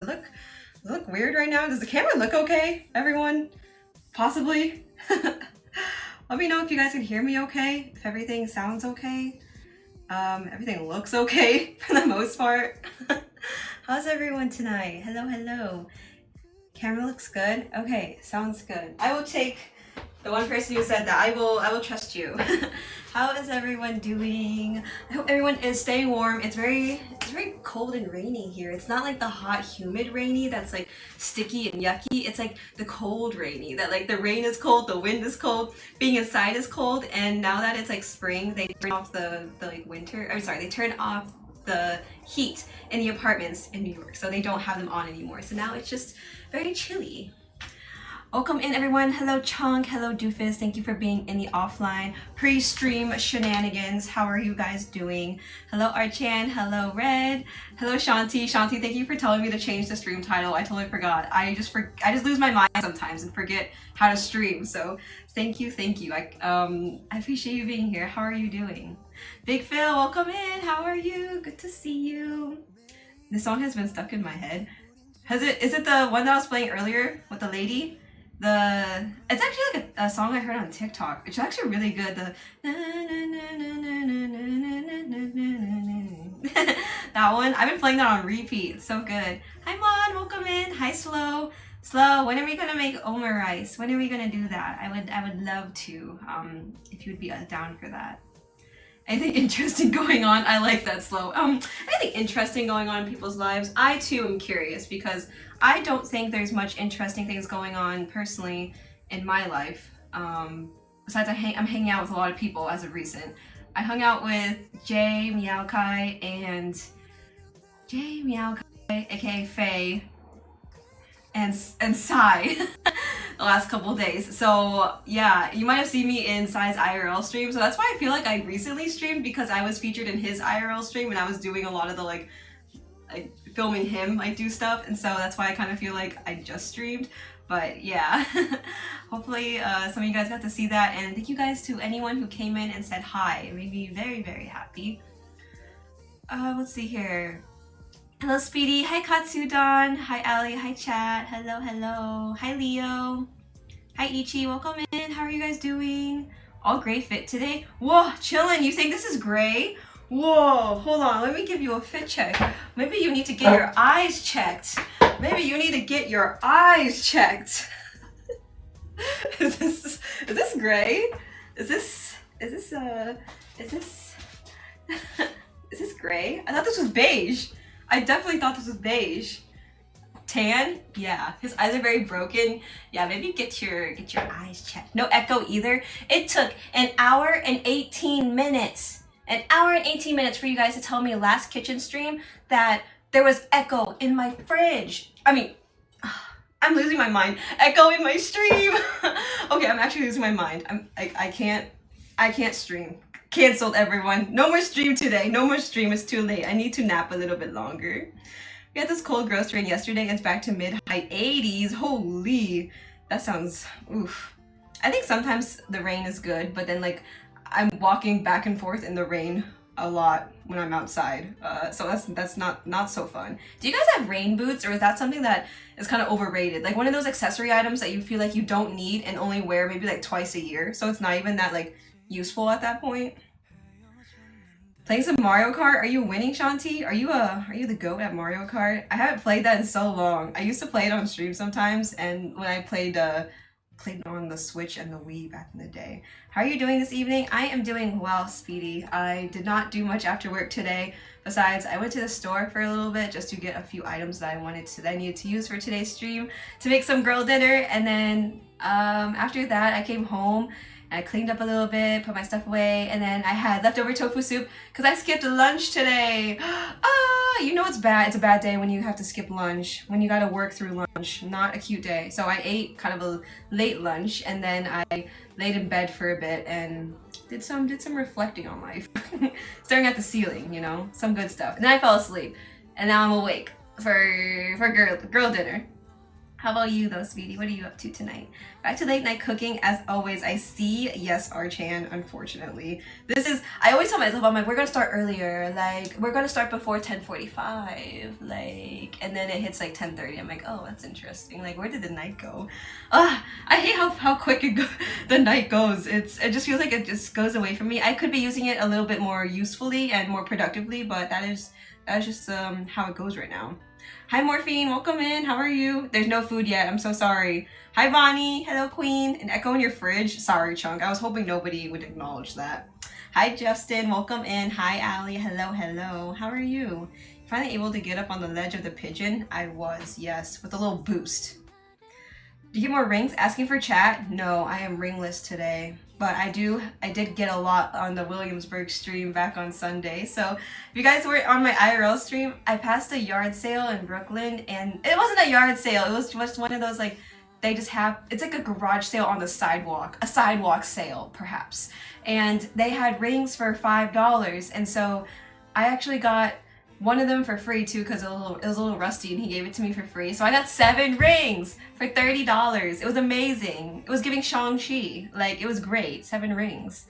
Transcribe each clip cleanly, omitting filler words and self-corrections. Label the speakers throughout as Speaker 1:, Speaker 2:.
Speaker 1: Does it look weird right now? Does the camera look okay, everyone? Possibly? Let me know if you guys can hear me okay, if everything sounds okay. Everything looks okay for the most part. How's everyone tonight? Hello, hello. Camera looks good? Okay, sounds good. I will take the one person who said that. I will trust you. How is everyone doing? I hope everyone is staying warm. It's very cold and rainy here. It's not like the hot, humid rainy that's like sticky and yucky. It's like the cold rainy that like the rain is cold, the wind is cold, being inside is cold, and now that it's like spring, they turn off the like winter. I'm sorry, they turn off the heat in the apartments in New York, so they don't have them on anymore. So now it's just very chilly. Welcome in everyone. Hello Chunk, hello Doofus. Thank you for being in the offline pre-stream shenanigans. How are you guys doing? Hello Archan, hello Red, hello Shanti. Shanti, thank you for telling me to change the stream title. I totally forgot. I just lose my mind sometimes and forget how to stream. So thank you. I appreciate you being here. How are you doing? Big Phil, welcome in. How are you? Good to see you. This song has been stuck in my head. Is it the one that I was playing earlier with the lady? It's actually like a song I heard on TikTok. It's actually really good. That one, I've been playing that on repeat. It's so good. Hi Mon, welcome in. Hi Slow. Slow, when are we gonna make Omer rice? When are we gonna do that? I would love to. If you would be down for that. Anything interesting going on? I like that Slow. Anything interesting going on in people's lives? I too am curious because I don't think there's much interesting things going on personally in my life. Besides I'm hanging out with a lot of people as of recent. I hung out with Jay Meowkai and Jay Meowkai, aka Faye, and Sai the last couple days. So yeah, you might have seen me in Sai's IRL stream. So that's why I feel like I recently streamed, because I was featured in his IRL stream and I was doing a lot of the like filming him like do stuff, and so that's why I kind of feel like I just streamed. But yeah, hopefully some of you guys got to see that, and thank you guys to anyone who came in and said hi. It made me very happy. Let's see here. Hello Speedy, hi Katsudan, hi Ali, hi chat, hello, hi Leo, hi Ichi, welcome in. How are you guys doing? All gray fit today? Whoa, chillin', you think this is gray? Whoa, hold on, let me give you a fit check. Maybe you need to get your eyes checked. Is this gray? Is this gray? I thought this was beige. I definitely thought this was beige. Tan? Yeah. His eyes are very broken. Yeah, maybe get your eyes checked. No echo either. It took an hour and 18 minutes. An hour and 18 minutes for you guys to tell me last kitchen stream that there was echo in my fridge. I mean, I'm losing my mind. Echo in my stream. Okay, I'm actually losing my mind. I can't stream. Cancelled, everyone. No more stream today. No more stream. It's too late. I need to nap a little bit longer. We had this cold gross rain yesterday. It's back to mid-high 80s. Holy, that sounds oof. I think sometimes the rain is good, but then like I'm walking back and forth in the rain a lot when I'm outside. So that's not so fun. Do you guys have rain boots, or is that something that is kind of overrated? Like one of those accessory items that you feel like you don't need and only wear maybe like twice a year. So it's not even that like useful at that point. Playing some Mario Kart? Are you winning, Shanti? Are you the GOAT at Mario Kart? I haven't played that in so long. I used to play it on stream sometimes, and when I played on the Switch and the Wii back in the day. How are you doing this evening? I am doing well, Speedy. I did not do much after work today. Besides, I went to the store for a little bit just to get a few items that I needed to use for today's stream to make some girl dinner, and then after that I came home. I cleaned up a little bit, put my stuff away, and then I had leftover tofu soup because I skipped lunch today. You know it's bad. It's a bad day when you have to skip lunch, when you gotta work through lunch. Not a cute day. So I ate kind of a late lunch, and then I laid in bed for a bit and did some reflecting on life. Staring at the ceiling, you know, some good stuff. And then I fell asleep, and now I'm awake for girl dinner. How about you though, sweetie? What are you up to tonight? Back to late night cooking as always. I see. Yes, Archan, unfortunately. I always tell myself, I'm like, we're gonna start earlier. Like, we're gonna start before 10:45. Like, and then it hits like 10:30. I'm like, oh, that's interesting. Like, where did the night go? I hate how quick the night goes. It just feels like it just goes away from me. I could be using it a little bit more usefully and more productively, but that is just how it goes right now. Hi Morphine, welcome in. How are you? There's no food yet. I'm so sorry. Hi Bonnie. Hello Queen. An echo in your fridge. Sorry Chunk. I was hoping nobody would acknowledge that. Hi Justin. Welcome in. Hi Allie. Hello, hello. How are you? Finally able to get up on the ledge of the pigeon? I was, yes, with a little boost. Do you get more rings? Asking for chat? No, I am ringless today. But I did get a lot on the Williamsburg stream back on Sunday. So if you guys were on my IRL stream, I passed a yard sale in Brooklyn, and it wasn't a yard sale. It was just one of those, like, they just have, it's like a garage sale on the sidewalk, a sidewalk sale perhaps. And they had rings for $5. And so I actually got one of them for free too, because it was a little rusty, and he gave it to me for free. So I got 7 rings for $30. It was amazing. It was giving Shang-Chi. Like, it was great. 7 rings.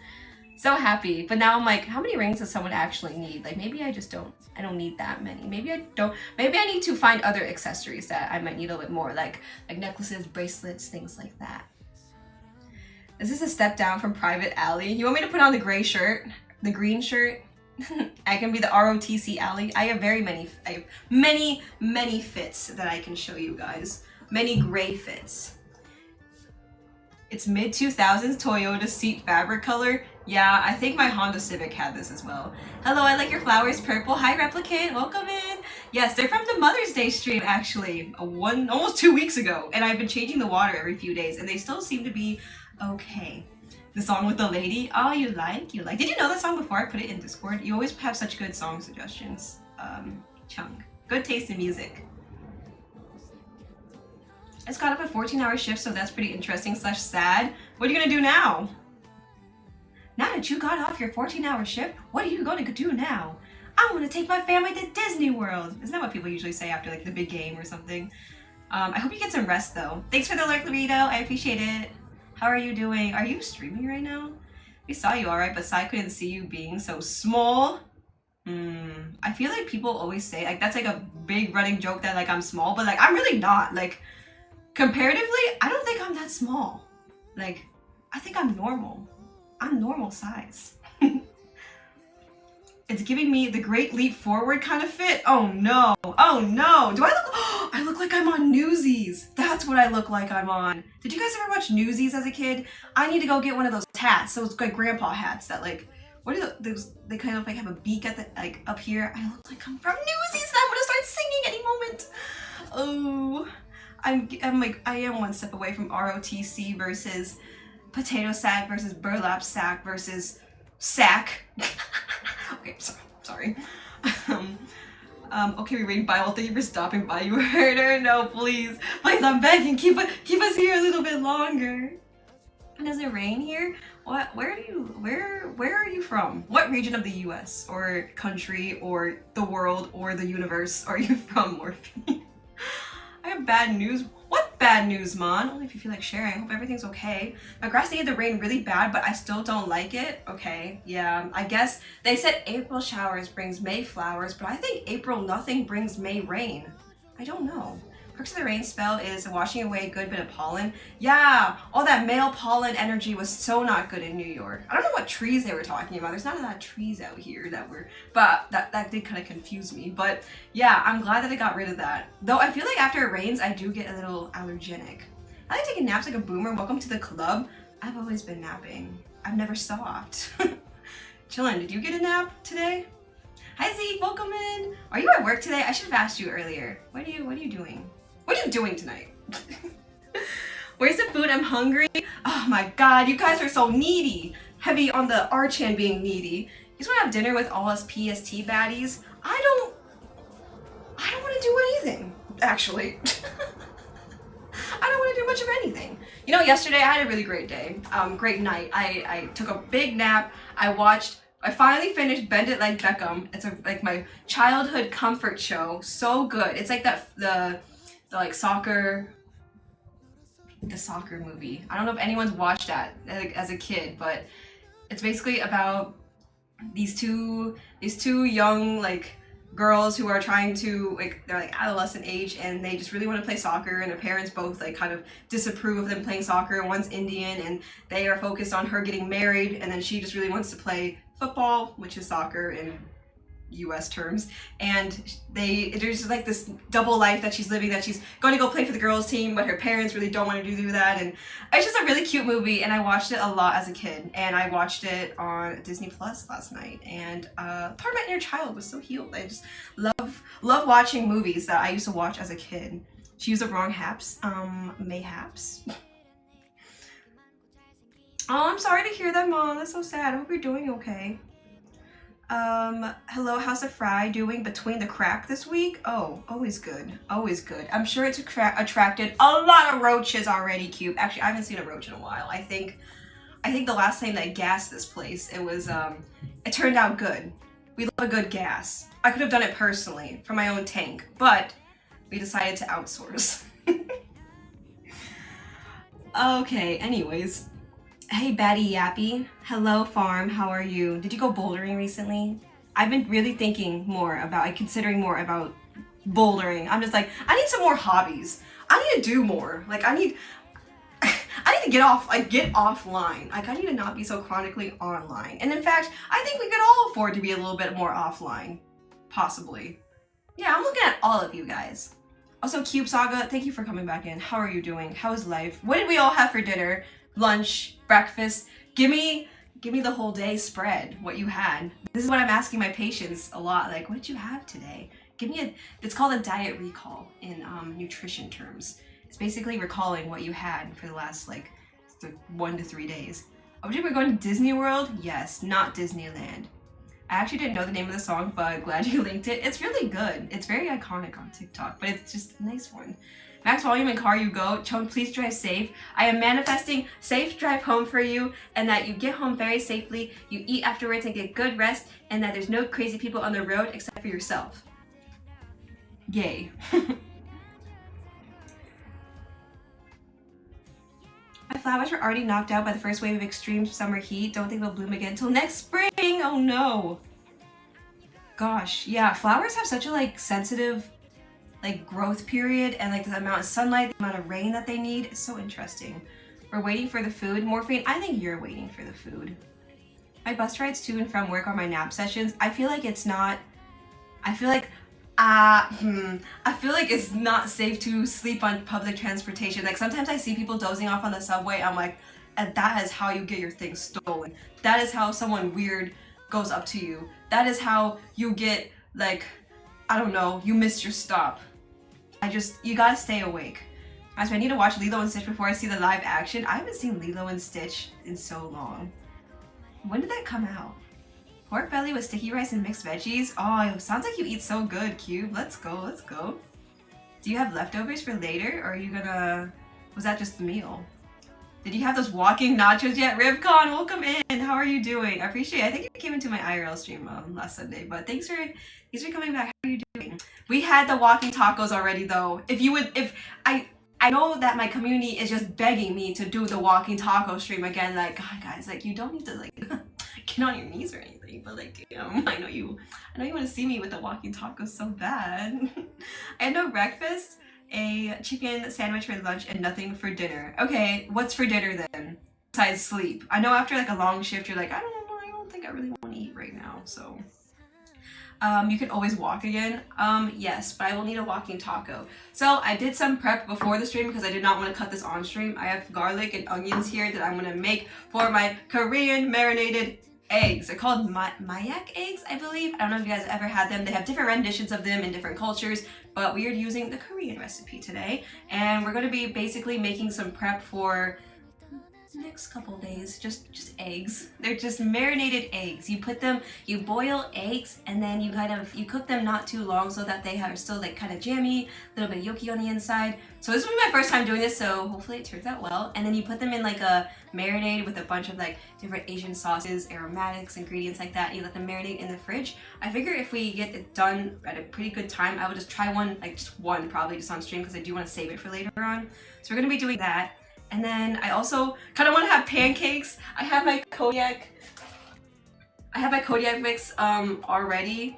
Speaker 1: So happy. But now I'm like, how many rings does someone actually need? Like, maybe I don't need that many. Maybe I need to find other accessories that I might need a little bit more, like necklaces, bracelets, things like that. Is this a step down from Private Alley? You want me to put on the gray shirt? The green shirt? I can be the ROTC Alley. I have many fits that I can show you guys. Many gray fits. It's mid-2000s Toyota seat fabric color. Yeah, I think my Honda Civic had this as well. Hello, I like your flowers purple. Hi, Replicant, welcome in. Yes, they're from the Mother's Day stream, actually. Almost 2 weeks ago. And I've been changing the water every few days, and they still seem to be okay. The song with the lady. Oh, you like? Did you know that song before I put it in Discord? You always have such good song suggestions. Chung. Good taste in music. I just got up a 14-hour shift, so that's pretty interesting / sad. What are you gonna do now? Now that you got off your 14-hour shift, what are you gonna do now? I'm gonna take my family to Disney World. Isn't that what people usually say after like the big game or something? I hope you get some rest though. Thanks for the lurk, Larito. I appreciate it. How are you doing? Are you streaming right now? We saw you alright, but Sai couldn't see you being so small. I feel like people always say, like, that's like a big running joke that like I'm small, but like I'm really not. Like, comparatively, I don't think I'm that small. Like, I think I'm normal. I'm normal size. It's giving me the Great Leap Forward kind of fit. Oh no. Oh no. Do I look like I'm on Newsies. That's what I look like I'm on. Did you guys ever watch Newsies as a kid? I need to go get one of those hats. Those like grandpa hats that like, what are those? They kind of like have a beak at the, like up here. I look like I'm from Newsies and I'm gonna start singing any moment. Oh, I am one step away from ROTC versus potato sack versus burlap sack versus sack. Okay, sorry. Okay, we're reading Bible. Thank you for stopping by. You heard her. No, please, I'm begging. Keep us here a little bit longer. Does it rain here? What? Where are you from? What region of the U.S. or country or the world or the universe are you from, Morphine? I have bad news. What bad news, Mon? Only if you feel like sharing. I hope everything's okay. My grass needed the rain really bad, but I still don't like it. Okay, yeah. I guess they said April showers brings May flowers, but I think April nothing brings May rain. I don't know. Perks of the rain spell is washing away a good bit of pollen. Yeah, all that male pollen energy was so not good in New York. I don't know what trees they were talking about. There's not a lot of trees out here but that did kind of confuse me. But yeah, I'm glad that I got rid of that. Though I feel like after it rains, I do get a little allergenic. I like taking naps like a boomer. Welcome to the club. I've always been napping. I've never stopped. Chillin', did you get a nap today? Hi Zeke, welcome in. Are you at work today? I should have asked you earlier. What are you doing? What are you doing tonight? Where's the food? I'm hungry. Oh my god, you guys are so needy. Heavy on the Archan being needy. You just want to have dinner with all us PST baddies? I don't want to do anything, actually. I don't want to do much of anything. You know, yesterday I had a really great day. Great night. I took a big nap. I finally finished Bend It Like Beckham. It's like my childhood comfort show. So good. It's like the like soccer the soccer movie. I don't know if anyone's watched that like, as a kid, but it's basically about these two young like girls who are trying to like they're like adolescent age and they just really want to play soccer, and their parents both like kind of disapprove of them playing soccer. One's Indian and they are focused on her getting married, and then she just really wants to play football, which is soccer in US terms, and there's just like this double life that she's living, that she's going to go play for the girls team but her parents really don't want to do that. And it's just a really cute movie, and I watched it a lot as a kid, and I watched it on Disney Plus last night, and part of my inner child was so healed. I just love watching movies that I used to watch as a kid. She used the wrong haps, mayhaps. Oh, I'm sorry to hear that, Mom. That's so sad. I hope you're doing okay. Hello, how's the fry doing between the crack this week? Oh, always good, always good. I'm sure it's attracted a lot of roaches already, Cube. Actually, I haven't seen a roach in a while. I think the last time that I gassed this place, it turned out good. We love a good gas. I could have done it personally from my own tank, but we decided to outsource. Okay, anyways. Hey, Batty Yappy. Hello, Farm. How are you? Did you go bouldering recently? I've been really thinking more about, considering more about bouldering. I'm just like, I need some more hobbies. I need to do more. Like, I need to get offline. Like, I need to not be so chronically online. And in fact, I think we could all afford to be a little bit more offline. Possibly. Yeah, I'm looking at all of you guys. Also, Cube Saga, thank you for coming back in. How are you doing? How is life? What did we all have for dinner? Lunch, breakfast? Give me the whole day spread, what you had. This is what I'm asking my patients a lot. Like, what did you have today? It's called a diet recall in nutrition terms. It's basically recalling what you had for the last like 1 to 3 days. Oh, we're going to Disney World? Yes, not Disneyland. I actually didn't know the name of the song, but glad you linked it. It's really good. It's very iconic on TikTok, but it's just a nice one. Max volume and car you go. Chone, please drive safe. I am manifesting safe drive home for you, and that you get home very safely, you eat afterwards and get good rest, and that there's no crazy people on the road except for yourself. Yay. My flowers were already knocked out by the first wave of extreme summer heat. Don't think they'll bloom again until next spring. Oh no. Gosh, yeah, flowers have such a like sensitive like growth period, and like the amount of sunlight, the amount of rain that they need. It's so interesting. We're waiting for the food. Morphine, I think you're waiting for the food. My bus rides to and from work are my nap sessions. I feel like it's not it's not safe to sleep on public transportation. Like sometimes I see people dozing off on the subway. I'm like, and that is how you get your things stolen. That is how someone weird goes up to you. That is how you get like, I don't know, you missed your stop. You gotta stay awake. Actually, I need to watch Lilo and Stitch before I see the live action. I haven't seen Lilo and Stitch in so long. When did that come out? Pork belly with sticky rice and mixed veggies? Oh, it sounds like you eat so good, Cube. Let's go, let's go. Do you have leftovers for later, or are you gonna... Was that just the meal? Did you have those walking nachos yet? Rivcon, welcome in. How are you doing? I appreciate it. I think you came into my IRL stream last Sunday, but thanks for coming back. How are you doing? We had the walking tacos already though. I know that my community is just begging me to do the walking taco stream again. Like, God, guys, like you don't need to like get on your knees or anything, but like, damn, I know you want to see me with the walking tacos so bad. I had no breakfast, a chicken sandwich for lunch, and nothing for dinner. Okay, what's for dinner then? Besides sleep. I know after like a long shift, you're like, I don't think I really want to eat right now, so. You can always walk again. Yes, but I will need a walking taco. So I did some prep before the stream because I did not want to cut this on stream. I have garlic and onions here that I'm going to make for my Korean marinated eggs. They're called Mayak eggs, I believe. I don't know if you guys ever had them. They have different renditions of them in different cultures, but we are using the Korean recipe today. And we're going to be basically making some prep for next couple days, just eggs. They're just marinated eggs. You boil eggs, and then you cook them not too long so that they are still like kind of jammy, a little bit yolky on the inside. So this will be my first time doing this, so hopefully it turns out well. And then you put them in like a marinade with a bunch of like different Asian sauces, aromatics, ingredients like that. You let them marinate in the fridge. I figure if we get it done at a pretty good time, I will just try one, like just one probably just on stream because I do want to save it for later on. So we're gonna be doing that. And then I also kind of want to have pancakes. I have my Kodiak mix already.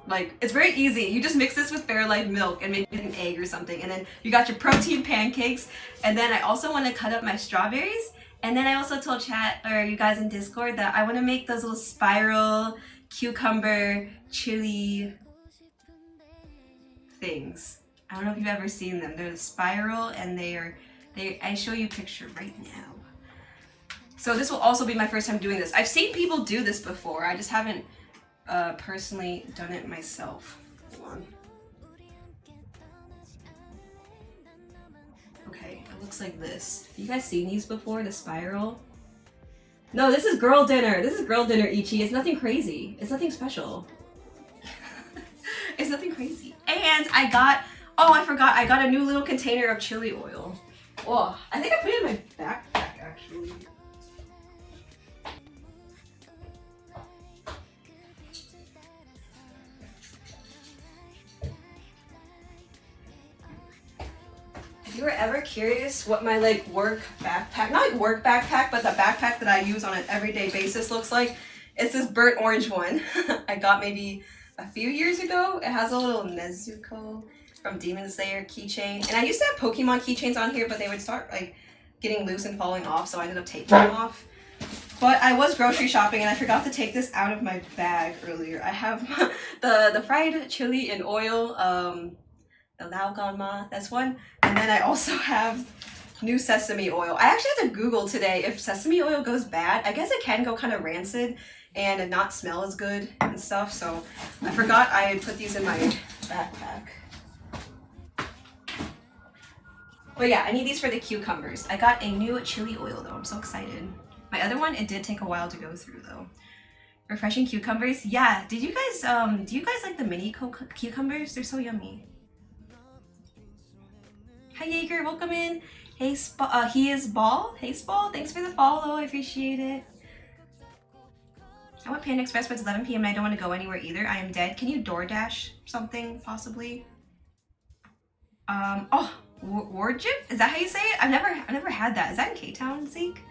Speaker 1: Like, it's very easy. You just mix this with Fairlife milk and maybe an egg or something. And then you got your protein pancakes. And then I also want to cut up my strawberries. And then I also told chat, or you guys in Discord, that I want to make those little spiral cucumber chili things. I don't know if you've ever seen them. They're the spiral, and I show you a picture right now. So this will also be my first time doing this. I've seen people do this before. I just haven't personally done it myself. Hold on. Okay, it looks like this. You guys seen these before, the spiral? No, this is girl dinner. This is girl dinner, Ichi. It's nothing crazy. It's nothing special. It's nothing crazy. And I got, oh, I forgot. I got a new little container of chili oil. Oh, I think I put it in my backpack, actually. If you were ever curious what my like work backpack, not like work backpack, but the backpack that I use on an everyday basis looks like, it's this burnt orange one. I got maybe a few years ago. It has a little Nezuko from Demon Slayer keychain. And I used to have Pokemon keychains on here, but they would start like getting loose and falling off, so I ended up taking them off. But I was grocery shopping and I forgot to take this out of my bag earlier. I have the fried chili in oil, the Lao Gan Ma, that's one. And then I also have new sesame oil. I actually had to Google today if sesame oil goes bad. I guess it can go kind of rancid and not smell as good and stuff. So I forgot I put these in my backpack. But yeah, I need these for the cucumbers. I got a new chili oil though. I'm so excited. My other one, it did take a while to go through though. Refreshing cucumbers. Yeah, did you guys, do you guys like the mini cucumbers? They're so yummy. Hi Jaeger, welcome in. Hey, he is Ball. Hey Spall, thanks for the follow. I appreciate it. I went Panda Express, but it's 11 p.m. and I don't want to go anywhere either. I am dead. Can you DoorDash something possibly? Oh, Warjip? Is that how you say it? I've never had that. Is that in K-Town, Zeke?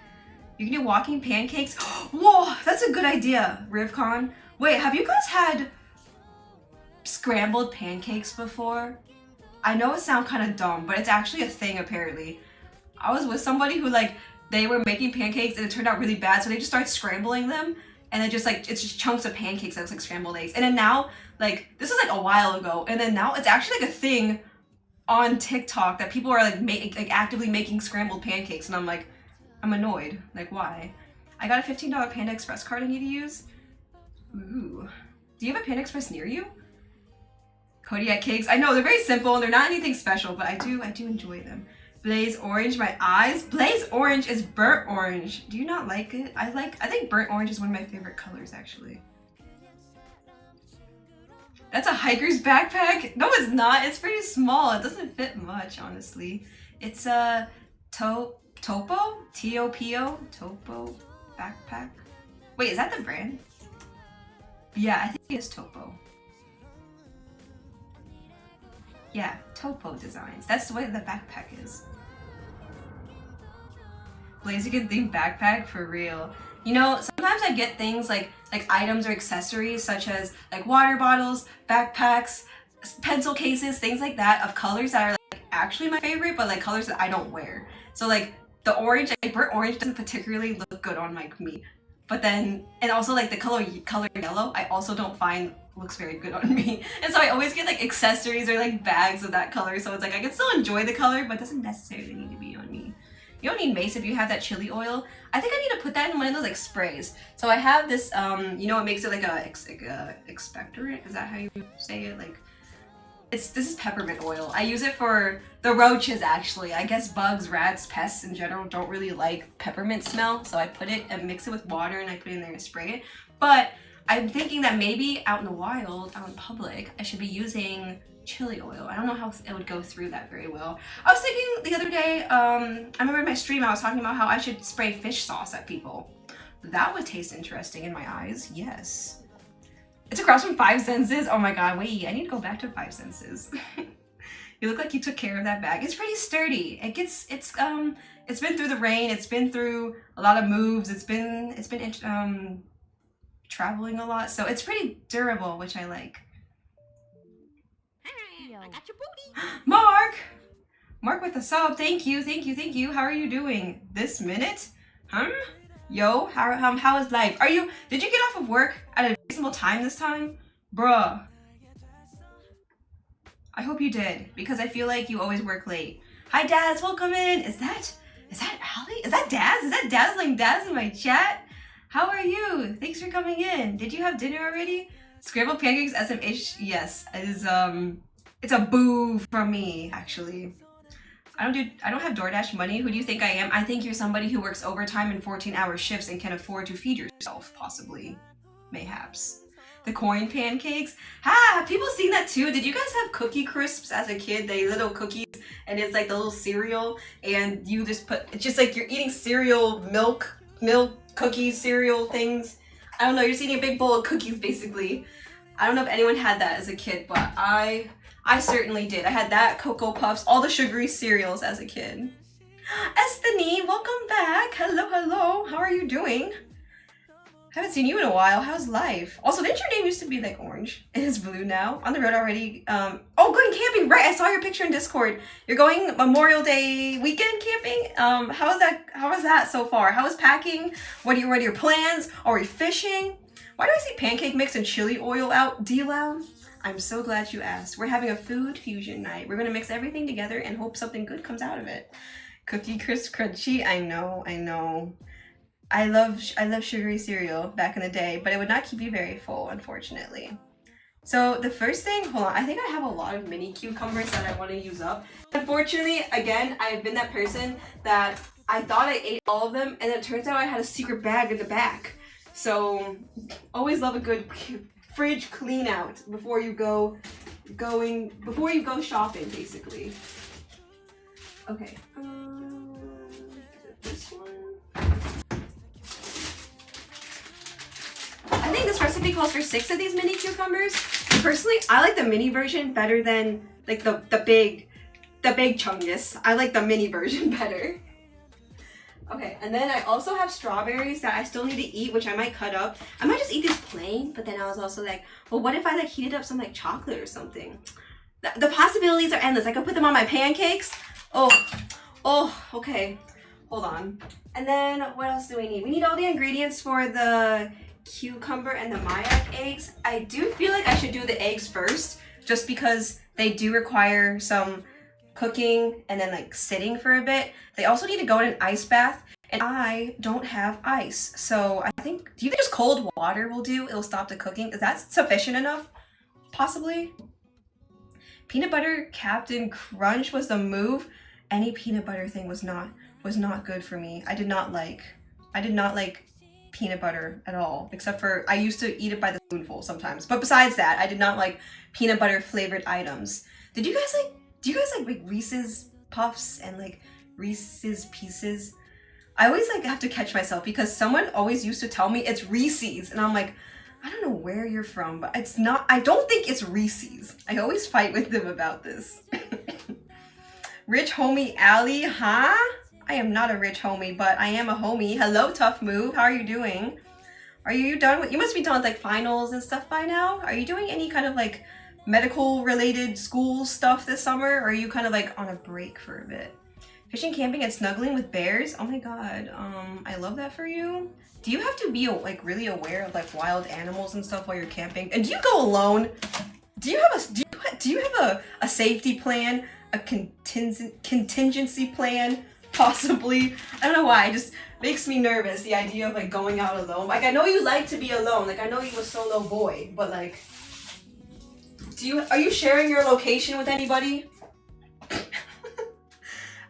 Speaker 1: You can do walking pancakes. Whoa, that's a good idea, Rivcon. Wait, have you guys had scrambled pancakes before? I know it sounds kind of dumb, but it's actually a thing apparently. I was with somebody who like, they were making pancakes and it turned out really bad, so they just started scrambling them, and then just like, it's just chunks of pancakes that looks like scrambled eggs. And then now, like, this was like a while ago, and then now it's actually like a thing on TikTok that people are like actively making scrambled pancakes, and I'm like, I'm annoyed. Like, why? I got a $15 Panda Express card I need to use. Ooh. Do you have a Panda Express near you? Kodiak cakes. I know, they're very simple and they're not anything special, but I do enjoy them. Blaze orange, my eyes. Blaze orange is burnt orange. Do you not like it? I think burnt orange is one of my favorite colors, actually. That's a hiker's backpack? No, it's not. It's pretty small. It doesn't fit much, honestly. It's a Topo? T-O-P-O? Topo backpack? Wait, is that the brand? Yeah, I think it is Topo. Yeah, Topo Designs. That's the way the backpack is. Blaziken themed backpack for real. You know, sometimes I get things like items or accessories such as like water bottles, backpacks, pencil cases, things like that of colors that are like actually my favorite, but like colors that I don't wear. So like the orange, like burnt orange doesn't particularly look good on like me. But then, and also like the color yellow, I also don't find looks very good on me. And so I always get like accessories or like bags of that color. So it's like I can still enjoy the color, but it doesn't necessarily need to be on me. You don't need mace if you have that chili oil. I think I need to put that in one of those like sprays. So I have this, you know, it makes it like a expectorant. Is that how you say it? Like, this is peppermint oil. I use it for the roaches actually. I guess bugs, rats, pests in general don't really like peppermint smell. So I put it and mix it with water and I put it in there and spray it. But I'm thinking that maybe out in the wild, out in public, I should be using chili oil. I don't know how it would go through that very well. I was thinking the other day, I remember in my stream I was talking about how I should spray fish sauce at people. That would taste interesting in my eyes, yes. It's across from Five Senses. Oh my god, wait, I need to go back to Five Senses. You look like you took care of that bag. It's pretty sturdy. It's been through the rain. It's been through a lot of moves. It's been traveling a lot, so it's pretty durable, which I like.
Speaker 2: I got your booty.
Speaker 1: Mark with a sub. Thank you, thank you, thank you. How are you doing this minute? Yo, how is life? Did you get off of work at a reasonable time this time? Bruh. I hope you did, because I feel like you always work late. Hi Daz, welcome in. Is that Allie? Is that Daz? Is that Dazzling Daz in my chat? How are you? Thanks for coming in. Did you have dinner already? Scrambled pancakes, SMH. Yes, it is it's a boo from me, actually. I don't have DoorDash money. Who do you think I am? I think you're somebody who works overtime and 14-hour shifts and can afford to feed yourself, possibly. Mayhaps. The coin pancakes. Have people seen that too? Did you guys have Cookie Crisps as a kid? They little cookies, and it's like the little cereal, and you just put, it's just like you're eating cereal, milk cookies, cereal things. I don't know, you're just eating a big bowl of cookies basically. I don't know if anyone had that as a kid, but I certainly did. I had that, Cocoa Puffs, all the sugary cereals as a kid. Estany, welcome back. Hello, how are you doing? Haven't seen you in a while. How's life? Also, didn't your name used to be like orange? It is blue now. On the road already. Oh, going camping. Right, I saw your picture in Discord. You're going Memorial Day weekend camping? How is that so far? How is packing? What are your plans? Are we fishing? Why do I see pancake mix and chili oil out? D-Loud? I'm so glad you asked. We're having a food fusion night. We're gonna mix everything together and hope something good comes out of it. Cookie Crisp Crunchy. I know. I love sugary cereal back in the day, but it would not keep you very full, unfortunately. So the first thing, hold on, I think I have a lot of mini cucumbers that I want to use up. Unfortunately, again, I've been that person that I thought I ate all of them, and it turns out I had a secret bag in the back. So always love a good fridge clean out before you go shopping, basically. Okay. This one. I think this recipe calls for 6 of these mini cucumbers. Personally, I like the mini version better than like the big chungus. I like the mini version better. Okay, and then I also have strawberries that I still need to eat, which I might cut up. I might just eat this plain, but then I was also like, well, what if I like heated up some like chocolate or something? The possibilities are endless. I could put them on my pancakes. Oh, okay. Hold on. And then what else do we need? We need all the ingredients for the cucumber and the Mayak eggs. I do feel like I should do the eggs first, just because they do require some cooking and then like sitting for a bit. They also need to go in an ice bath, and I don't have ice. So I think, do you think just cold water will do? It'll stop the cooking. Is that sufficient enough? Possibly. Peanut butter Captain Crunch was the move. Any peanut butter thing was not good for me. I did not like peanut butter at all, except for I used to eat it by the spoonful sometimes. But besides that, I did not like peanut butter flavored items. Do you guys like Reese's Puffs and like Reese's Pieces? I always like have to catch myself because someone always used to tell me it's Reese's, and I'm like, I don't know where you're from, but it's not. I don't think it's Reese's. I always fight with them about this. Rich homie Allie, huh? I am not a rich homie, but I am a homie. Hello, Tough Move. How are you doing? Are you done with, you must be done with like finals and stuff by now. Are you doing any kind of like medical related school stuff this summer? Or are you kind of like on a break for a bit? Fishing, camping, and snuggling with bears? Oh my god. I love that for you. Do you have to be like really aware of like wild animals and stuff while you're camping? And do you go alone? Do you have a safety plan? A contingency plan? Possibly. I don't know why, it just makes me nervous, the idea of like going out alone. Like, I know you like to be alone, like I know you a solo boy, but like, are you sharing your location with anybody?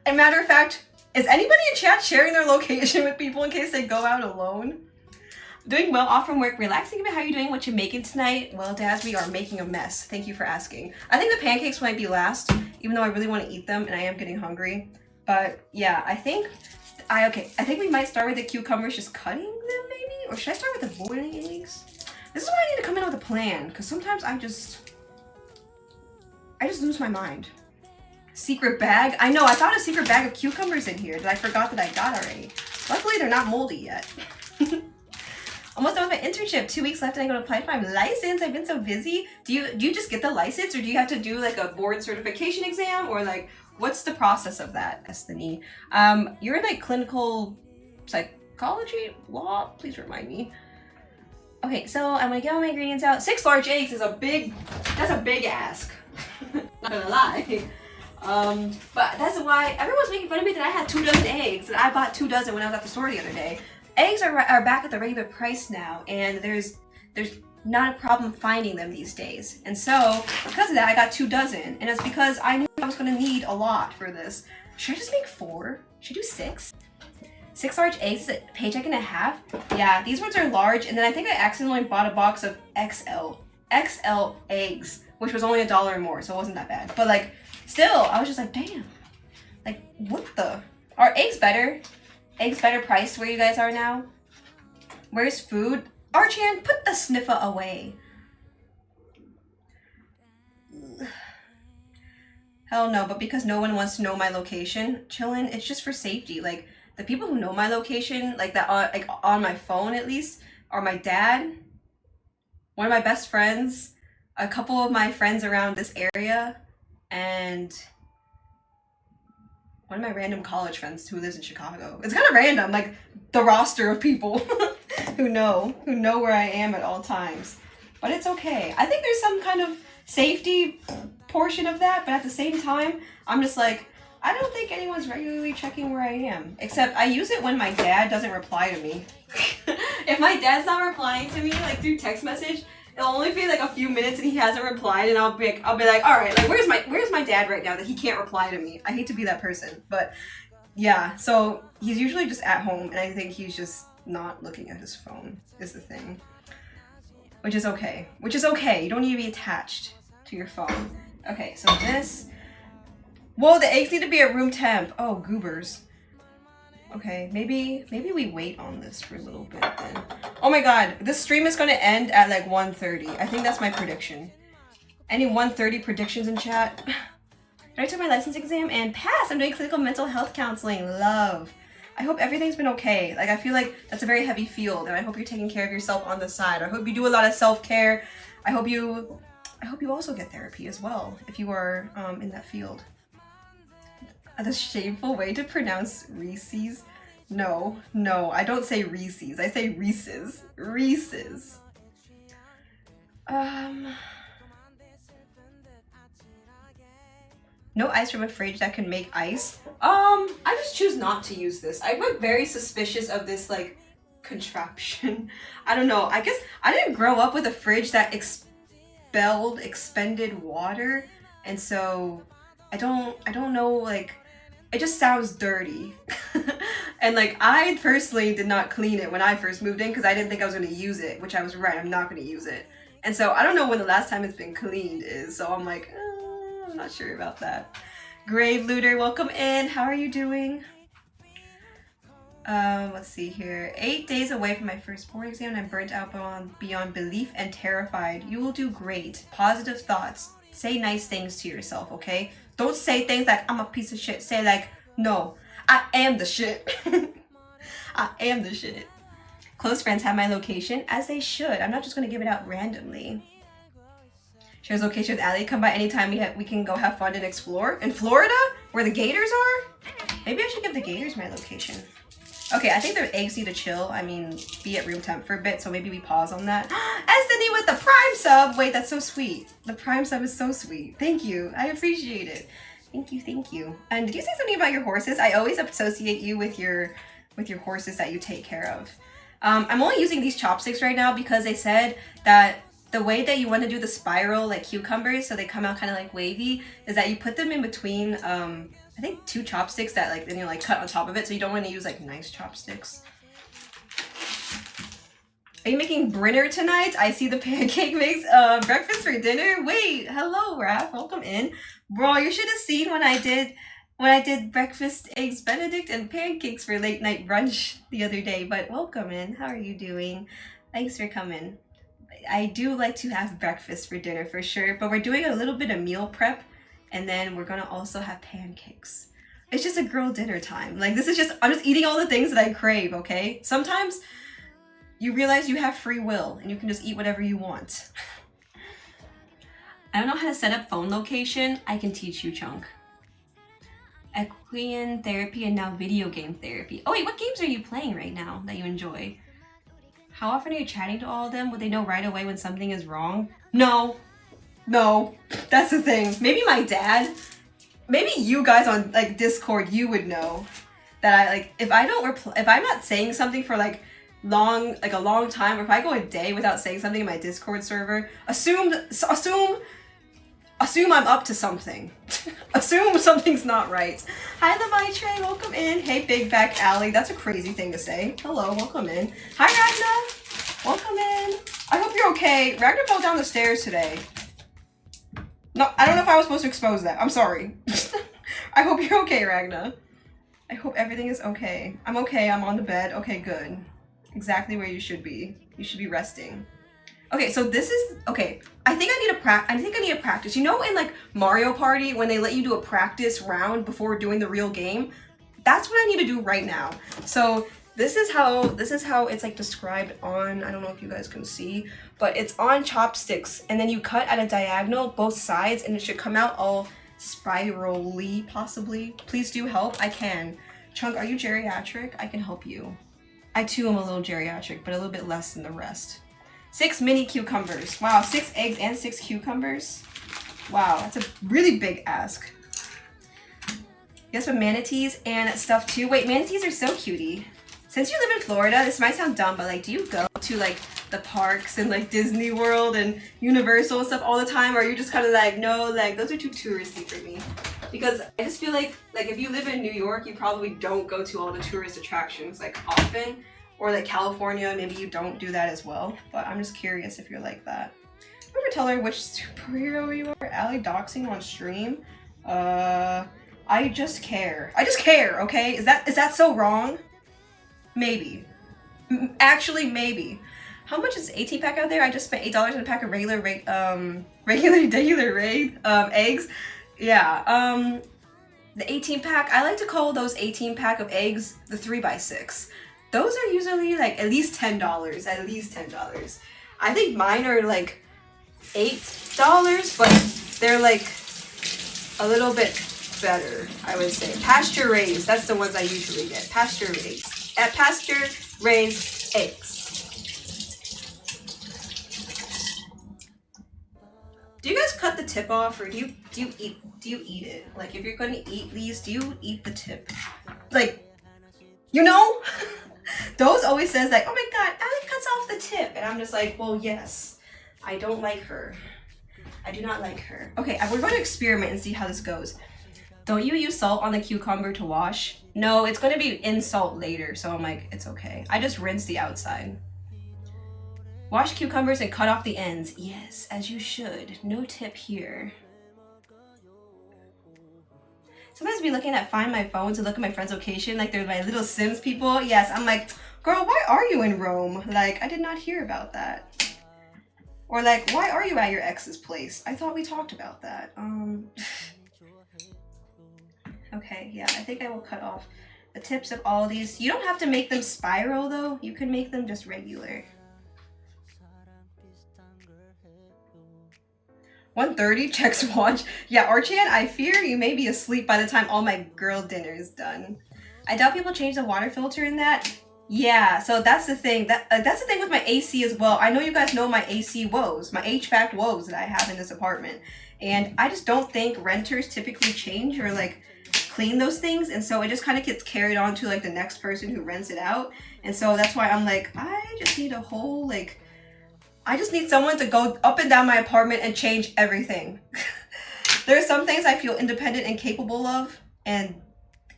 Speaker 1: And matter of fact, is anybody in chat sharing their location with people in case they go out alone? Doing well, off from work, relaxing a bit. How are you doing? What you making tonight? Well, Daz, we are making a mess. Thank you for asking. I think the pancakes might be last, even though I really want to eat them and I am getting hungry. But yeah, I think we might start with the cucumbers, just cutting them maybe? Or should I start with the boiling eggs? This is why I need to come in with a plan, because sometimes I just lose my mind. secret bag. I know, I found a secret bag of cucumbers in here that I forgot that I got already. Luckily, they're not moldy yet. Almost done with my internship. 2 weeks left and I go to apply for my license. I've been so busy. Do you just get the license, or do you have to do like a board certification exam, or like what's the process of that, Estany? You're in like clinical psychology law? Please remind me. Okay, so I'm gonna get all my ingredients out. 6 large eggs is that's a big ask. Not gonna lie. But that's why everyone's making fun of me that I had 2 dozen eggs, and I bought 2 dozen when I was at the store the other day. Eggs are back at the regular price now, and there's not a problem finding them these days. And so, because of that, I got 2 dozen, and it's because I knew I was gonna need a lot for this. Should I just make 4? Should I do 6? 6 large eggs is a paycheck and a half? Yeah, these ones are large, and then I think I accidentally bought a box of XL eggs, which was only $1 more, so it wasn't that bad. But like, still, I was just like, damn. Like, what the? Are eggs better? Eggs better priced where you guys are now? Where's food? Archan, put the sniffer away. Hell no, but because no one wants to know my location, chillin', it's just for safety. Like, the people who know my location, like that, like on my phone at least, are my dad, one of my best friends, a couple of my friends around this area, and one of my random college friends who lives in Chicago. It's kind of random, like the roster of people who know where I am at all times. But it's okay. I think there's some kind of safety portion of that, but at the same time, I'm just like, I don't think anyone's regularly checking where I am. Except I use it when my dad doesn't reply to me. If my dad's not replying to me like through text message, it'll only be like a few minutes and he hasn't replied, and I'll be like, all right, like where's my dad right now that he can't reply to me? I hate to be that person, but yeah. So he's usually just at home, and I think he's just not looking at his phone is the thing, which is okay. You don't need to be attached to your phone. Okay, so this. Whoa, the eggs need to be at room temp. Oh, goobers. Okay, maybe we wait on this for a little bit then. Oh my god, this stream is gonna end at like 1:30. I think that's my prediction. Any 1:30 predictions in chat? I took my license exam and passed. I'm doing clinical mental health counseling. Love. I hope everything's been okay. Like, I feel like that's a very heavy field, and I hope you're taking care of yourself on the side. I hope you do a lot of self-care. I hope you also get therapy as well if you are in that field. The shameful way to pronounce Reese's? No, I don't say Reese's. I say Reese's. Reese's. No ice from a fridge that can make ice. I just choose not to use this. I'm like very suspicious of this like contraption. I don't know. I guess I didn't grow up with a fridge that expended water, and so I don't know, like, it just sounds dirty. And like, I personally did not clean it when I first moved in because I didn't think I was going to use it, which I was right. I'm not going to use it. And so I don't know when the last time it's been cleaned is. So I'm like, I'm not sure about that. Grave Looter, welcome in. How are you doing? Let's see here. 8 days away from my first board exam, and I'm burnt out beyond belief and terrified. You will do great. Positive thoughts. Say nice things to yourself, okay? Don't say things like, I'm a piece of shit. Say like, no, I am the shit. I am the shit. Close friends have my location, as they should. I'm not just going to give it out randomly. Shares location with Allie. Come by anytime we can go have fun and explore. In Florida? Where the gators are? Maybe I should give the gators my location. Okay, I think their eggs need to chill. I mean, be at room temp for a bit, so maybe we pause on that. Estany with the Prime sub! Wait, that's so sweet. The Prime sub is so sweet. Thank you. I appreciate it. Thank you. And did you say something about your horses? I always associate you with your horses that you take care of. I'm only using these chopsticks right now because they said that the way that you want to do the spiral like cucumbers, so they come out kind of like wavy, is that you put them in between I think 2 chopsticks that like then you like cut on top of it, so you don't want to use like nice chopsticks. Are you making Brinner tonight? I see the pancake makes breakfast for dinner. Wait, hello Raph, welcome in. Bro, you should have seen when I did breakfast eggs Benedict and pancakes for late night brunch the other day. But welcome in. How are you doing? Thanks for coming. I do like to have breakfast for dinner for sure, but we're doing a little bit of meal prep And then we're gonna also have pancakes. It's just a girl dinner time. Like, this is just, I'm just eating all the things that I crave, okay? Sometimes you realize you have free will and you can just eat whatever you want. I don't know how to set up phone location. I can teach you, Chunk. Equine therapy and now video game therapy. Oh wait, what games are you playing right now that you enjoy? How often are you chatting to all of them? Would they know right away when something is wrong? No. No. That's the thing. Maybe my dad. Maybe you guys on like Discord, you would know that I like if I don't if I'm not saying something for like a long time, or if I go a day without saying something in my Discord server, assume I'm up to something. Assume something's not right. Hi Levitre, welcome in. Hey Big Back Alley, that's a crazy thing to say. Hello, welcome in. Hi Ragna, welcome in. I hope you're okay. Ragna fell down the stairs today. No, I don't know if I was supposed to expose that. I'm sorry. I hope you're okay, Ragna. I hope everything is okay. I'm okay, I'm on the bed. Okay, good. Exactly where you should be. You should be resting. Okay, so this is, okay. I think I need to practice. You know in like Mario Party, when they let you do a practice round before doing the real game? That's what I need to do right now. So this is how it's like described on, I don't know if you guys can see, but it's on chopsticks, and then you cut at a diagonal both sides and it should come out all spirally, possibly. Please do help. I can. Chunk, are you geriatric? I can help you. I too am a little geriatric, but a little bit less than the rest. 6 mini cucumbers. Wow, 6 eggs and 6 cucumbers. Wow, that's a really big ask. Yes, but manatees and stuff too. Wait, manatees are so cutie. Since you live in Florida, this might sound dumb, but like, do you go to like the parks and like Disney World and Universal and stuff all the time? Or are you just kind of like, no, like those are too touristy for me? Because I just feel like if you live in New York, you probably don't go to all the tourist attractions like often. Or like California, maybe you don't do that as well. But I'm just curious if you're like that. Ever tell her which superhero you are? Allie doxing on stream? I just care. I just care, okay? Is that so wrong? Maybe. Actually, maybe. How much is 18 pack out there? I just spent $8 on a pack of regular eggs. Yeah, the 18 pack, I like to call those 18 pack of eggs the 3x6. Those are usually like at least $10, at least $10. I think mine are like $8, but they're like a little bit better, I would say. Pasture raised, that's the ones I usually get. Pasture raised. At pasture raised eggs. Do you guys cut the tip off, or do you eat it? Like if you're gonna eat these, do you eat the tip? Like, you know? Those always says like, oh my god, Allie cuts off the tip. And I'm just like, well, yes. I don't like her. I do not like her. Okay, we're going to experiment and see how this goes. Don't you use salt on the cucumber to wash? No, it's going to be in salt later. So I'm like, it's okay. I just rinse the outside. Wash cucumbers and cut off the ends. Yes, as you should. No tip here. Sometimes I be looking at Find My Phone to look at my friend's location, like they're my little Sims people. Yes, I'm like, girl, why are you in Rome? Like, I did not hear about that. Or like, why are you at your ex's place? I thought we talked about that. Okay, yeah, I think I will cut off the tips of all these. You don't have to make them spiral though. You can make them just regular. 1:30, checks watch. Yeah, Archan, I fear you may be asleep by the time all my girl dinner is done. I doubt people change the water filter in that. Yeah, so that's the thing. That's the thing with my AC as well. I know you guys know my AC woes, my HVAC woes that I have in this apartment. And I just don't think renters typically change or like clean those things. And so it just kind of gets carried on to like the next person who rents it out. And so that's why I'm like, I just need a whole like, I just need someone to go up and down my apartment and change everything. There are some things I feel independent and capable of, and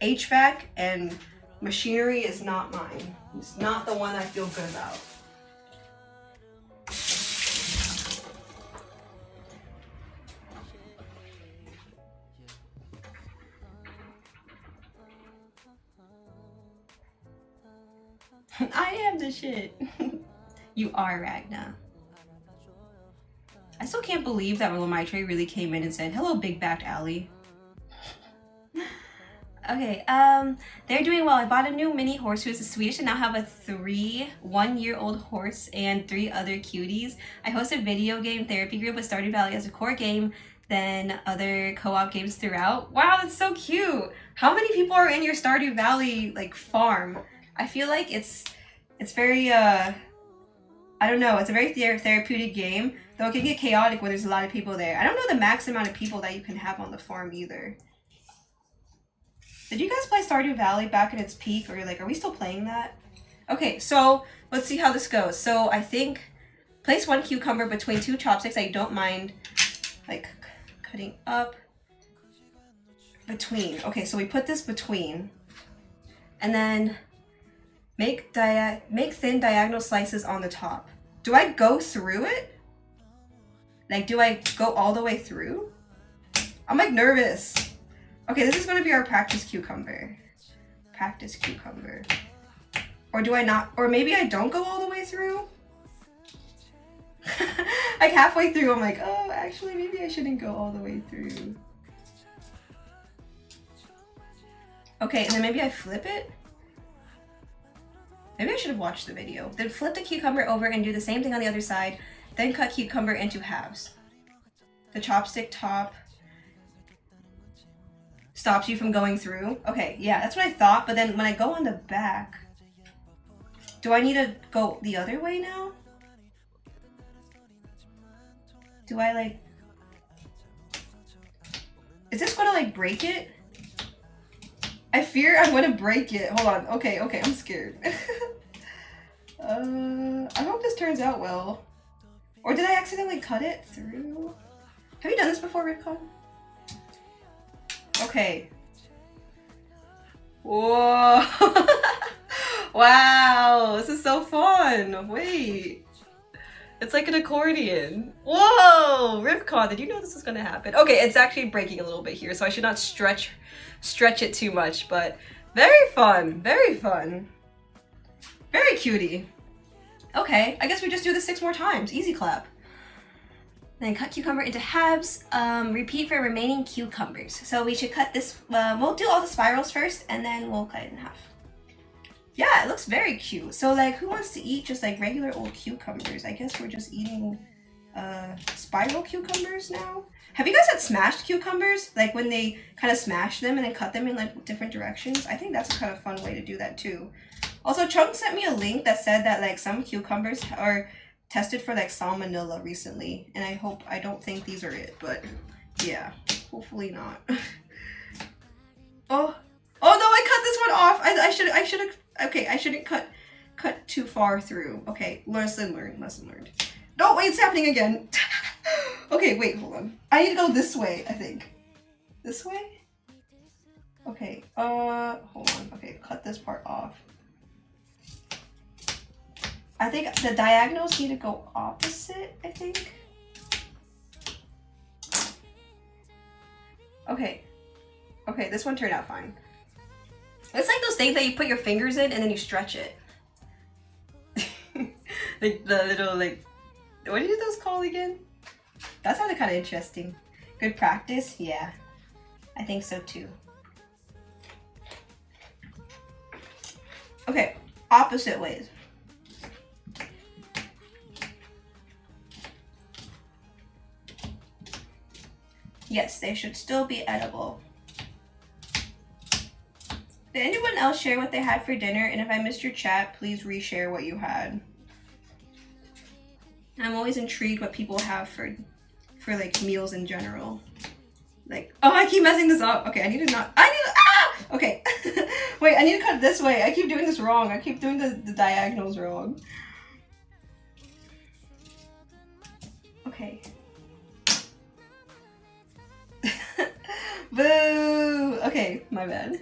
Speaker 1: HVAC and machinery is not mine. It's not the one I feel good about. I am the shit. You are, Ragna. I still can't believe that Lemaitre really came in and said, hello, big-backed Allie. Okay, they're doing well. I bought a new mini horse who is Swedish and now have a 1-year-old horse and 3 other cuties. I host a video game therapy group with Stardew Valley as a core game, then other co-op games throughout. Wow, that's so cute. How many people are in your Stardew Valley like farm? I feel like it's very I don't know, it's a very therapeutic game, though it can get chaotic when there's a lot of people there. I don't know the max amount of people that you can have on the farm either. Did you guys play Stardew Valley back in its peak, or like, are we still playing that? Okay, so let's see how this goes. So I think place 1 cucumber between 2 chopsticks. I don't mind like cutting up between. Okay, so we put this between, and then make thin diagonal slices on the top. Do I go through it? Like, do I go all the way through? I'm like nervous. Okay, this is going to be our practice cucumber. Practice cucumber. Or do I not? Or maybe I don't go all the way through? Like halfway through, I'm like, oh, actually, maybe I shouldn't go all the way through. Okay, and then maybe I flip it? Maybe I should have watched the video. Then flip the cucumber over and do the same thing on the other side. Then cut cucumber into halves. The chopstick top stops you from going through. Okay, yeah, that's what I thought, but then when I go on the back, do I need to go the other way now? Do I like... Is this gonna like break it? I fear I'm gonna break it. Hold on. Okay, I'm scared. I hope this turns out well. Or did I accidentally cut it through? Have you done this before, Ripcon? Okay. Whoa. Wow, this is so fun. Wait. It's like an accordion. Whoa, Ripcon, did you know this was gonna happen? Okay, it's actually breaking a little bit here, so I should not stretch it too much, but very fun, very fun. Very cutie. Okay, I guess we just do this 6 more times. Easy clap. Then cut cucumber into halves. Repeat for remaining cucumbers. So we should cut this, we'll do all the spirals first and then we'll cut it in half. Yeah, it looks very cute. So like, who wants to eat just like regular old cucumbers? I guess we're just eating spiral cucumbers now. Have you guys had smashed cucumbers? Like when they kind of smash them and then cut them in like different directions? I think that's a kind of fun way to do that too. Also, Chunk sent me a link that said that like some cucumbers are tested for like salmonella recently, and I don't think these are it, but yeah, hopefully not. Oh no, I cut this one off. I should have. Okay, I shouldn't cut too far through. Okay, lesson learned. No, wait, it's happening again. Okay, wait, hold on. I need to go this way, I think. This way? Okay, hold on. Okay, cut this part off. I think the diagonals need to go opposite, I think. Okay, this one turned out fine. It's like those things that you put your fingers in and then you stretch it. Like the little, like, what are those called again? That sounded kind of interesting. Good practice? Yeah, I think so too. Okay, opposite ways. Yes, they should still be edible. Did anyone else share what they had for dinner? And if I missed your chat, please reshare what you had. I'm always intrigued what people have for like meals in general. Like, oh, I keep messing this up. Okay, okay. Wait, I need to cut this way. I keep doing this wrong. I keep doing the diagonals wrong. Okay. Boo! Okay, my bad.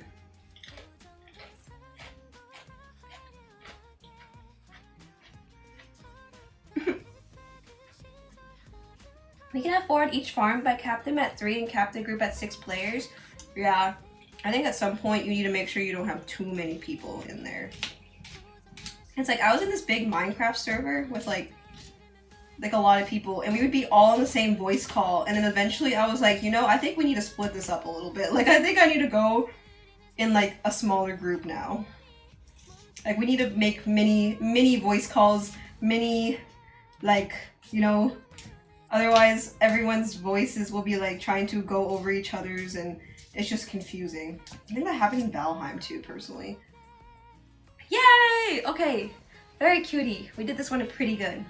Speaker 1: We can have 4 at each farm, but cap them at 3 and cap the group at 6 players. Yeah, I think at some point you need to make sure you don't have too many people in there. It's like, I was in this big Minecraft server with like like a lot of people, and we would be all in the same voice call, and then eventually I was like, you know, I think we need to split this up a little bit. Like, I think I need to go in like a smaller group now. Like, we need to make mini voice calls, mini, like, you know, otherwise everyone's voices will be like trying to go over each other's, and it's just confusing. I think that happened in Valheim too, personally. Yay! Okay, very cutie. We did this one pretty good.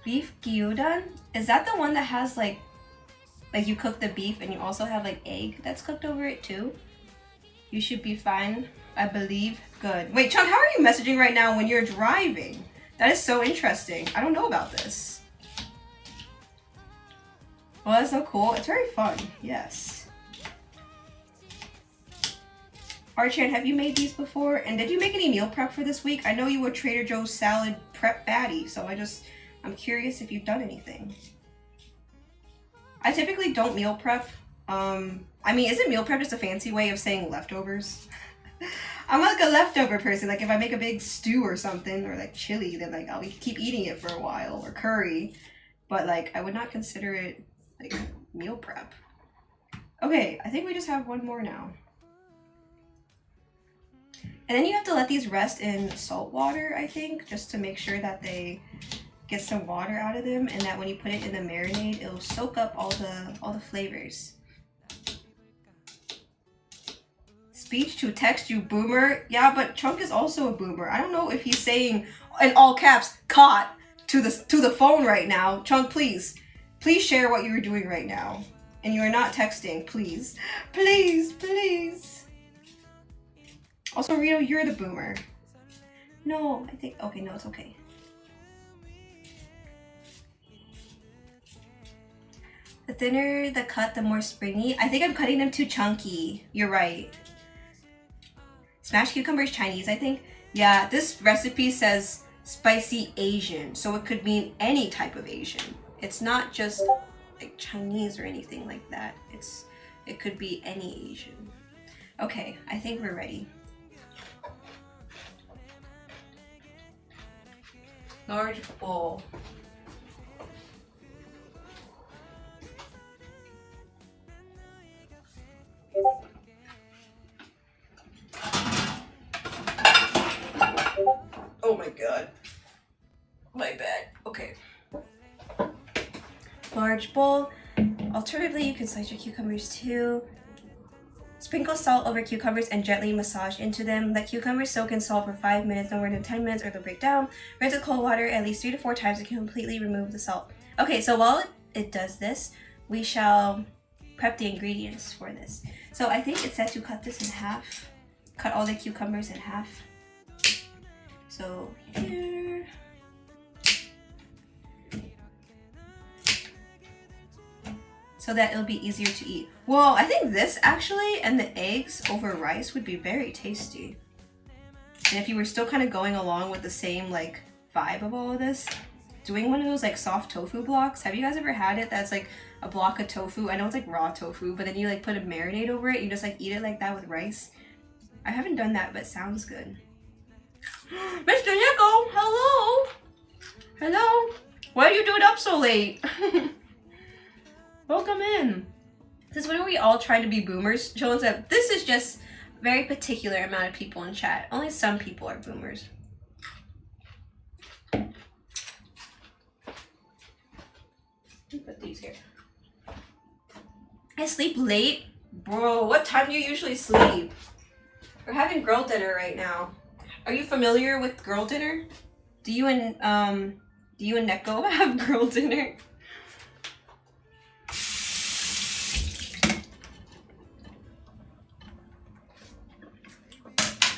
Speaker 1: Beef gyudon? Is that the one that has like you cook the beef and you also have like egg that's cooked over it too? You should be fine, I believe. Good. Wait, Chunk, how are you messaging right now when you're driving? That is so interesting. I don't know about this. Well, that's so cool. It's very fun. Yes. Archan, have you made these before? And did you make any meal prep for this week? I know you were Trader Joe's salad prep baddie, so I'm curious if you've done anything. I typically don't meal prep. I mean, isn't meal prep just a fancy way of saying leftovers? I'm like a leftover person. Like, if I make a big stew or something, or like chili, then like I'll keep eating it for a while, or curry. But like, I would not consider it like meal prep. Okay, I think we just have one more now. And then you have to let these rest in salt water, I think, just to make sure that they get some water out of them, and that when you put it in the marinade, it'll soak up all the flavors. Speech to text you, boomer. Yeah, but Chunk is also a boomer. I don't know if he's saying in all caps "caught" to the phone right now. Chunk, please share what you are doing right now, and you are not texting. Please. Also, Rito, you're the boomer. No, I think okay. No, it's okay. The thinner the cut, the more springy. I think I'm cutting them too chunky. You're right. Smashed cucumbers Chinese, I think. Yeah, this recipe says spicy Asian, so it could mean any type of Asian. It's not just like Chinese or anything like that. It could be any Asian. Okay, I think we're ready. Large bowl. Oh my god. My bad. Okay. Large bowl. Alternatively, you can slice your cucumbers too. Sprinkle salt over cucumbers and gently massage into them. Let cucumbers soak in salt for 5 minutes, no more than 10 minutes, or they'll break down. Rinse with cold water at least 3 to 4 times to completely remove the salt. Okay, so while it does this, we shall prep the ingredients for this. So I think it said to cut this in half. Cut all the cucumbers in half. So here. So that it'll be easier to eat. Whoa, I think this actually and the eggs over rice would be very tasty. And if you were still kind of going along with the same like vibe of all of this, doing one of those like soft tofu blocks. Have you guys ever had it? That's like a block of tofu. I know it's like raw tofu, but then you like put a marinade over it. You just like eat it like that with rice. I haven't done that, but it sounds good. Mr. Nico, hello. Hello. Why are you doing up so late? Welcome in. This is when we all try to be boomers. Shows that this is just a very particular amount of people in chat. Only some people are boomers. Put these here. I sleep late? Bro, what time do you usually sleep? We're having girl dinner right now. Are you familiar with girl dinner? Do you and Neko have girl dinner?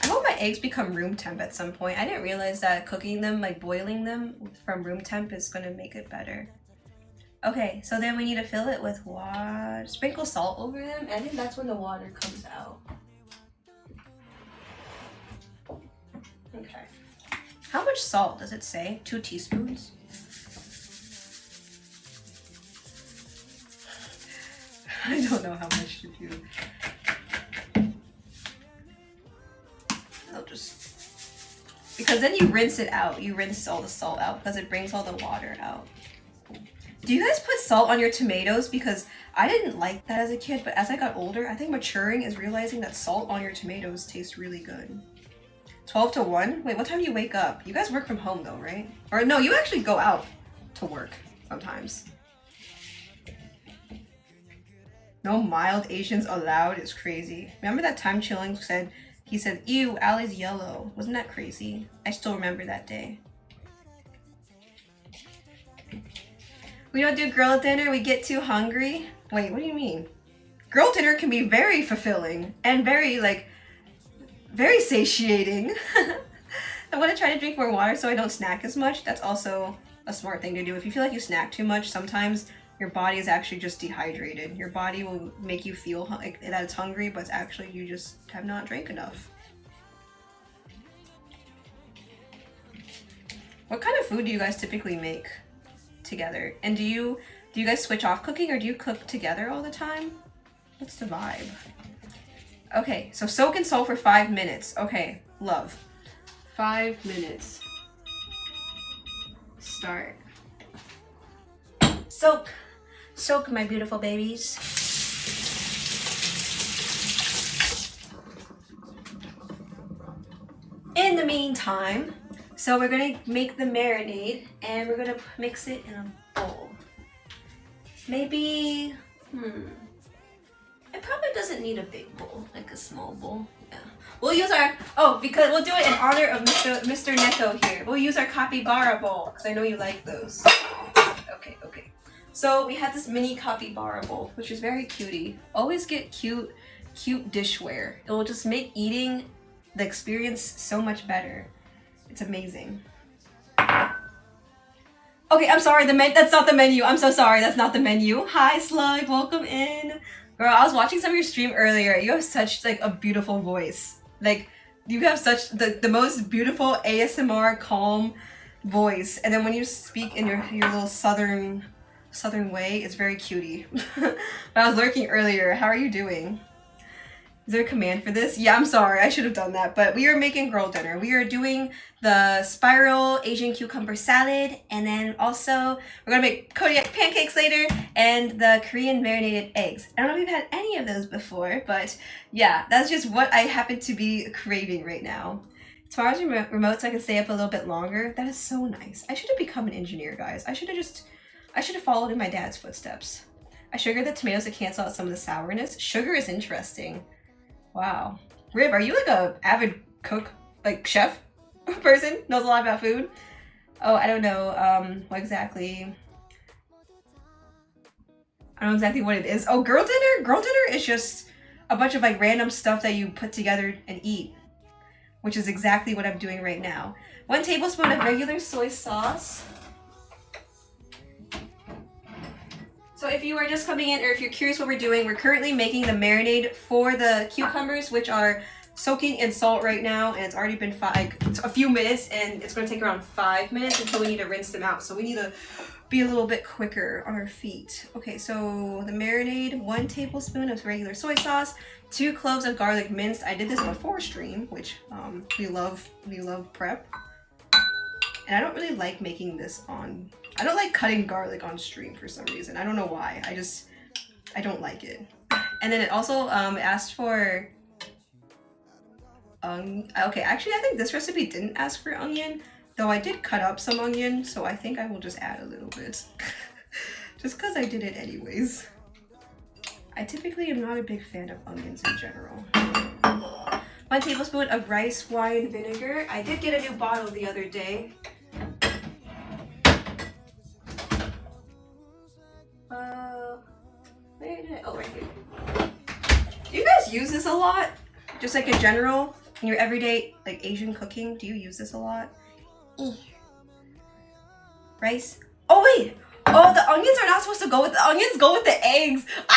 Speaker 1: I hope my eggs become room temp at some point. I didn't realize that cooking them, like boiling them from room temp is gonna make it better. Okay, so then we need to fill it with water. Sprinkle salt over them, and I think that's when the water comes out. Okay. How much salt does it say? 2 teaspoons? I don't know how much to do. I'll just... Because then you rinse it out. You rinse all the salt out because it brings all the water out. Do you guys put salt on your tomatoes? Because I didn't like that as a kid, but as I got older, I think maturing is realizing that salt on your tomatoes tastes really good. 12 to 1? Wait, what time do you wake up? You guys work from home though, right? Or no, you actually go out to work sometimes. No mild Asians allowed is crazy. Remember that time Chilling said, he said, ew, Allie's yellow. Wasn't that crazy? I still remember that day. We don't do girl dinner, we get too hungry. Wait, what do you mean? Girl dinner can be very fulfilling and very, like, very satiating. I want to try to drink more water so I don't snack as much. That's also a smart thing to do. If you feel like you snack too much, sometimes your body is actually just dehydrated. Your body will make you feel like that it's hungry, but it's actually you just have not drank enough. What kind of food do you guys typically make together? And do you guys switch off cooking or do you cook together all the time? What's the vibe? Okay, so soak in salt for 5 minutes. Okay, love. 5 minutes. Start. Soak. Soak, my beautiful babies. In the meantime, so we're gonna make the marinade and we're gonna mix it in a bowl. Maybe, it probably doesn't need a big bowl, like a small bowl. Yeah. We'll use our, because we'll do it in honor of Mr. Neko here. We'll use our capybara bowl, because I know you like those. Okay. So we had this mini capybara bowl, which is very cutie. Always get cute dishware. It will just make eating the experience so much better. It's amazing. Okay, I'm sorry, that's not the menu. I'm so sorry, that's not the menu. Hi, Slug, welcome in. Girl, I was watching some of your stream earlier. You have such like a beautiful voice. Like, you have such the most beautiful ASMR calm voice. And then when you speak in your little southern way, it's very cutie. But I was lurking earlier. How are you doing? Is there a command for this? Yeah, I'm sorry, I should have done that, but we are making girl dinner. We are doing the spiral Asian cucumber salad, and then also we're gonna make Kodiak pancakes later, and the Korean marinated eggs. I don't know if you've had any of those before, but yeah, that's just what I happen to be craving right now. Tomorrow's remote so I can stay up a little bit longer. That is so nice. I should have become an engineer, guys. I should have followed in my dad's footsteps. I sugared the tomatoes to cancel out some of the sourness. Sugar is interesting. Wow. Riv, are you like a avid cook, like chef person? Knows a lot about food? Oh, I don't know. What exactly? I don't know exactly what it is. Oh, girl dinner? Girl dinner is just a bunch of like random stuff that you put together and eat, which is exactly what I'm doing right now. 1 tablespoon of regular soy sauce. So if you are just coming in or if you're curious what we're doing, we're currently making the marinade for the cucumbers, which are soaking in salt right now, and it's already been a few minutes, and it's going to take around 5 minutes until we need to rinse them out. So we need to be a little bit quicker on our feet. Okay, so the marinade, 1 tablespoon of regular soy sauce, 2 cloves of garlic minced. I did this before stream, which we love prep. And I don't really like making this on... I don't like cutting garlic on stream for some reason. I don't know why. I don't like it. And then it also asked for... okay, actually I think this recipe didn't ask for onion, though I did cut up some onion, so I think I will just add a little bit. Just because I did it anyways. I typically am not a big fan of onions in general. 1 tablespoon of rice wine vinegar. I did get a new bottle the other day. Where did oh, right here. Do you guys use this a lot? Just like in general, in your everyday like Asian cooking, do you use this a lot? Rice. Oh wait! Oh, the onions are not supposed to go with the onions. Go with the eggs. Ah!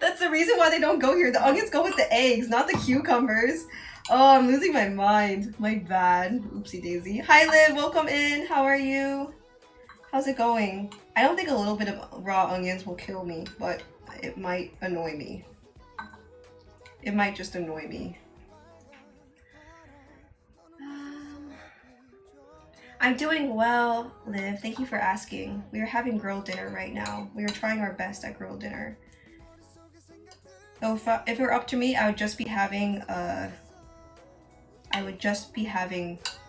Speaker 1: That's the reason why they don't go here. The onions go with the eggs, not the cucumbers. Oh, I'm losing my mind. My bad. Oopsie daisy. Hi Liv, welcome in. How are you? How's it going? I don't think a little bit of raw onions will kill me, but it might annoy me. It might just annoy me. I'm doing well, Liv. Thank you for asking. We are having grilled dinner right now. We are trying our best at grilled dinner. So if it were up to me, I would just be having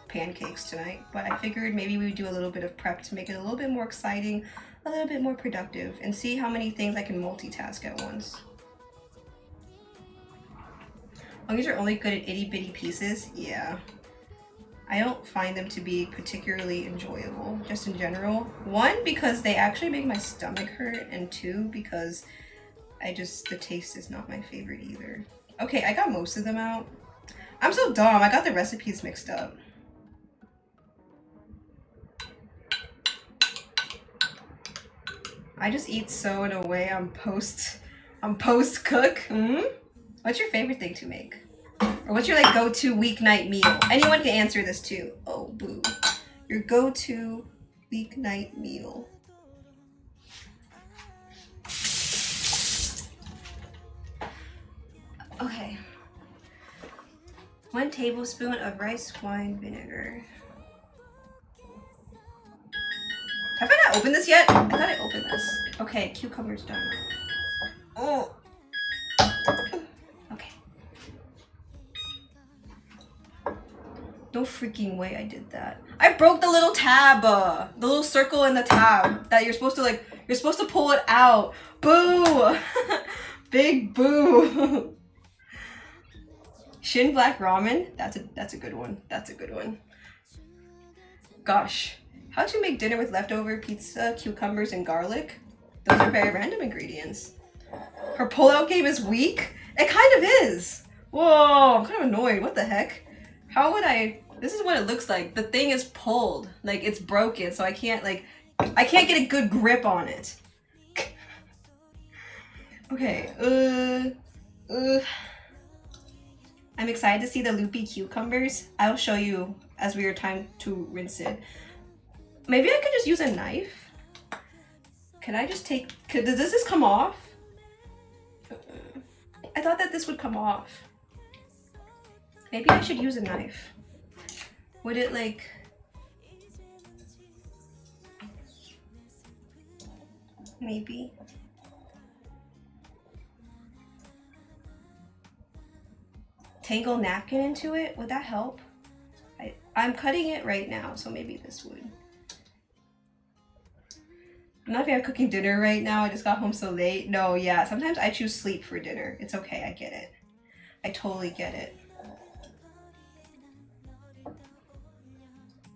Speaker 1: pancakes tonight. But I figured maybe we would do a little bit of prep to make it a little bit more exciting, a little bit more productive, and see how many things I can multitask at once. Onions are only good at itty bitty pieces. Yeah. I don't find them to be particularly enjoyable, just in general. One, because they actually make my stomach hurt, and two, because the taste is not my favorite either. Okay, I got most of them out. I'm so dumb, I got the recipes mixed up. I just eat so in a way I'm post cook. What's your favorite thing to make? Or what's your like go-to weeknight meal? Anyone can answer this too. Oh boo. Your go-to weeknight meal. Okay. 1 tablespoon of rice wine vinegar. Have I not opened this yet? I thought I opened this. Okay, cucumber's done. Oh. Okay. No freaking way I did that. I broke the little tab, the little circle in the tab that you're supposed to pull it out. Boo! Big boo. Shin black ramen. That's a good one. That's a good one. Gosh. How to make dinner with leftover pizza, cucumbers, and garlic? Those are very random ingredients. Her pullout game is weak? It kind of is. Whoa, I'm kind of annoyed. What the heck? How would I... This is what it looks like. The thing is pulled. Like, it's broken, so I can't get a good grip on it. Okay, I'm excited to see the loopy cucumbers. I'll show you as we are time to rinse it. Maybe I could just use a knife. Can I just take... Does this come off? I thought that this would come off. Maybe I should use a knife. Would it like... Maybe. Tangle napkin into it? Would that help? I'm cutting it right now, so maybe this would. I'm not even cooking dinner right now. I just got home so late. No, yeah. Sometimes I choose sleep for dinner. It's okay. I get it. I totally get it.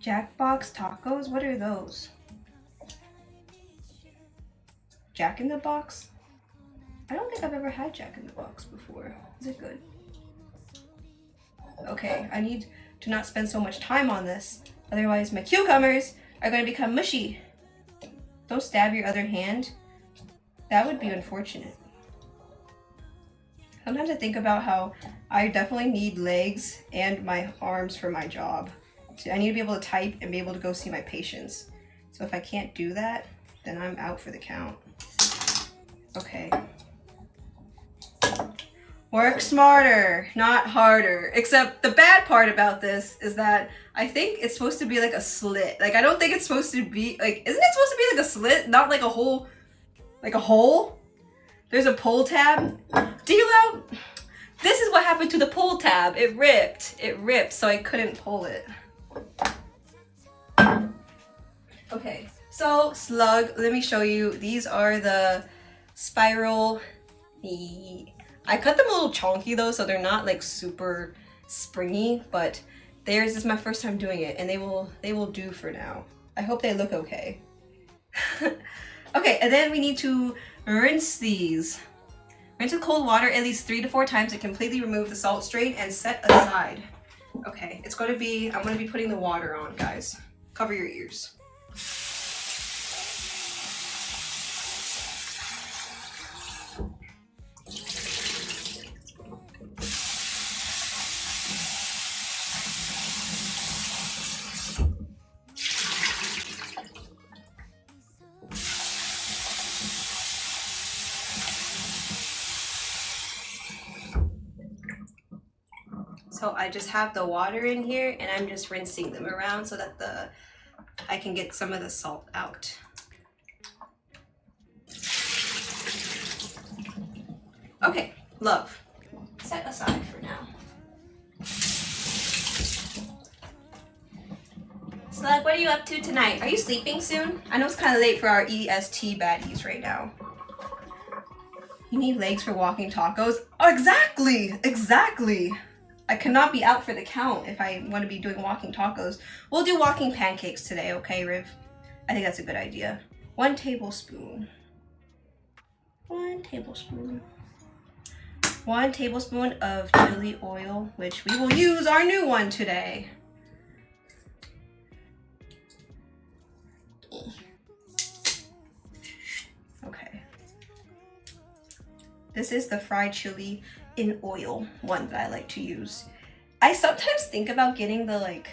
Speaker 1: Jackbox tacos? What are those? Jack in the Box? I don't think I've ever had Jack in the Box before. Is it good? Okay, I need to not spend so much time on this. Otherwise, my cucumbers are going to become mushy. Don't stab your other hand. That would be unfortunate. Sometimes I think about how I definitely need legs and my arms for my job. I need to be able to type and be able to go see my patients. So if I can't do that, then I'm out for the count. Okay. Work smarter, not harder. Except the bad part about this is that I think it's supposed to be like a slit. Like, I don't think it's supposed to be, like, isn't it supposed to be like a slit? Not like a hole? Like a hole? There's a pull tab. D-Lo, this is what happened to the pull tab. It ripped. It ripped, so I couldn't pull it. Okay, so slug, let me show you. These are the spiral... I cut them a little chonky though, so they're not like super springy, but this is my first time doing it, and they will do for now. I hope they look okay. Okay, and then we need to rinse these. Rinse with cold water at least 3 to 4 times to completely remove the salt strain and set aside. Okay, I'm going to be putting the water on, guys. Cover your ears. So I just have the water in here and I'm just rinsing them around so that the I can get some of the salt out. Okay, love. Set aside for now. Slug, what are you up to tonight? Are you sleeping soon? I know it's kind of late for our EST baddies right now. You need legs for walking tacos? Oh, exactly! Exactly! I cannot be out for the count if I want to be doing walking tacos. We'll do walking pancakes today, okay, Riv? I think that's a good idea. 1 tablespoon. 1 tablespoon. 1 tablespoon of chili oil, which we will use our new one today. Okay. This is the fried chili in oil one that I like to use. I sometimes think about getting the like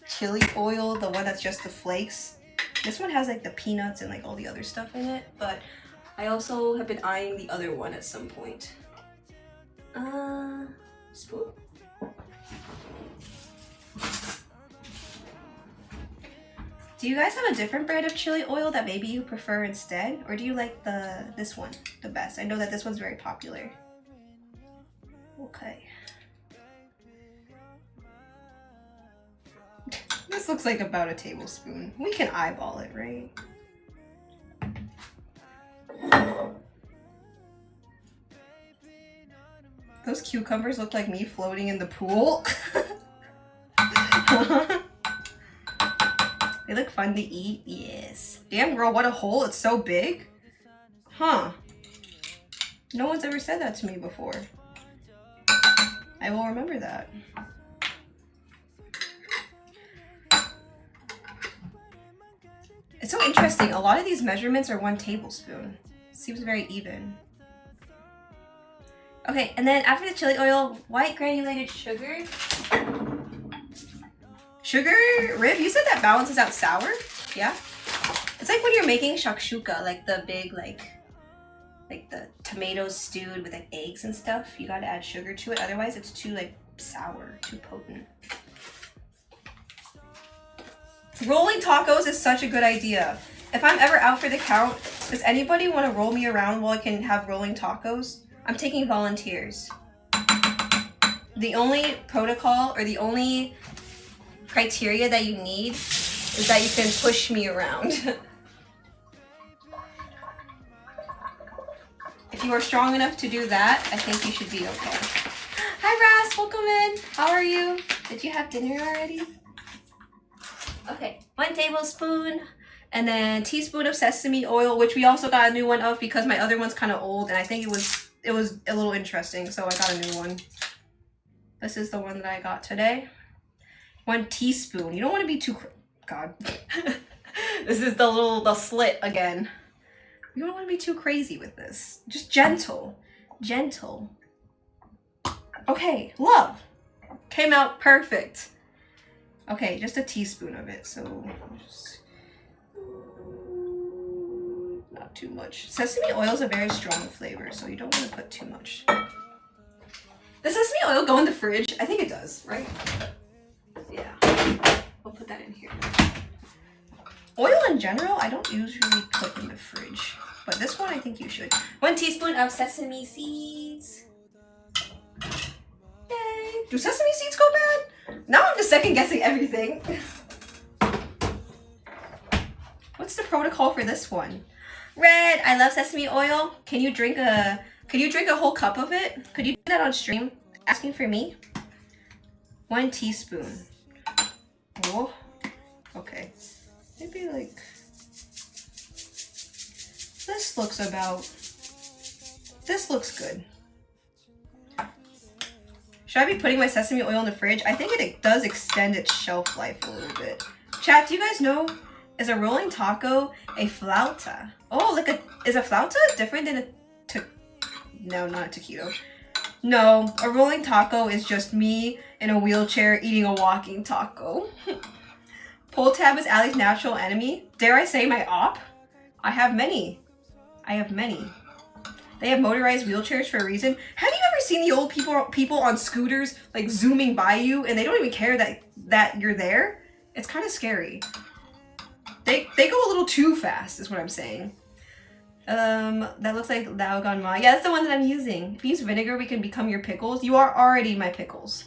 Speaker 1: chili oil, the one that's just the flakes. This one has like the peanuts and like all the other stuff in it, but I also have been eyeing the other one at some point. Spoon? Do you guys have a different brand of chili oil that maybe you prefer instead? Or do you like this one the best? I know that this one's very popular. Okay. This looks like about a tablespoon. We can eyeball it, right? Those cucumbers look like me floating in the pool. They look fun to eat. Yes. Damn girl, what a hole. It's so big. Huh. No one's ever said that to me before. I will remember that. It's so interesting. A lot of these measurements are 1 tablespoon. Seems very even. Okay, and then after the chili oil, white granulated sugar. Sugar, Riv, you said that balances out sour? Yeah? It's like when you're making shakshuka, like the big, like the tomatoes stewed with like eggs and stuff. You gotta add sugar to it, otherwise it's too like sour, too potent. Rolling tacos is such a good idea. If I'm ever out for the count, does anybody want to roll me around while I can have rolling tacos? I'm taking volunteers. The only protocol or the only criteria that you need is that you can push me around. If you are strong enough to do that, I think you should be okay. Hi Ras, welcome in. How are you? Did you have dinner already? Okay, 1 tablespoon and then teaspoon of sesame oil, which we also got a new one of because my other one's kind of old and I think it was a little interesting, so I got a new one. This is the one that I got today. 1 teaspoon. You don't want to be too God. This is the slit again. You don't want to be too crazy with this. Just gentle. Gentle. Okay, love. Came out perfect. Okay, just a teaspoon of it, so just not too much. Sesame oil is a very strong flavor, so you don't want to put too much. Does sesame oil go in the fridge? I think it does, right? Yeah, we'll put that in here. Oil in general, I don't usually put in the fridge, but this one I think you should. 1 teaspoon of sesame seeds. Yay! Do sesame seeds go bad? Now I'm just second guessing everything. What's the protocol for this one? Red, I love sesame oil. Can you drink a whole cup of it? Could you do that on stream? Asking for me? 1 teaspoon. Oh, okay. Maybe like this looks good. Should I be putting my sesame oil in the fridge? I think it does extend its shelf life a little bit. Chat, do you guys know, is a rolling taco a flauta? Oh, is a flauta different than no, not a taquito. No, a rolling taco is just me in a wheelchair eating a walking taco. Pull tab is Ali's natural enemy. Dare I say my op? I have many. They have motorized wheelchairs for a reason. Have you ever seen the old people on scooters like zooming by you and they don't even care that you're there? It's kind of scary. They go a little too fast, is what I'm saying. That looks like Lao Gan Ma. Yeah, that's the one that I'm using. If you use vinegar, we can become your pickles. You are already my pickles.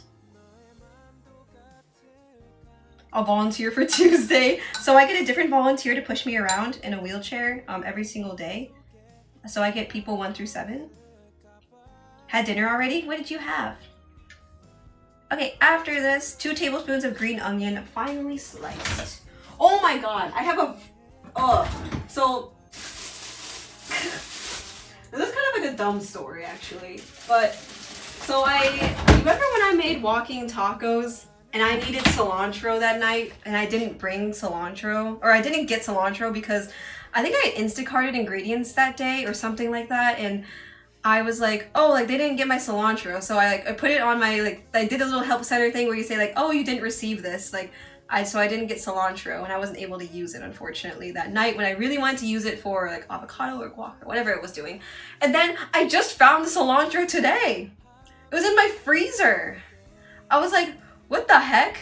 Speaker 1: I'll volunteer for Tuesday. So I get a different volunteer to push me around in a wheelchair every single day. So I get people 1 through 7. Had dinner already? What did you have? Okay, after this, 2 tablespoons of green onion, finely sliced. Oh my god, I have a... So... This is kind of like a dumb story, actually. But, so remember when I made walking tacos and I needed cilantro that night and I didn't bring cilantro? Or I didn't get cilantro because I think I had Instacarted ingredients that day or something like that, and I was like, oh, like they didn't get my cilantro. So I put it on my, like, I did a little help center thing where you say like, oh, you didn't receive this. Like, so I didn't get cilantro and I wasn't able to use it, unfortunately, that night when I really wanted to use it for like avocado or guac or whatever it was doing. And then I just found the cilantro today. It was in my freezer. I was like, what the heck?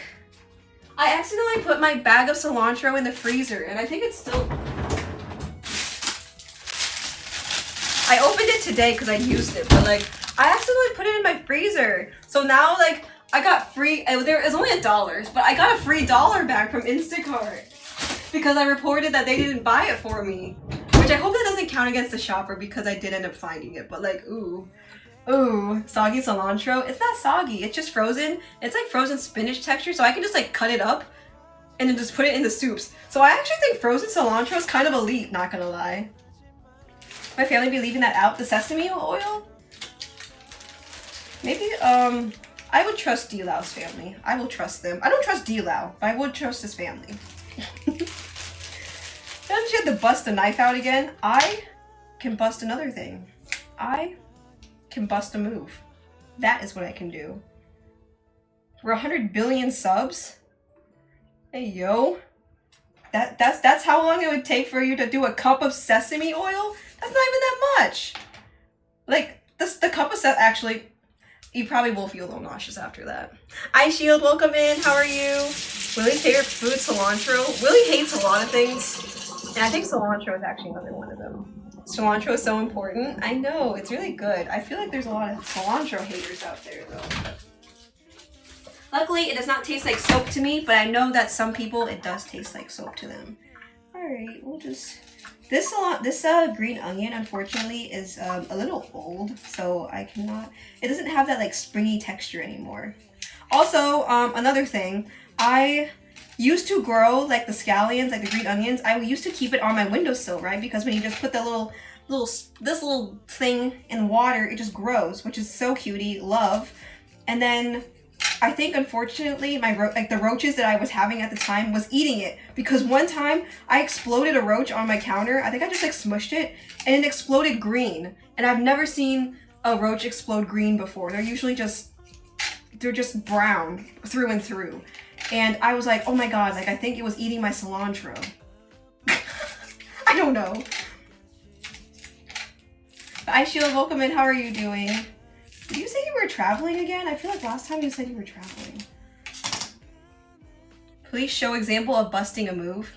Speaker 1: I accidentally put my bag of cilantro in the freezer and I think it's still... I opened it today because I used it, but like, I accidentally put it in my freezer. So now like, I got free, there is only $1, but I got a free $1 back from Instacart because I reported that they didn't buy it for me. Which I hope that doesn't count against the shopper because I did end up finding it, but like, ooh, soggy cilantro. It's not soggy, it's just frozen. It's like frozen spinach texture, so I can just like cut it up and then just put it in the soups. So I actually think frozen cilantro is kind of elite, not gonna lie. My family be leaving that out, the sesame oil? Maybe, I would trust D-Lau's family. I will trust them. I don't trust D-Lau, but I would trust his family. Then she had to bust the knife out again. I can bust another thing. I can bust a move. That is what I can do. We're 100 billion subs. Hey, yo. That's how long it would take for you to do a cup of sesame oil? That's not even that much. Like, the cup of actually, you probably will feel a little nauseous after that. iShield, welcome in. How are you? Willie's favorite food, cilantro. Willie hates a lot of things. And I think cilantro is actually another one of them. Cilantro is so important. I know, it's really good. I feel like there's a lot of cilantro haters out there, though. Luckily, it does not taste like soap to me, but I know that some people, it does taste like soap to them. Alright, we'll just... This green onion, unfortunately, is a little old, so I cannot... It doesn't have that, like, springy texture anymore. Also, another thing, I used to grow, like, the scallions, like the green onions. I used to keep it on my windowsill, right? Because when you just put the this little thing in water, it just grows, which is so cutie, love. And then... I think, unfortunately, the roaches that I was having at the time was eating it. Because one time, I exploded a roach on my counter. I think I just, like, smushed it. And it exploded green. And I've never seen a roach explode green before. They're usually just... They're just brown through and through. And I was like, oh my god, like, I think it was eating my cilantro. I don't know. iShield, welcome in. How are you doing? Did you say you were traveling again? I feel like last time you said you were traveling. Please show example of busting a move.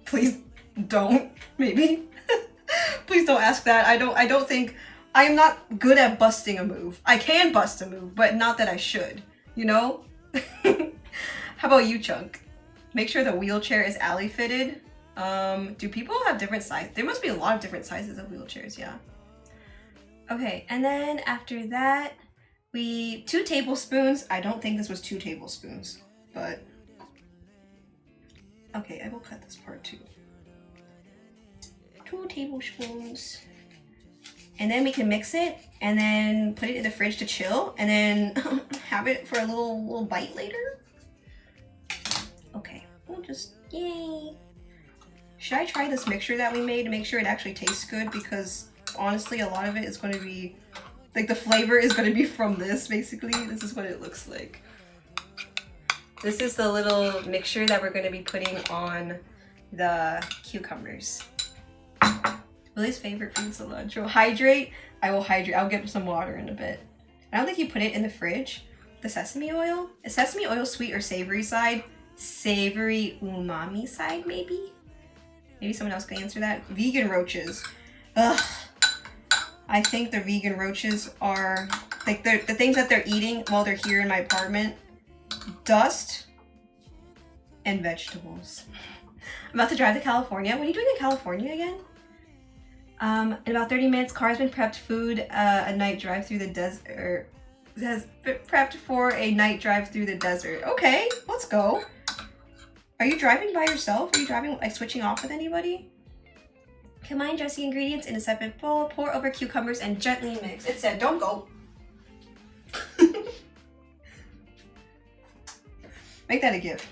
Speaker 1: Please don't, maybe. Please don't ask that. I don't think, I am not good at busting a move. I can bust a move, but not that I should, you know? How about you, Chunk? Make sure the wheelchair is alley fitted. Do people have different sizes? There must be a lot of different sizes of wheelchairs, yeah. Okay, and then after that, 2 tablespoons. I don't think this was 2 tablespoons, but... Okay, I will cut this part too. 2 tablespoons. And then we can mix it, and then put it in the fridge to chill, and then have it for a little bite later. Okay, we'll just... Yay! Should I try this mixture that we made to make sure it actually tastes good? Because... honestly, a lot of it is going to be, like, the flavor is going to be from this, basically. This is what it looks like. This is the little mixture that we're going to be putting on the cucumbers. Willie's favorite food, cilantro. Hydrate. I will hydrate. I'll get some water in a bit. I don't think you put it in the fridge. The sesame oil? Is sesame oil sweet or savory side? savory umami side, maybe? Maybe someone else can answer that. Vegan roaches. Ugh. I think the vegan roaches are like the things that they're eating while they're here in my apartment. Dust and vegetables. I'm about to drive to California. What are you doing in California again? In about 30 minutes, car's been prepped. Food, a night drive through the desert. Has been prepped for a night drive through the desert. Okay, let's go. Are you driving by yourself? Are you driving, like, switching off with anybody? Combine dress the ingredients in a separate bowl, pour over cucumbers, and gently mix. It said, don't go. Make that a gift.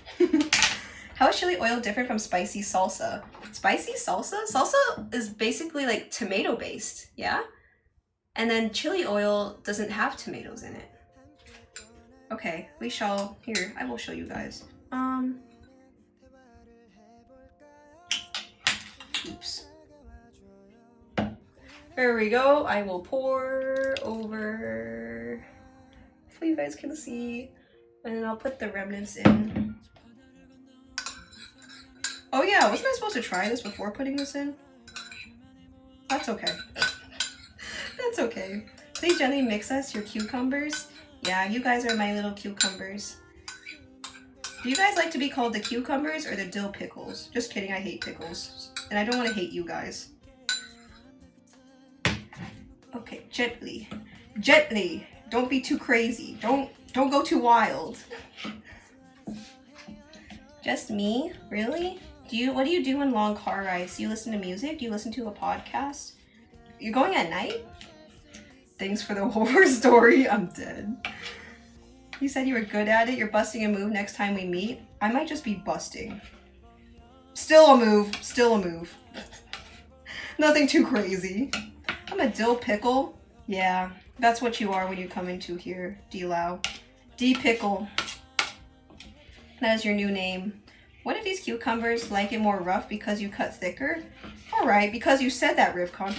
Speaker 1: How is chili oil different from spicy salsa? Spicy salsa? Salsa is basically like tomato based, yeah? And then chili oil doesn't have tomatoes in it. Okay, we shall, here, I will show you guys. Oops. There we go. I will pour over, hopefully you guys can see, and then I'll put the remnants in. Oh yeah, wasn't I supposed to try this before putting this in? That's okay. That's okay. Please gently mix us your cucumbers. Yeah, you guys are my little cucumbers. Do you guys like to be called the cucumbers or the dill pickles? Just kidding, I hate pickles. And I don't want to hate you guys. Okay, gently. Gently. Don't be too crazy. Don't go too wild. Just me? Really? What do you do in long car rides? Do you listen to music? Do you listen to a podcast? You're going at night? Thanks for the horror story. I'm dead. You said you were good at it. You're busting a move next time we meet. I might just be busting. Still a move. Still a move. Nothing too crazy. I'm a dill pickle. Yeah, that's what you are when you come into here, D-Lau. D-Pickle. That is your new name. What if these cucumbers like it more rough because you cut thicker? Alright, because you said that, Rivcon.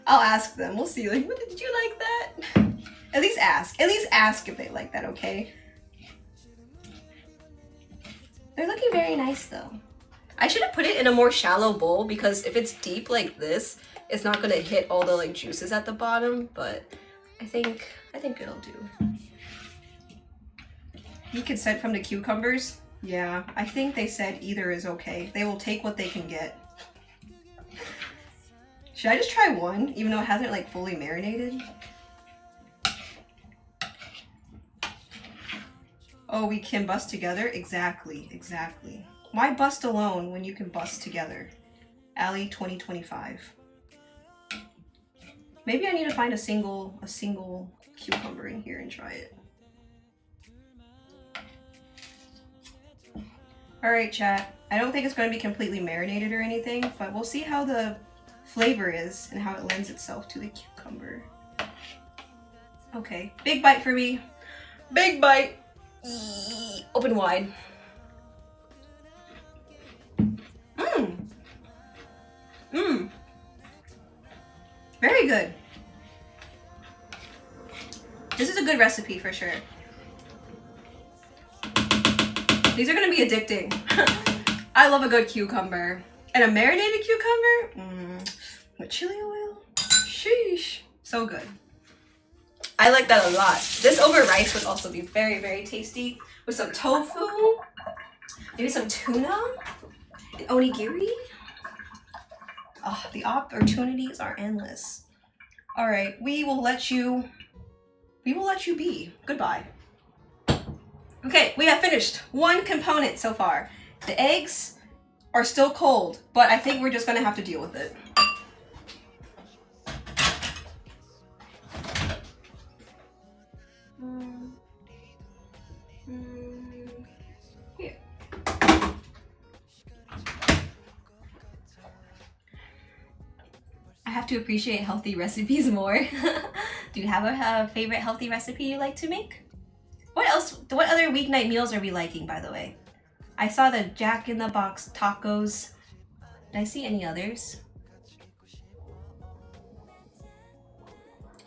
Speaker 1: I'll ask them. We'll see. Like, what, did you like that? At least ask. At least ask if they like that, okay? They're looking very nice, though. I should have put it in a more shallow bowl because if it's deep like this, it's not gonna hit all the like juices at the bottom. But I think it'll do. You consent from the cucumbers? Yeah, I think they said either is okay. They will take what they can get. Should I just try one, even though it hasn't like fully marinated? Oh, we can bust together? Exactly, exactly. Why bust alone when you can bust together? Ali 2025. Maybe I need to find a single cucumber in here and try it. Alright, chat. I don't think it's going to be completely marinated or anything, but we'll see how the flavor is and how it lends itself to the cucumber. Okay, big bite for me. Big bite. Open wide. Very good. This is a good recipe for sure. These are gonna be addicting. I love a good cucumber. And a marinated cucumber? With chili oil? Sheesh. So good. I like that a lot. This over rice would also be very, very tasty. With some tofu, maybe some tuna, and onigiri. Oh, the opportunities are endless. All right, we will let you be. Goodbye. Okay, we have finished one component so far. The eggs are still cold, but I think we're just gonna have to deal with it. Here. I have to appreciate healthy recipes more. Do you have a favorite healthy recipe you like to make? What else? What other weeknight meals are we liking, by the way? I saw the Jack in the Box tacos. Did I see any others?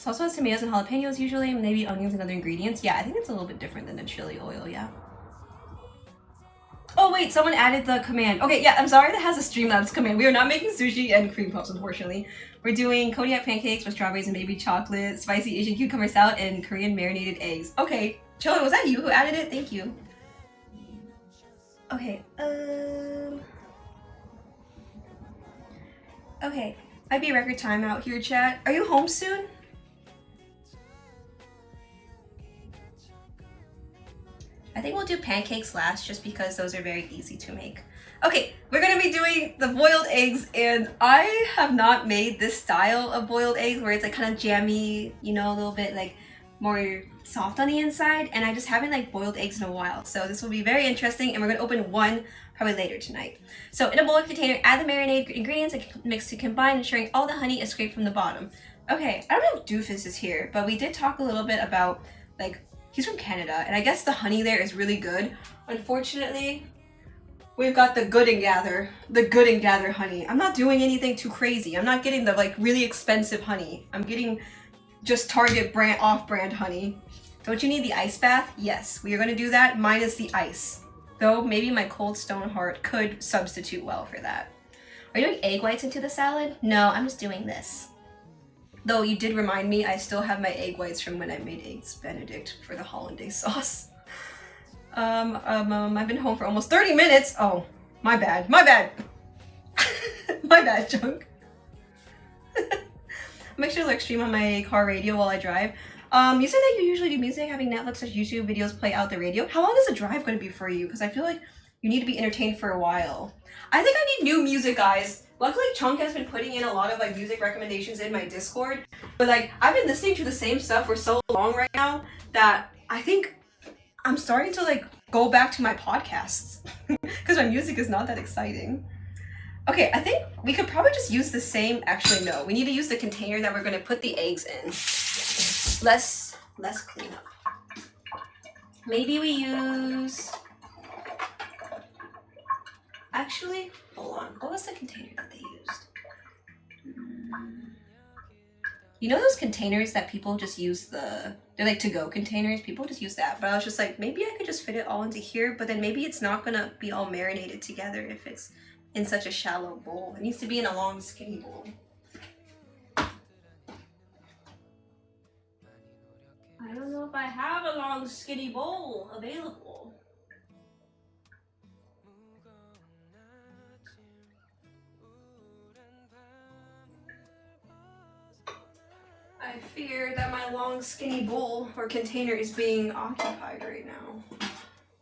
Speaker 1: This also has tomatoes and jalapenos usually, maybe onions and other ingredients. Yeah, I think it's a little bit different than the chili oil, yeah. Oh wait, someone added the command. Okay, yeah, I'm sorry that has a Streamlabs command. We are not making sushi and cream puffs, unfortunately. We're doing Kodiak pancakes with strawberries and baby chocolate, spicy Asian cucumber salad, and Korean marinated eggs. Okay, Cholo, was that you who added it? Thank you. Okay, okay, might be a record timeout here, chat. Are you home soon? I think we'll do pancakes last just because those are very easy to make. Okay, we're gonna be doing the boiled eggs, and I have not made this style of boiled eggs where it's like kind of jammy, you know, a little bit like more soft on the inside, and I just haven't like boiled eggs in a while. So this will be very interesting, and we're gonna open one probably later tonight. So in a bowl container, add the marinade ingredients and mix to combine, ensuring all the honey is scraped from the bottom. Okay, I don't know if Doofus is here, but we did talk a little bit about like, he's from Canada, and I guess the honey there is really good. Unfortunately, we've got the Good and Gather honey. I'm not doing anything too crazy. I'm not getting the like really expensive honey. I'm getting just Target brand, off-brand honey. Don't you need the ice bath? Yes, we are gonna do that minus the ice. Though maybe my Cold Stone Heart could substitute well for that. Are you doing egg whites into the salad? No, I'm just doing this. Though you did remind me, I still have my egg whites from when I made eggs Benedict for the hollandaise sauce. I've been home for almost 30 minutes. Oh, my bad. My bad, Junk. Make sure to like stream on my car radio while I drive. You said that you usually do music, having Netflix or YouTube videos play out the radio. How long is the drive going to be for you? Because I feel like you need to be entertained for a while. I think I need new music, guys. Luckily, Chunk has been putting in a lot of like music recommendations in my Discord. But like, I've been listening to the same stuff for so long right now that I think I'm starting to like go back to my podcasts because my music is not that exciting. Okay, I think we could probably just use the same, actually no, we need to use the container that we're gonna put the eggs in. Less cleanup. Maybe we use, actually, hold on, what was the container that they used? You know those containers that people just use they're like to-go containers? People just use that, but I was just like, maybe I could just fit it all into here, but then maybe it's not gonna be all marinated together if it's in such a shallow bowl. It needs to be in a long, skinny bowl. I don't know if I have a long, skinny bowl available. I fear that my long, skinny bowl or container is being occupied right now.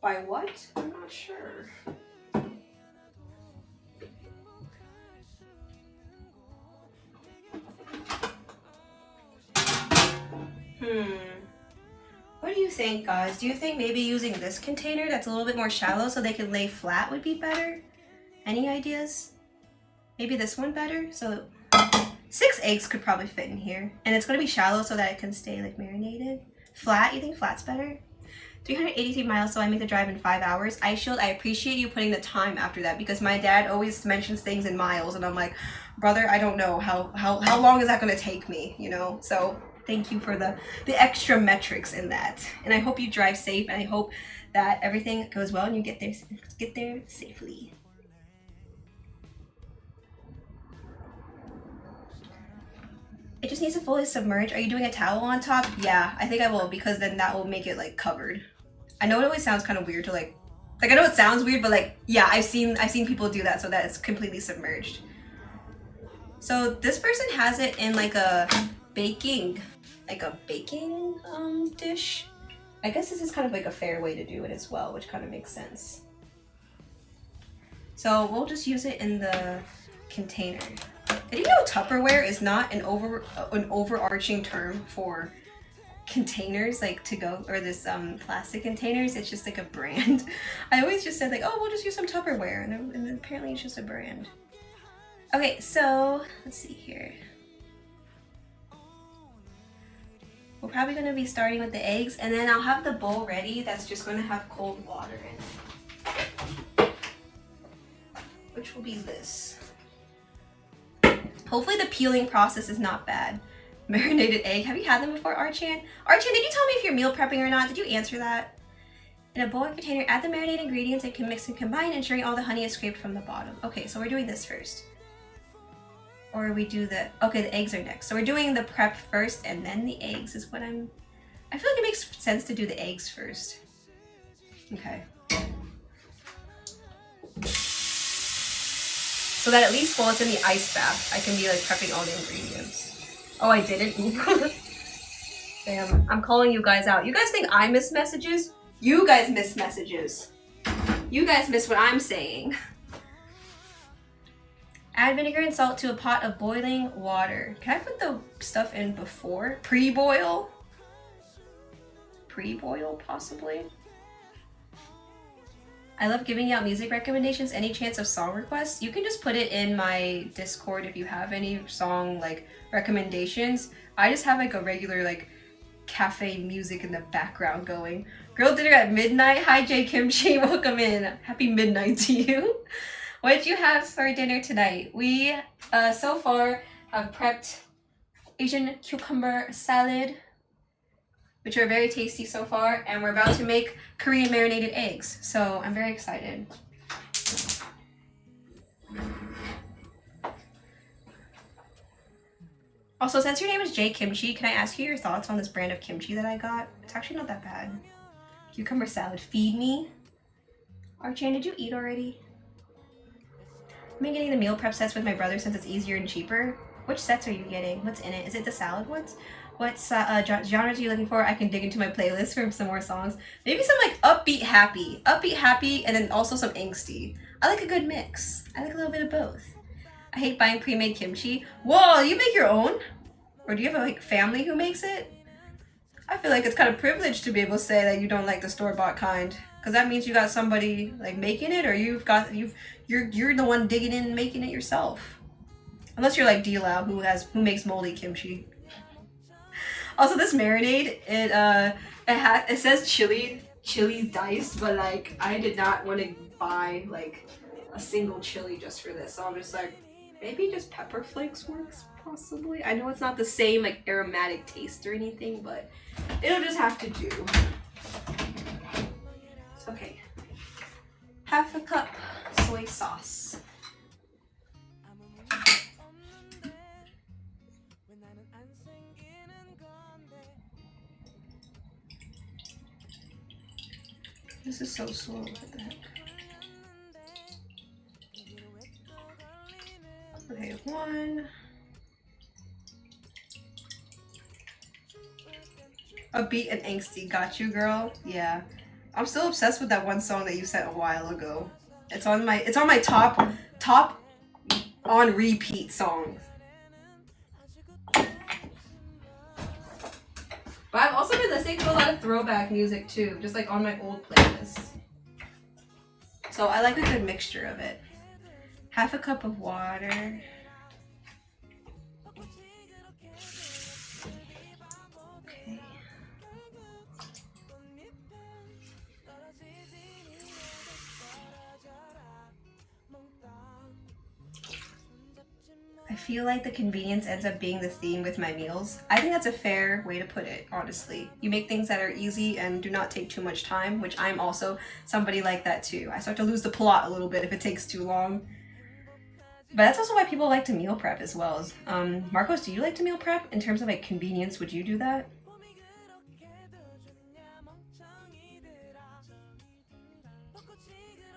Speaker 1: By what? I'm not sure. What do you think, guys? Do you think maybe using this container that's a little bit more shallow so they can lay flat would be better? Any ideas? Maybe this one better? So 6 eggs could probably fit in here. And it's gonna be shallow so that it can stay like marinated. Flat, you think flat's better? 383 miles, so I make the drive in 5 hours. Ice Shield, I appreciate you putting the time after that because my dad always mentions things in miles and I'm like, brother, I don't know how long is that gonna take me, you know? So thank you for the extra metrics in that. And I hope you drive safe and I hope that everything goes well and you get there safely. It just needs to fully submerge. Are you doing a towel on top? Yeah, I think I will because then that will make it like covered. I know it always sounds kind of weird to like I know it sounds weird, but like, yeah, I've seen people do that so that it's completely submerged. So this person has it in like a baking dish. I guess this is kind of like a fair way to do it as well, which kind of makes sense. So we'll just use it in the container. Did you know Tupperware is not an overarching term for containers, like to go, or this plastic containers? It's just like a brand. I always just said like, oh, we'll just use some Tupperware, and then apparently it's just a brand. Okay, so let's see here. We're probably going to be starting with the eggs, and then I'll have the bowl ready that's just going to have cold water in it, which will be this. Hopefully the peeling process is not bad. marinated egg. Have you had them before, Archan? Archan, did you tell me if you're meal prepping or not? Did you answer that? In a bowl or container, add the marinated ingredients and can mix and combine, ensuring all the honey is scraped from the bottom. Okay, so we're doing this first. Or we do the, okay, the eggs are next. So we're doing the prep first and then the eggs is what I feel like it makes sense to do the eggs first. Okay. So that at least while it's in the ice bath, I can be like prepping all the ingredients. Oh, I didn't? Damn, I'm calling you guys out. You guys think I miss messages? You guys miss messages. You guys miss what I'm saying. Add vinegar and salt to a pot of boiling water. Can I put the stuff in before? Pre-boil? Pre-boil, possibly? I love giving out music recommendations. Any chance of song requests? You can just put it in my Discord if you have any song like recommendations. I just have like a regular like cafe music in the background going. Girl dinner at midnight. Hi J Kimchi, welcome in. Happy midnight to you. What did you have for dinner tonight? We so far have prepped Asian cucumber salad, which are very tasty so far, and we're about to make Korean marinated eggs. So I'm very excited. Also, since your name is J Kimchi, can I ask you your thoughts on this brand of kimchi that I got? It's actually not that bad. Cucumber salad, feed me. Archan, did you eat already? I've been getting the meal prep sets with my brother since it's easier and cheaper. Which sets are you getting? What's in it? Is it the salad ones? What genres are you looking for? I can dig into my playlist for some more songs. Maybe some like upbeat happy, and then also some angsty. I like a good mix. I like a little bit of both. I hate buying pre-made kimchi. Whoa, you make your own? Or do you have a like family who makes it? I feel like it's kind of privileged to be able to say that you don't like the store-bought kind, because that means you got somebody like making it, or you're the one digging in and making it yourself. Unless you're like D-Lao who makes moldy kimchi. Also, this marinade, it says chili diced, but like I did not want to buy like a single chili just for this, so I'm just like, maybe just pepper flakes works possibly. I know it's not the same like aromatic taste or anything, but it'll just have to do. Okay, half a cup soy sauce. This is so slow, what the heck? Okay, one. Upbeat and angsty, got you, girl. Yeah, I'm still obsessed with that one song that you sent a while ago. It's on my top on repeat songs. But I've also been listening to a lot of throwback music too, just like on my old playlists. So I like a good mixture of it. Half a cup of water. Okay. I feel like the convenience ends up being the theme with my meals. I think that's a fair way to put it, honestly. You make things that are easy and do not take too much time, which I'm also somebody like that too. I start to lose the plot a little bit if it takes too long. But that's also why people like to meal prep as well. Marcos, do you like to meal prep? In terms of like convenience, would you do that?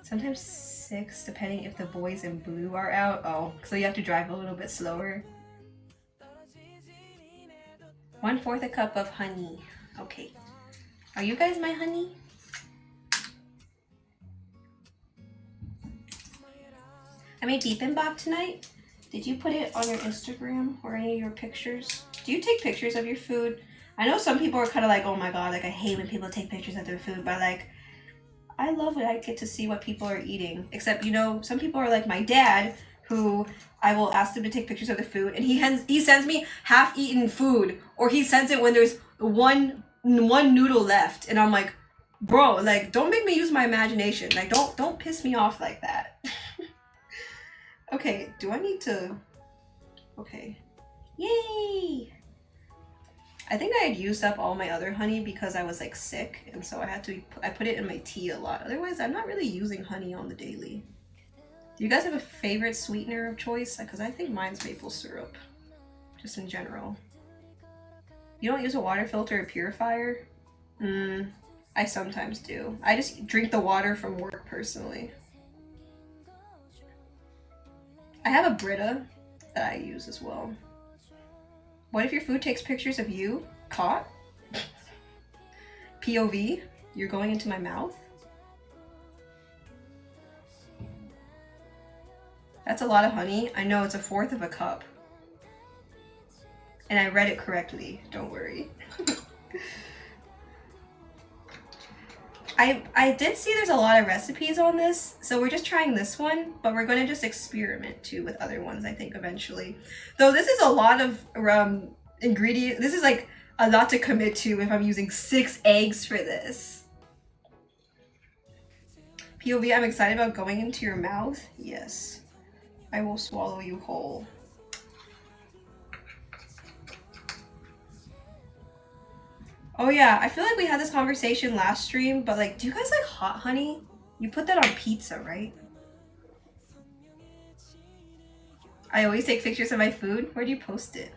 Speaker 1: Sometimes 6, depending if the boys in blue are out. Oh, so you have to drive a little bit slower. 1/4 a cup of honey. Okay. Are you guys my honey? I made bibimbap tonight. Did you put it on your Instagram or any of your pictures? Do you take pictures of your food? I know some people are kind of like, oh my god, like I hate when people take pictures of their food, but like, I love when I get to see what people are eating. Except, you know, some people are like my dad, who I will ask them to take pictures of the food, and he sends me half-eaten food, or he sends it when there's one noodle left, and I'm like, bro, like, don't make me use my imagination. Like, don't piss me off like that. Okay, do I need to... Okay. Yay! I think I had used up all my other honey because I was like sick, and so I put it in my tea a lot. Otherwise, I'm not really using honey on the daily. Do you guys have a favorite sweetener of choice? Because I think mine's maple syrup, just in general. You don't use a water filter or purifier? I sometimes do. I just drink the water from work personally. I have a Brita that I use as well. What if your food takes pictures of you? Caught? POV? You're going into my mouth? That's a lot of honey. I know, it's 1/4 of a cup. And I read it correctly, don't worry. I did see there's a lot of recipes on this, so we're just trying this one, but we're gonna just experiment too with other ones, I think, eventually. Though this is a lot of ingredients. This is like a lot to commit to if I'm using 6 eggs for this. POV, I'm excited about going into your mouth. Yes, I will swallow you whole. Oh yeah, I feel like we had this conversation last stream, but like, do you guys like hot honey? You put that on pizza, right? I always take pictures of my food. Where do you post it?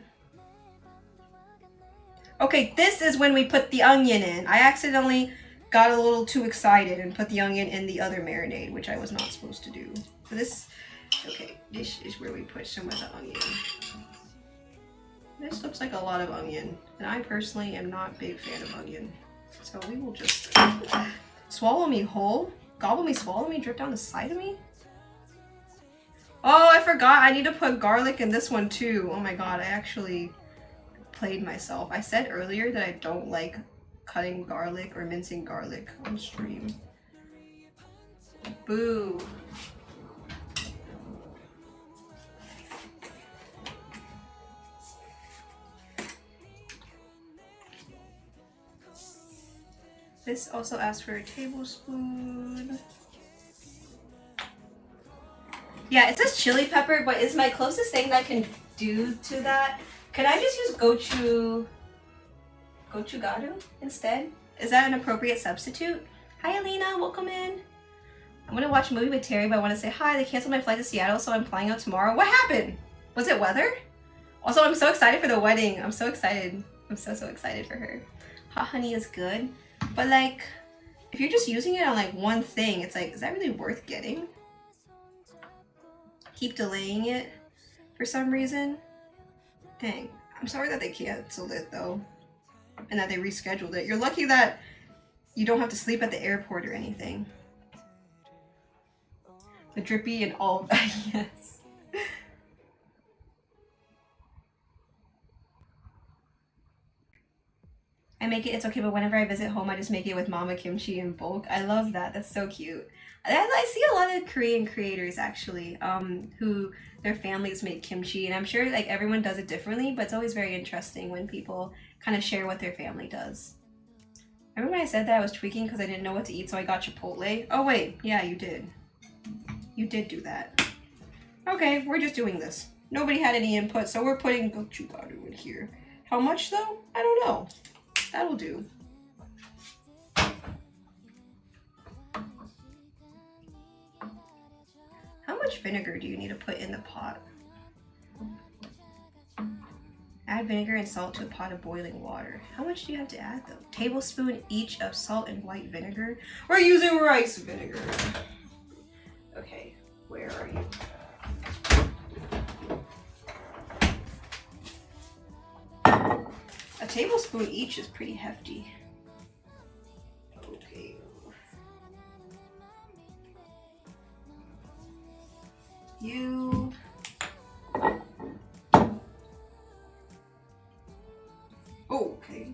Speaker 1: Okay, this is when we put the onion in. I accidentally got a little too excited and put the onion in the other marinade, which I was not supposed to do. So this, okay, this is where we put some of the onion. This looks like a lot of onion, and I personally am not a big fan of onion. So we will just swallow me whole, gobble me, swallow me, drip down the side of me. Oh, I forgot, I need to put garlic in this one too. Oh my god, I actually played myself. I said earlier that I don't like cutting garlic or mincing garlic on stream. Boo. This also asks for a tablespoon. Yeah, it says chili pepper, but it's my closest thing that I can do to that. Can I just use gochugaru instead? Is that an appropriate substitute? Hi Alina, welcome in. I'm gonna watch a movie with Terry, but I want to say hi. They canceled my flight to Seattle, so I'm flying out tomorrow. What happened? Was it weather? Also, I'm so excited for the wedding. I'm so excited. I'm so excited for her. Hot honey is good. But like, if you're just using it on like one thing, it's like, is that really worth getting? Keep delaying it for some reason. Dang, I'm sorry that they canceled it though, and that they rescheduled it. You're lucky that you don't have to sleep at the airport or anything. The drippy and all of that, yes. I make it, it's okay, but whenever I visit home, I just make it with mama kimchi in bulk. I love that, that's so cute. I see a lot of Korean creators actually, who their families make kimchi, and I'm sure like everyone does it differently, but it's always very interesting when people kind of share what their family does. Remember when I said that I was tweaking because I didn't know what to eat, so I got Chipotle? Oh wait, yeah, you did. You did do that. Okay, we're just doing this. Nobody had any input, so we're putting gochugaru in here. How much though? I don't know. That'll do. How much vinegar do you need to put in the pot? Add vinegar and salt to a pot of boiling water. How much do you have to add though? Tablespoon each of salt and white vinegar. We're using rice vinegar. Okay, where are you? A tablespoon each is pretty hefty. Okay. You. Oh, okay.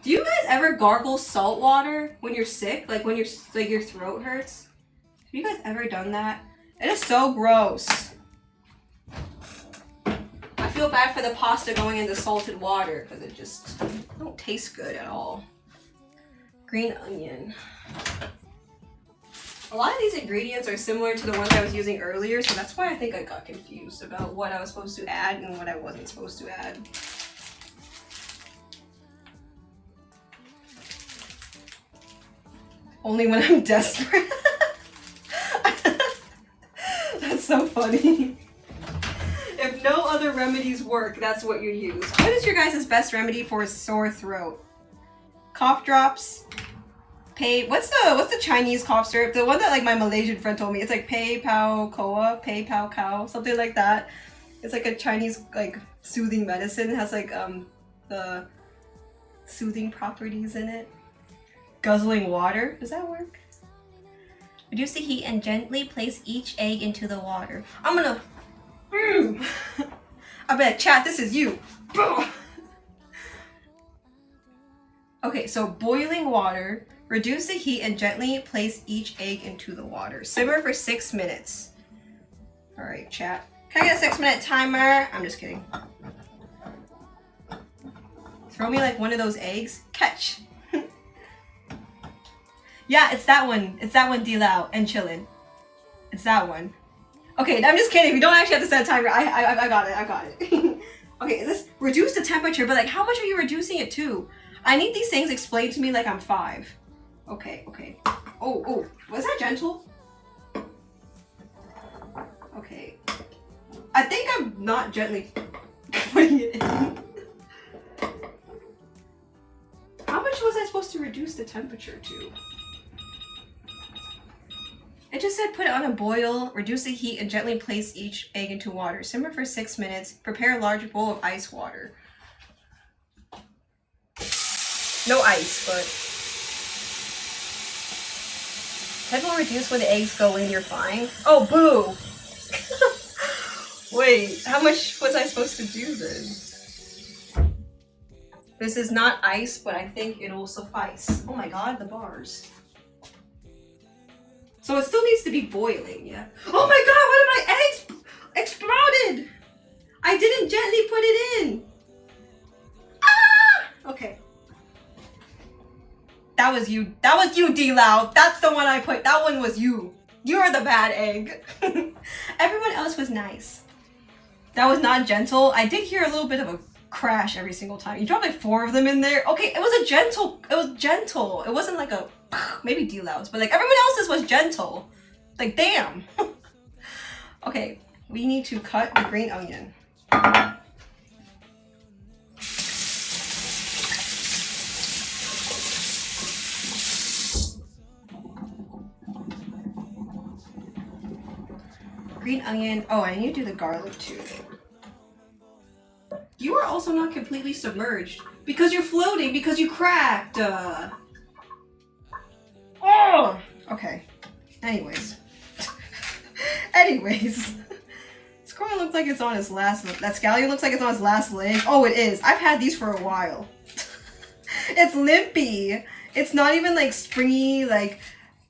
Speaker 1: Do you guys ever gargle salt water when you're sick? Like when your throat hurts? Have you guys ever done that? It is so gross. I feel bad for the pasta going into salted water because it just don't taste good at all. Green onion. A lot of these ingredients are similar to the ones I was using earlier, so that's why I think I got confused about what I was supposed to add and what I wasn't supposed to add. Only when I'm desperate. That's so funny. If no other remedies work, that's what you use. What is your guys' best remedy for a sore throat? Cough drops. What's the Chinese cough syrup? The one that like my Malaysian friend told me. It's like Pei Pao Koa, Pei Pao Cow, something like that. It's like a Chinese like soothing medicine. It has like the soothing properties in it. Guzzling water. Does that work? Reduce the heat and gently place each egg into the water. I'm gonna. I bet chat. This is you. Okay, so boiling water. Reduce the heat and gently place each egg into the water. Simmer for 6 minutes. All right, chat. Can I get a 6-minute timer? I'm just kidding. Throw me like one of those eggs. Catch. Yeah, it's that one. It's that one, Dilao and Chillin. It's that one. Okay, I'm just kidding. We don't actually have to set a timer. I got it. I got it. Okay, let's reduce the temperature, but like, how much are you reducing it to? I need these things explained to me like I'm 5. Okay, okay. Oh, was that gentle? Okay. I think I'm not gently putting it in. How much was I supposed to reduce the temperature to? It just said put it on a boil, reduce the heat, and gently place each egg into water. Simmer for 6 minutes. Prepare a large bowl of ice water. No ice, but... Head will reduce when the eggs go in, you're fine. Oh, boo! Wait, how much was I supposed to do then? This is not ice, but I think it will suffice. Oh my god, the bars. So it still needs to be boiling, yeah? Oh my god, one of my eggs exploded! I didn't gently put it in! Ah! Okay. That was you, D-Loud. That's the one I put. That one was you. You're the bad egg. Everyone else was nice. That was not gentle. I did hear a little bit of a crash every single time. You dropped like 4 of them in there. Okay, it was gentle. It wasn't like a, maybe D-Loud's, but like everyone else's was gentle. Like, damn. Okay, we need to cut the green onion. Green onion. Oh, I need to do the garlic too. You are also not completely submerged because you're floating because you cracked. Oh, okay. Anyways. Squirrel looks like it's on his last. That scallion looks like it's on his last leg. Oh, it is. I've had these for a while. It's limpy. It's not even like springy. Like,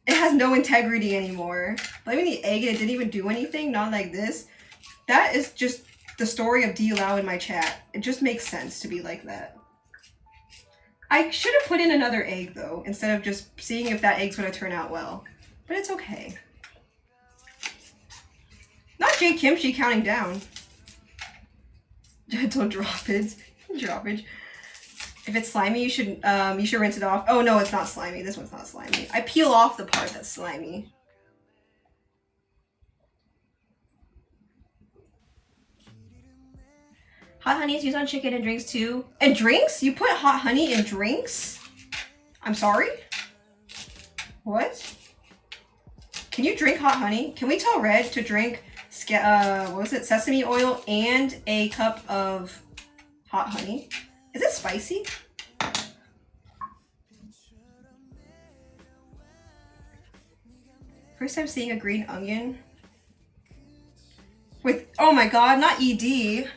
Speaker 1: it has no integrity anymore. Blaming the egg and it didn't even do anything. Not like this. That is just the story of D-Lao in my chat. It just makes sense to be like that. I should have put in another egg though, instead of just seeing if that egg's gonna turn out well. But it's okay. Not J Kimchi counting down. Gentle droppage. Droppage. If it's slimy, you should rinse it off. Oh no, it's not slimy. This one's not slimy. I peel off the part that's slimy. Hot honey is used on chicken and drinks too. And drinks? You put hot honey in drinks? I'm sorry? What? Can you drink hot honey? Can we tell Red to drink, what was it, sesame oil and a cup of hot honey? Is it spicy? First time seeing a green onion. With, oh my god, not ED.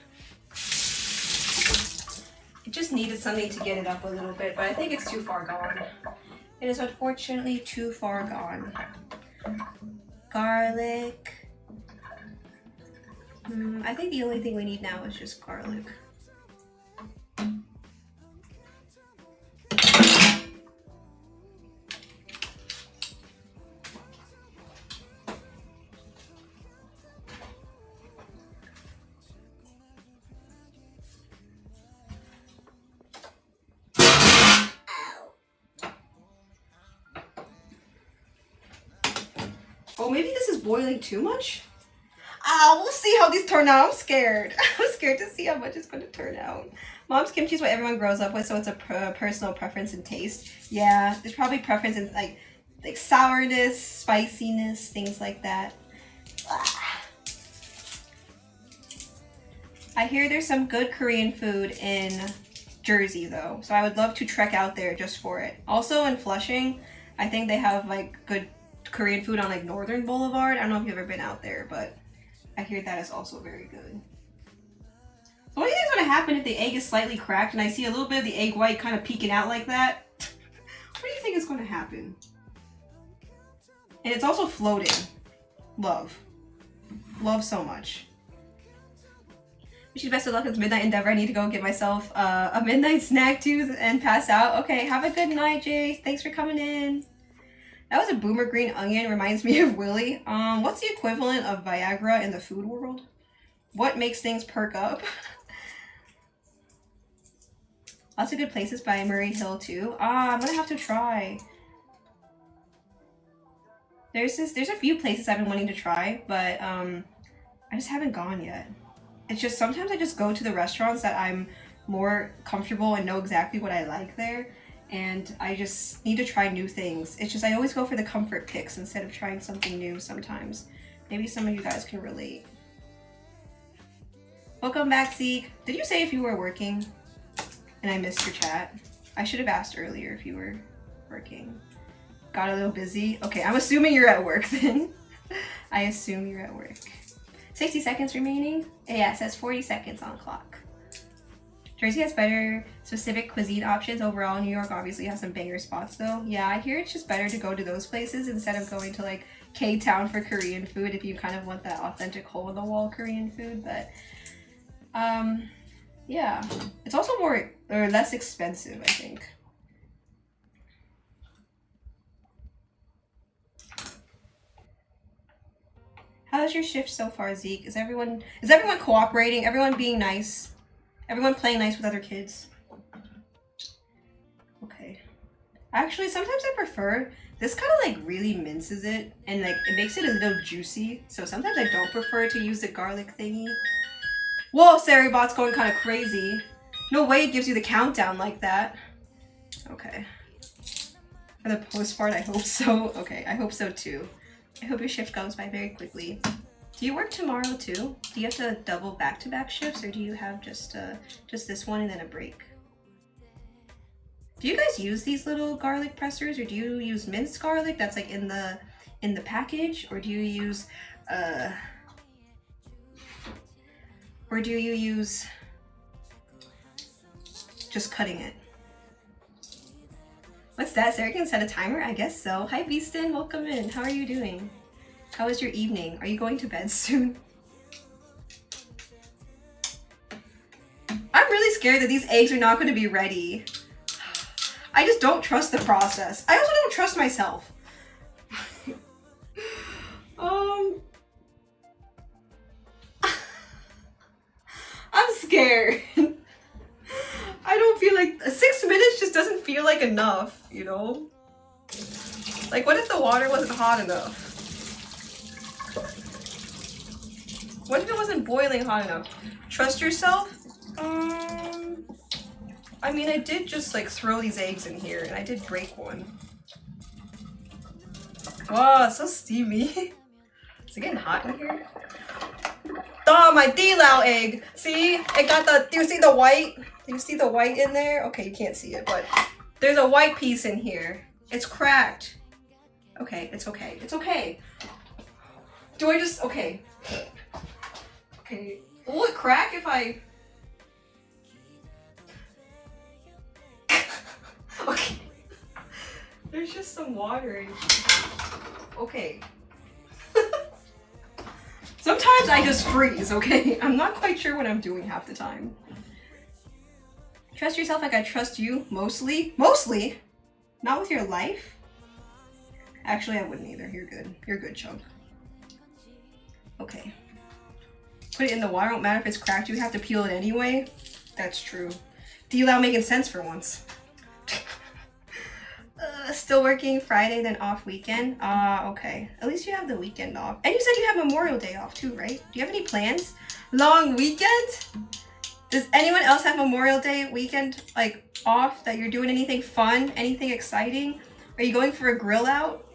Speaker 1: It just needed something to get it up a little bit, but I think it's too far gone. It is unfortunately too far gone. Garlic. I think the only thing we need now is just garlic. Oh, maybe this is boiling too much? We'll see how these turn out. I'm scared. I'm scared to see how much it's going to turn out. Mom's kimchi is what everyone grows up with, so it's a personal preference and taste. Yeah, there's probably preference in like sourness, spiciness, things like that. I hear there's some good Korean food in Jersey though, so I would love to trek out there just for it. Also in Flushing, I think they have like good Korean food on like Northern Boulevard. I don't know if you've ever been out there, but I hear that is also very good. So what do you think is going to happen if the egg is slightly cracked and I see a little bit of the egg white kind of peeking out like that? What do you think is going to happen? And it's also floating. Love. Love so much. Wish you best of luck with midnight endeavor. I need to go get myself a midnight snack too and pass out. Okay, have a good night, Jay. Thanks for coming in. That was a boomer green onion. Reminds me of Willy. What's the equivalent of Viagra in the food world? What makes things perk up? Lots of good places by Murray Hill too. I'm gonna have to try. There's a few places I've been wanting to try, but I just haven't gone yet. It's just sometimes I just go to the restaurants that I'm more comfortable and know exactly what I like there, and I just need to try new things. It's just I always go for the comfort picks instead of trying something new sometimes. Maybe some of you guys can relate. Welcome back, Zeke. Did you say if you were working and I missed your chat? I should have asked earlier if you were working. Got a little busy. Okay, I'm assuming you're at work then. I assume you're at work. 60 seconds remaining. Yeah, it says 40 seconds on the clock. Jersey has better specific cuisine options overall. New York obviously has some banger spots though. Yeah, I hear it's just better to go to those places instead of going to like K-Town for Korean food if you kind of want that authentic hole-in-the-wall Korean food. But yeah, it's also more or less expensive, I think. How's your shift so far, Zeke? Is everyone cooperating? Everyone being nice? Everyone playing nice with other kids? Okay. Actually, sometimes I prefer this. Kind of like really minces it and like it makes it a little juicy. So sometimes I don't prefer to use the garlic thingy. Whoa, Saribot's going kind of crazy. No way it gives you the countdown like that. Okay. For the post part, I hope so. Okay, I hope so too. I hope your shift goes by very quickly. Do you work tomorrow too? Do you have to double back-to-back shifts, or do you have just this one and then a break? Do you guys use these little garlic pressers, or do you use minced garlic that's like in the package, or do you use just cutting it? What's that? Sarah can set a timer? I guess so. Hi Beeston, welcome in. How are you doing? How was your evening? Are you going to bed soon? I'm really scared that these eggs are not going to be ready. I just don't trust the process. I also don't trust myself. I'm scared. I don't feel like 6 minutes just doesn't feel like enough, you know? Like, what if the water wasn't hot enough? What if it wasn't boiling hot enough? Trust yourself? I mean, I did just like throw these eggs in here and I did break one. Wow, it's so steamy. Is it getting hot in here? Oh, my D-Lao egg! See? It got the, do you see the white? Do you see the white in there? Okay, you can't see it, but there's a white piece in here. It's cracked. Okay, it's okay. It's okay. Do I just, okay. Okay. Will it crack if I... Okay. There's just some water in here. Okay. Sometimes I just freeze, okay? I'm not quite sure what I'm doing half the time. Trust yourself like I trust you, mostly. Mostly? Not with your life? Actually, I wouldn't either. You're good. You're good, Chunk. Okay. Put it in the water. Won't matter if it's cracked. You have to peel it anyway. That's true. D-Lao making sense for once. still working Friday, then off weekend. Okay. At least you have the weekend off. And you said you have Memorial Day off too, right? Do you have any plans? Long weekend? Does anyone else have Memorial Day weekend like off that you're doing anything fun, anything exciting? Are you going for a grill out?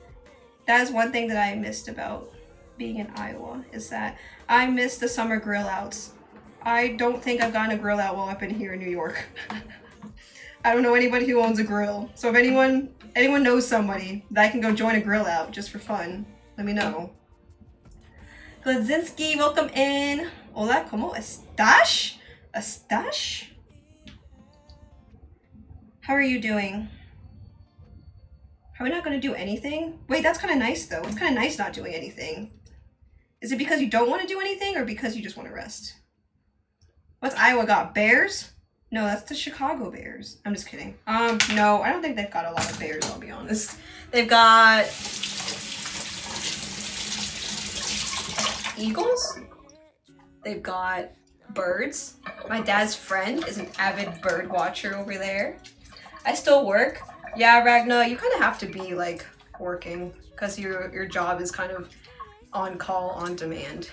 Speaker 1: That is one thing that I missed about being in Iowa, is that I miss the summer grill outs. I don't think I've gotten a grill out while I've been here in New York. I don't know anybody who owns a grill. So if anyone knows somebody that I can go join a grill out just for fun, let me know. Gladzinski, welcome in. Hola, ¿cómo estás? ¿Estás? How are you doing? Are we not going to do anything? Wait, that's kind of nice though. It's kind of nice not doing anything. Is it because you don't want to do anything or because you just want to rest? What's Iowa got? Bears? No, that's the Chicago Bears. I'm just kidding. No, I don't think they've got a lot of bears, I'll be honest. They've got eagles. They've got birds. My dad's friend is an avid bird watcher over there. I still work. Yeah, Ragna, you kind of have to be like working because your job is kind of on call, on demand.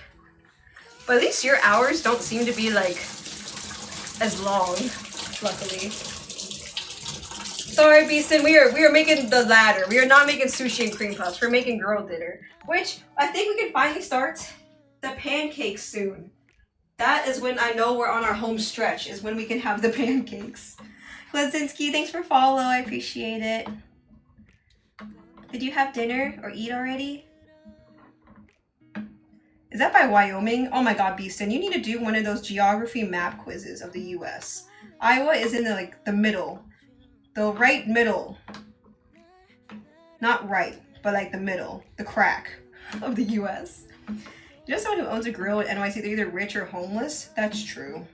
Speaker 1: But at least your hours don't seem to be like as long, luckily. Sorry, Beeston, we are making the latter. We are not making sushi and cream puffs. We're making girl dinner, which I think we can finally start the pancakes soon. That is when I know we're on our home stretch, is when we can have the pancakes. Gladzinski, thanks for follow. I appreciate it. Did you have dinner or eat already? Is that by Wyoming? Oh my god, Beeston, you need to do one of those geography map quizzes of the US. Iowa is in the middle. The right middle. Not right, but like the middle. The crack of the US. You know someone who owns a grill in NYC, they're either rich or homeless? That's true.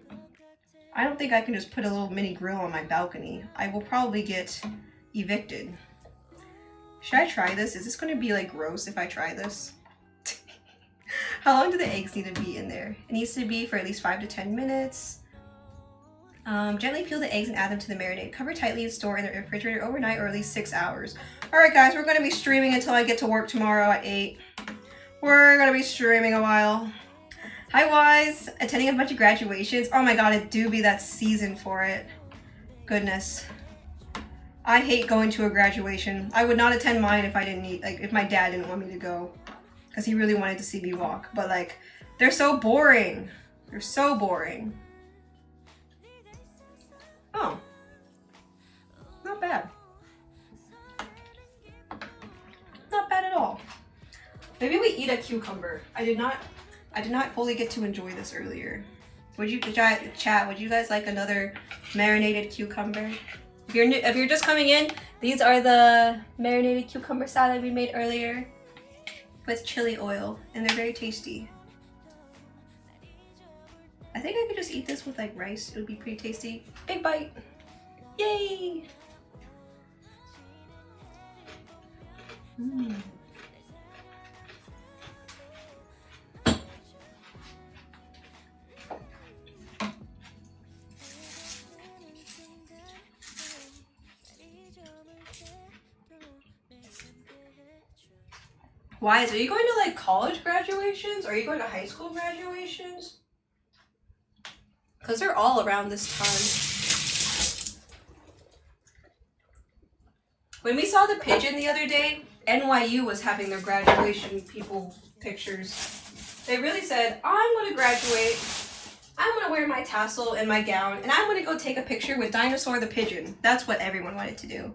Speaker 1: I don't think I can just put a little mini grill on my balcony. I will probably get evicted. Should I try this? Is this going to be like gross if I try this? How long do the eggs need to be in there? It needs to be for at least 5 to 10 minutes. Gently peel the eggs and add them to the marinade. Cover tightly and store in the refrigerator overnight or at least 6 hours. Alright guys, we're going to be streaming until I get to work tomorrow at 8. We're going to be streaming a while. Hi Wise, attending a bunch of graduations. Oh my god, it do be that season for it. Goodness. I hate going to a graduation. I would not attend mine if I didn't need, like if my dad didn't want me to go. Because he really wanted to see me walk. But like, they're so boring. They're so boring. Oh. Not bad. Not bad at all. Maybe we eat a cucumber. I did not fully get to enjoy this earlier. Would you chat? Would you guys like another marinated cucumber? If you're just coming in, these are the marinated cucumber salad we made earlier with chili oil, and they're very tasty. I think I could just eat this with like rice. It would be pretty tasty. Big bite. Yay! Mm. Why? Are you going to like college graduations? Or are you going to high school graduations? Because they're all around this time. When we saw the pigeon the other day, NYU was having their graduation pictures. They really said, I'm going to graduate, I'm going to wear my tassel and my gown, and I'm going to go take a picture with Dinosaur the pigeon. That's what everyone wanted to do.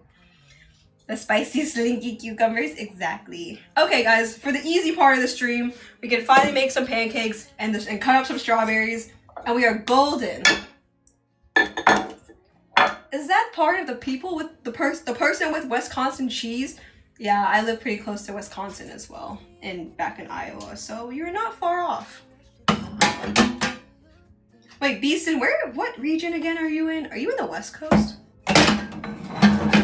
Speaker 1: The spicy slinky cucumbers, exactly. Okay guys, for the easy part of the stream, we can finally make some pancakes and cut up some strawberries, and we are golden. Is that part of the people with the person with Wisconsin cheese? Yeah, I live pretty close to Wisconsin as well, and back in Iowa, so you're not far off. Wait, Beeston, what region again are you in? Are you in the West Coast?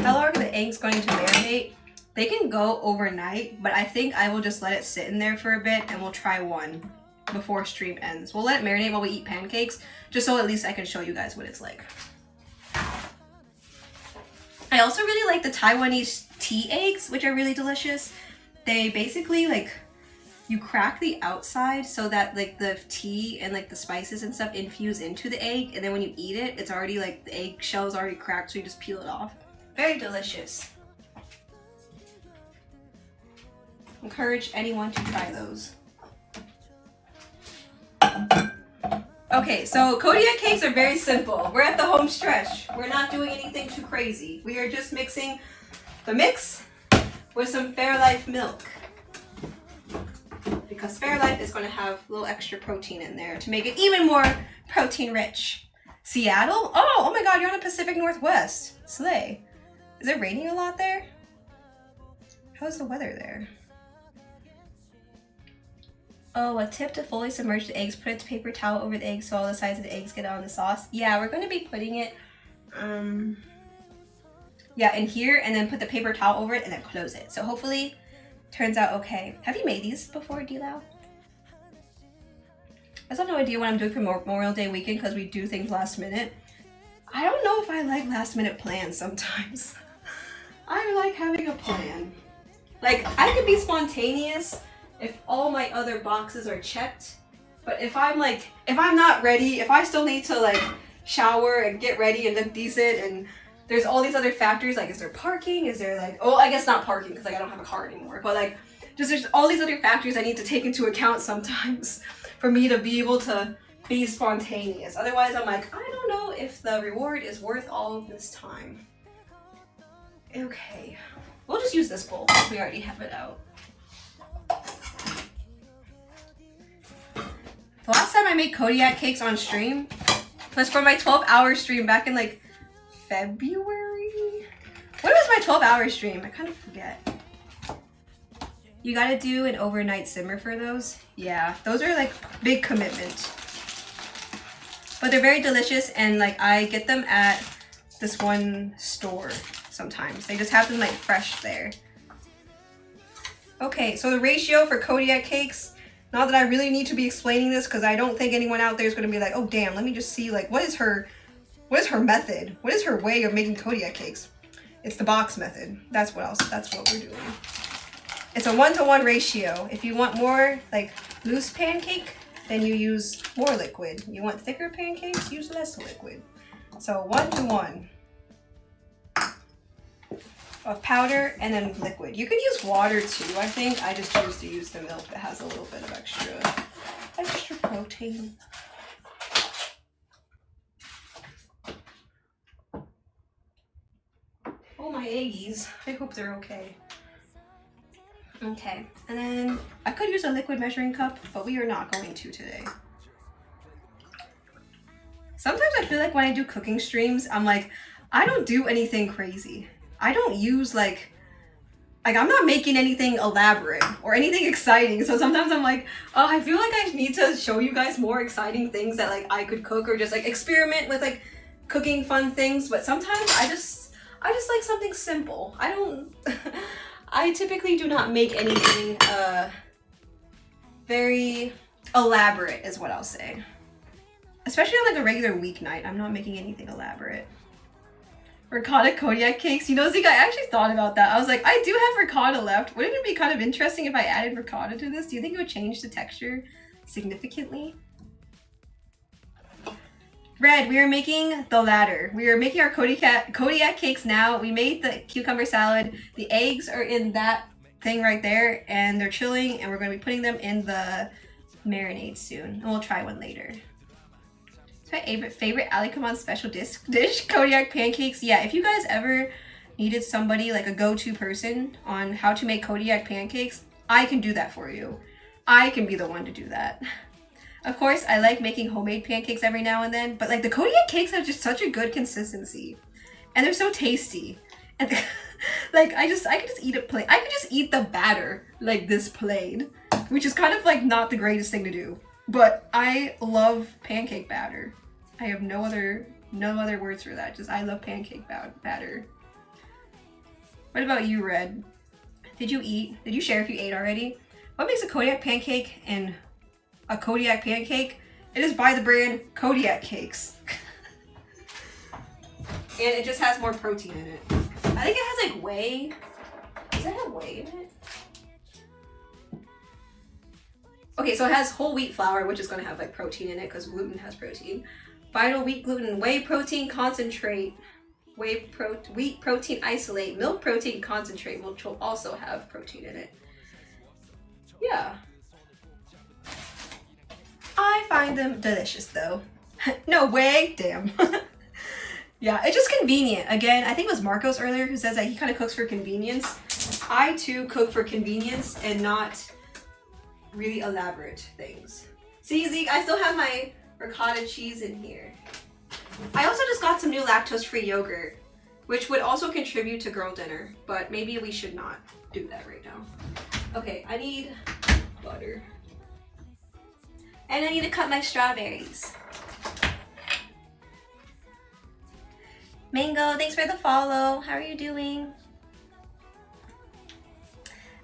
Speaker 1: How long are the eggs going to marinate? They can go overnight, but I think I will just let it sit in there for a bit and we'll try one before stream ends. We'll let it marinate while we eat pancakes, just so at least I can show you guys what it's like. I also really like the Taiwanese tea eggs, which are really delicious. They basically like, you crack the outside so that like the tea and like the spices and stuff infuse into the egg, and then when you eat it, it's already like the egg shell is already cracked, so you just peel it off. Very delicious. Encourage anyone to try those. Okay, so Kodiak cakes are very simple. We're at the home stretch. We're not doing anything too crazy. We are just mixing the mix with some Fairlife milk, because Fairlife is going to have a little extra protein in there to make it even more protein rich. Seattle? Oh my god, you're on the Pacific Northwest. Slay. Is it raining a lot there? How's the weather there? Oh, a tip to fully submerge the eggs. Put a paper towel over the eggs so all the sides of the eggs get on the sauce. Yeah, we're going to be putting it yeah, in here, and then put the paper towel over it and then close it. So hopefully turns out okay. Have you made these before, Dilau? I still have no idea what I'm doing for Memorial Day weekend because we do things last minute. I don't know if I like last minute plans sometimes. I like having a plan. Like, I could be spontaneous if all my other boxes are checked, but if I'm not ready, if I still need to like shower and get ready and look decent, and there's all these other factors, like is there parking, is there like, oh, I guess not parking because like I don't have a car anymore, but like just there's all these other factors I need to take into account sometimes for me to be able to be spontaneous. Otherwise I'm like, I don't know if the reward is worth all of this time. Okay, we'll just use this bowl. We already have it out. The last time I made Kodiak cakes on stream was for my 12-hour stream back in like February? When was my 12-hour stream? I kind of forget. You gotta do an overnight simmer for those. Yeah, those are like big commitment. But they're very delicious, and like I get them at this one store sometimes. They just have them like fresh there. Okay, so the ratio for Kodiak cakes, not that I really need to be explaining this because I don't think anyone out there is going to be like, oh damn, let me just see like what is her method? What is her way of making Kodiak cakes? It's the box method. That's what we're doing. It's a 1-to-1 ratio. If you want more like loose pancake, then you use more liquid. You want thicker pancakes, use less liquid. So 1-to-1 of powder and then liquid. You could use water too, I think. I just choose to use the milk that has a little bit of extra protein. Oh, my eggies. I hope they're okay. Okay, and then I could use a liquid measuring cup, but we are not going to today. Sometimes I feel like when I do cooking streams, I'm like, I don't do anything crazy. I don't use like I'm not making anything elaborate or anything exciting. So sometimes I'm like, oh, I feel like I need to show you guys more exciting things that like I could cook, or just like experiment with like cooking fun things. But sometimes I just like something simple. I typically do not make anything very elaborate is what I'll say. Especially on like a regular weeknight, I'm not making anything elaborate. Ricotta Kodiak cakes. You know, Zeke, I actually thought about that. I was like, I do have ricotta left. Wouldn't it be kind of interesting if I added ricotta to this? Do you think it would change the texture significantly? Red, we are making the latter. We are making our Kodiak cakes now. We made the cucumber salad. The eggs are in that thing right there, and they're chilling, and we're going to be putting them in the marinade soon. And we'll try one later. It's my favorite Ali Come On special dish, Kodiak pancakes. Yeah, if you guys ever needed somebody, like a go-to person on how to make Kodiak pancakes, I can do that for you. I can be the one to do that. Of course, I like making homemade pancakes every now and then, but like the Kodiak cakes have just such a good consistency. And they're so tasty. And like I could just eat it plain. I could just eat the batter like this plain, which is kind of like not the greatest thing to do. But I love pancake batter. I have no other words for that. Just I love pancake batter. What about you, Red? Did you eat? Did you share if you ate already? What makes a Kodiak pancake and a Kodiak pancake? It is by the brand Kodiak Cakes. And it just has more protein in it. I think it has like whey. Does it have whey in it? Okay, so it has whole wheat flour, which is going to have like protein in it because gluten has protein. Vital wheat gluten, whey protein concentrate, wheat protein isolate, milk protein concentrate, which will also have protein in it. Yeah. I find them delicious though. No way, damn. Yeah, it's just convenient. Again, I think it was Marcos earlier who says that he kind of cooks for convenience. I too cook for convenience and not really elaborate things. See, Zeke, I still have my ricotta cheese in here. I also just got some new lactose-free yogurt, which would also contribute to girl dinner, but maybe we should not do that right now. Okay, I need butter. And I need to cut my strawberries. Mango, thanks for the follow. How are you doing?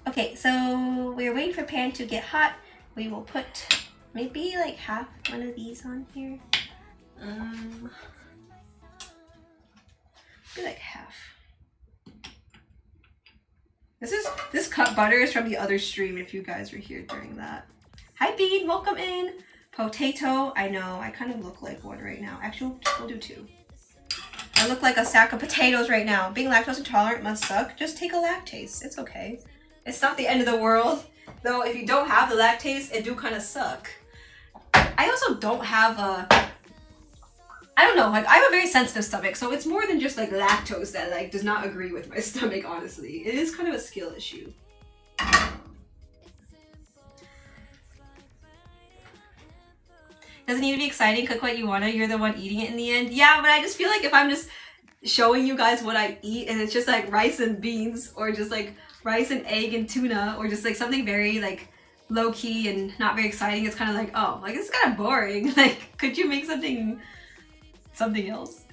Speaker 1: Okay, so we're waiting for pan to get hot. We will put maybe like half one of these on here. Maybe like half. This cut butter is from the other stream if you guys were here during that. Hi Bean, welcome in. Potato, I know, I kind of look like one right now. Actually, we'll do two. I look like a sack of potatoes right now. Being lactose intolerant must suck. Just take a lactase, it's okay. It's not the end of the world. Though if you don't have the lactase, it do kind of suck. I also don't have a, I don't know, like I have a very sensitive stomach, so it's more than just like lactose that like does not agree with my stomach, honestly. It is kind of a skill issue. Doesn't need to be exciting, cook what you wanna, you're the one eating it in the end. Yeah, but I just feel like if I'm just showing you guys what I eat and it's just like rice and beans or just like rice and egg and tuna or just like something very like low-key and not very exciting, it's kind of like, oh, like it's kind of boring. Like, could you make something else?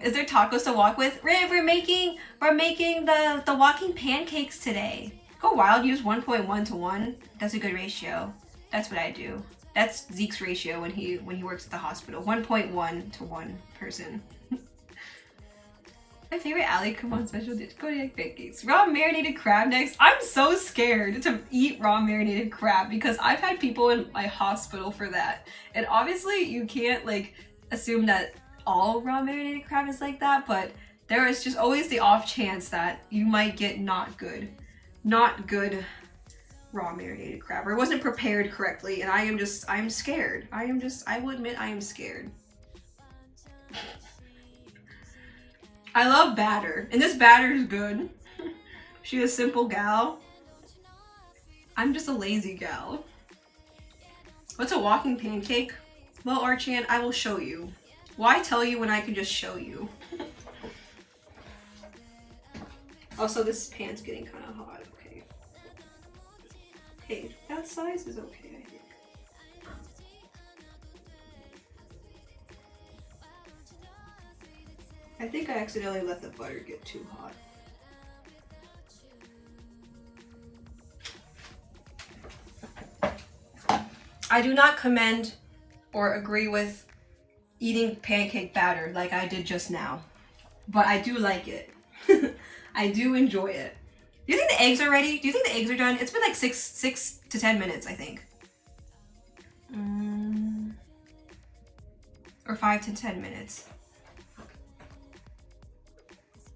Speaker 1: Is there tacos to walk with? Riv, we're making the walking pancakes today. Go Wild use 1.1 to 1. That's a good ratio. That's what I do. That's Zeke's ratio when he works at the hospital. 1.1 to 1 person. My favorite Ali Kumon special dish, Kodiak pancakes. Raw marinated crab next. I'm so scared to eat raw marinated crab because I've had people in my hospital for that. And obviously you can't like assume that all raw marinated crab is like that, but there is just always the off chance that you might get not good raw marinated crab, or it wasn't prepared correctly, and I'm scared. I will admit I am scared. I love batter, and this batter is good. She a simple gal. I'm just a lazy gal. What's a walking pancake? Well, Archan, I will show you. Why tell you when I can just show you? Also, this pan's getting kind of hot. Okay. Okay, that size is okay, I think. I think I accidentally let the butter get too hot. I do not commend or agree with eating pancake batter like I did just now, but I do like it. I do enjoy it. Do you think the eggs are ready? Do you think the eggs are done? It's been like 6 to 10 minutes, I think. Or 5 to 10 minutes.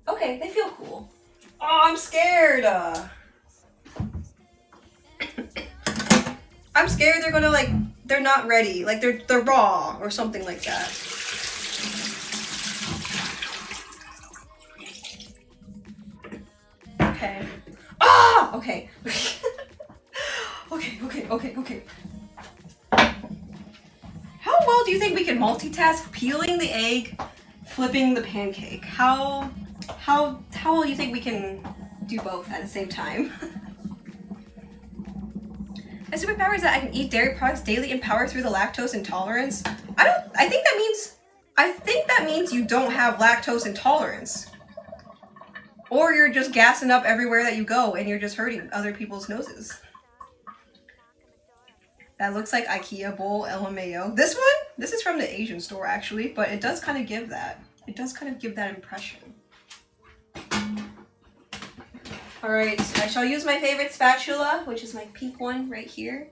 Speaker 1: Okay, they feel cool. Oh, I'm scared. I'm scared they're gonna like, they're not ready. Like they're raw or something like that. Okay. Ah! Okay. Okay. How well do you think we can multitask peeling the egg, flipping the pancake? How well do you think we can do both at the same time? My superpower is that I can eat dairy products daily and power through the lactose intolerance. I think that means you don't have lactose intolerance. Or you're just gassing up everywhere that you go and you're just hurting other people's noses. That looks like IKEA bowl, LMAO. This one? This is from the Asian store actually, but it does kind of give that. It does kind of give that impression. Alright, I shall use my favorite spatula, which is my pink one right here.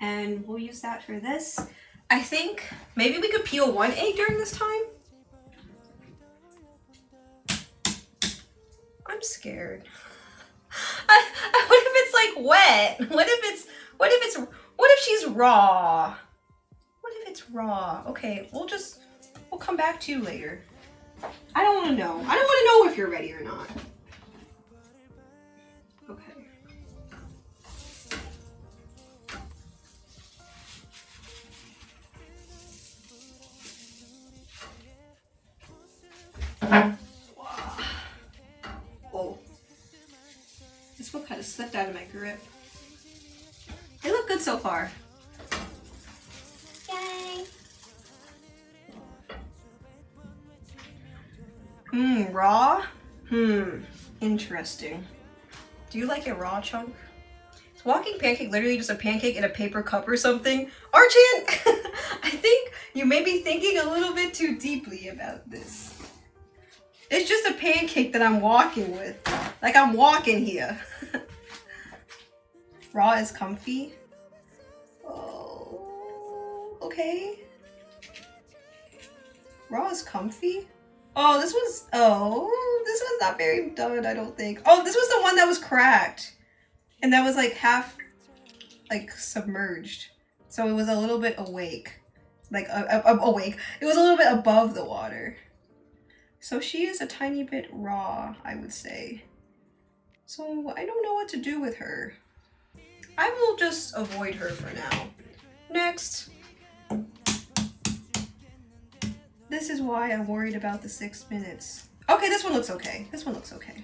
Speaker 1: And we'll use that for this. I think maybe we could peel one egg during this time. I'm scared. What if it's like wet? What if she's raw? What if it's raw? Okay, we'll come back to you later. I don't want to know. I don't want to know if you're ready or not. Okay. Oh. This one kind of slipped out of my grip. They look good so far. Yay! Raw? Interesting. Do you like a raw chunk? Is walking pancake literally just a pancake in a paper cup or something? Archant! I think you may be thinking a little bit too deeply about this. It's just a pancake that I'm walking with. Like I'm walking here. Raw is comfy. Oh, okay. Raw is comfy. Oh, this was not very done, I don't think. Oh, this was the one that was cracked. And that was like half, like, submerged. So it was a little bit awake. Like, awake. It was a little bit above the water. So she is a tiny bit raw, I would say. So I don't know what to do with her. I will just avoid her for now. Next. This is why I'm worried about the 6 minutes. Okay, this one looks okay. This one looks okay.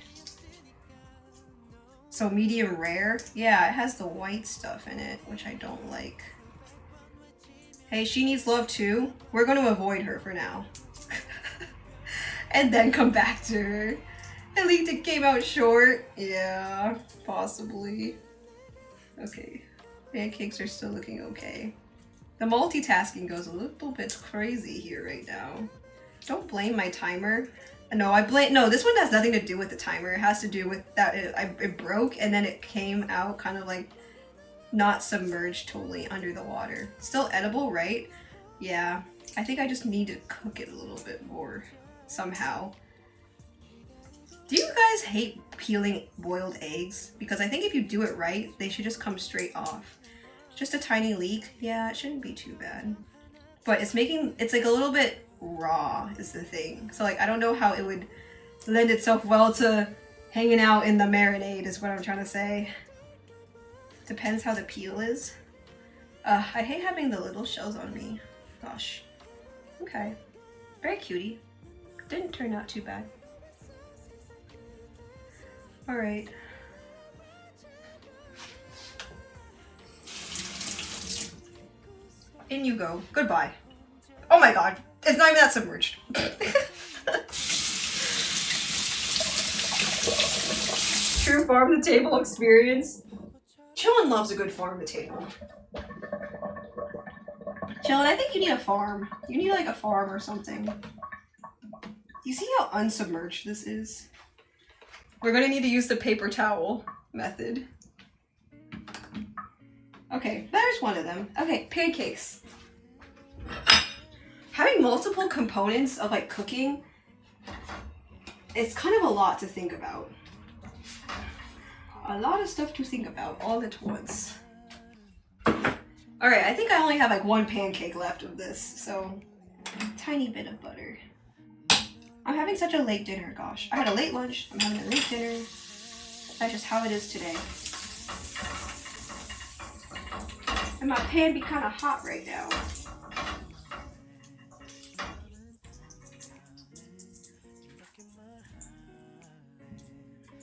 Speaker 1: So medium rare. Yeah, it has the white stuff in it, which I don't like. Hey, she needs love too. We're going to avoid her for now. And then come back to her. At least it came out short. Yeah, possibly. Okay. Pancakes are still looking okay. The multitasking goes a little bit crazy here right now. Don't blame my timer. No, this one has nothing to do with the timer. It has to do with that it broke and then it came out kind of like not submerged totally under the water. Still edible, right? Yeah. I think I just need to cook it a little bit more somehow. Do you guys hate peeling boiled eggs? Because I think if you do it right, they should just come straight off. Just a tiny leak. Yeah, it shouldn't be too bad. But it's like a little bit raw is the thing. So like, I don't know how it would lend itself well to hanging out in the marinade is what I'm trying to say. Depends how the peel is. I hate having the little shells on me. Gosh. Okay. Very cutie. Didn't turn out too bad. Alright. In you go. Goodbye. Oh my god. It's not even that submerged. True farm to table experience. Chillin loves a good farm to table. Chillin, I think you need a farm. You need like a farm or something. Do you see how unsubmerged this is? We're gonna need to use the paper towel method. Okay, there's one of them. Okay, pancakes. Having multiple components of like cooking, it's kind of a lot to think about. A lot of stuff to think about all at once. Alright, I think I only have like one pancake left of this, so tiny bit of butter. I'm having such a late dinner, gosh. I had a late lunch, I'm having a late dinner. That's just how it is today. And my pan be kind of hot right now.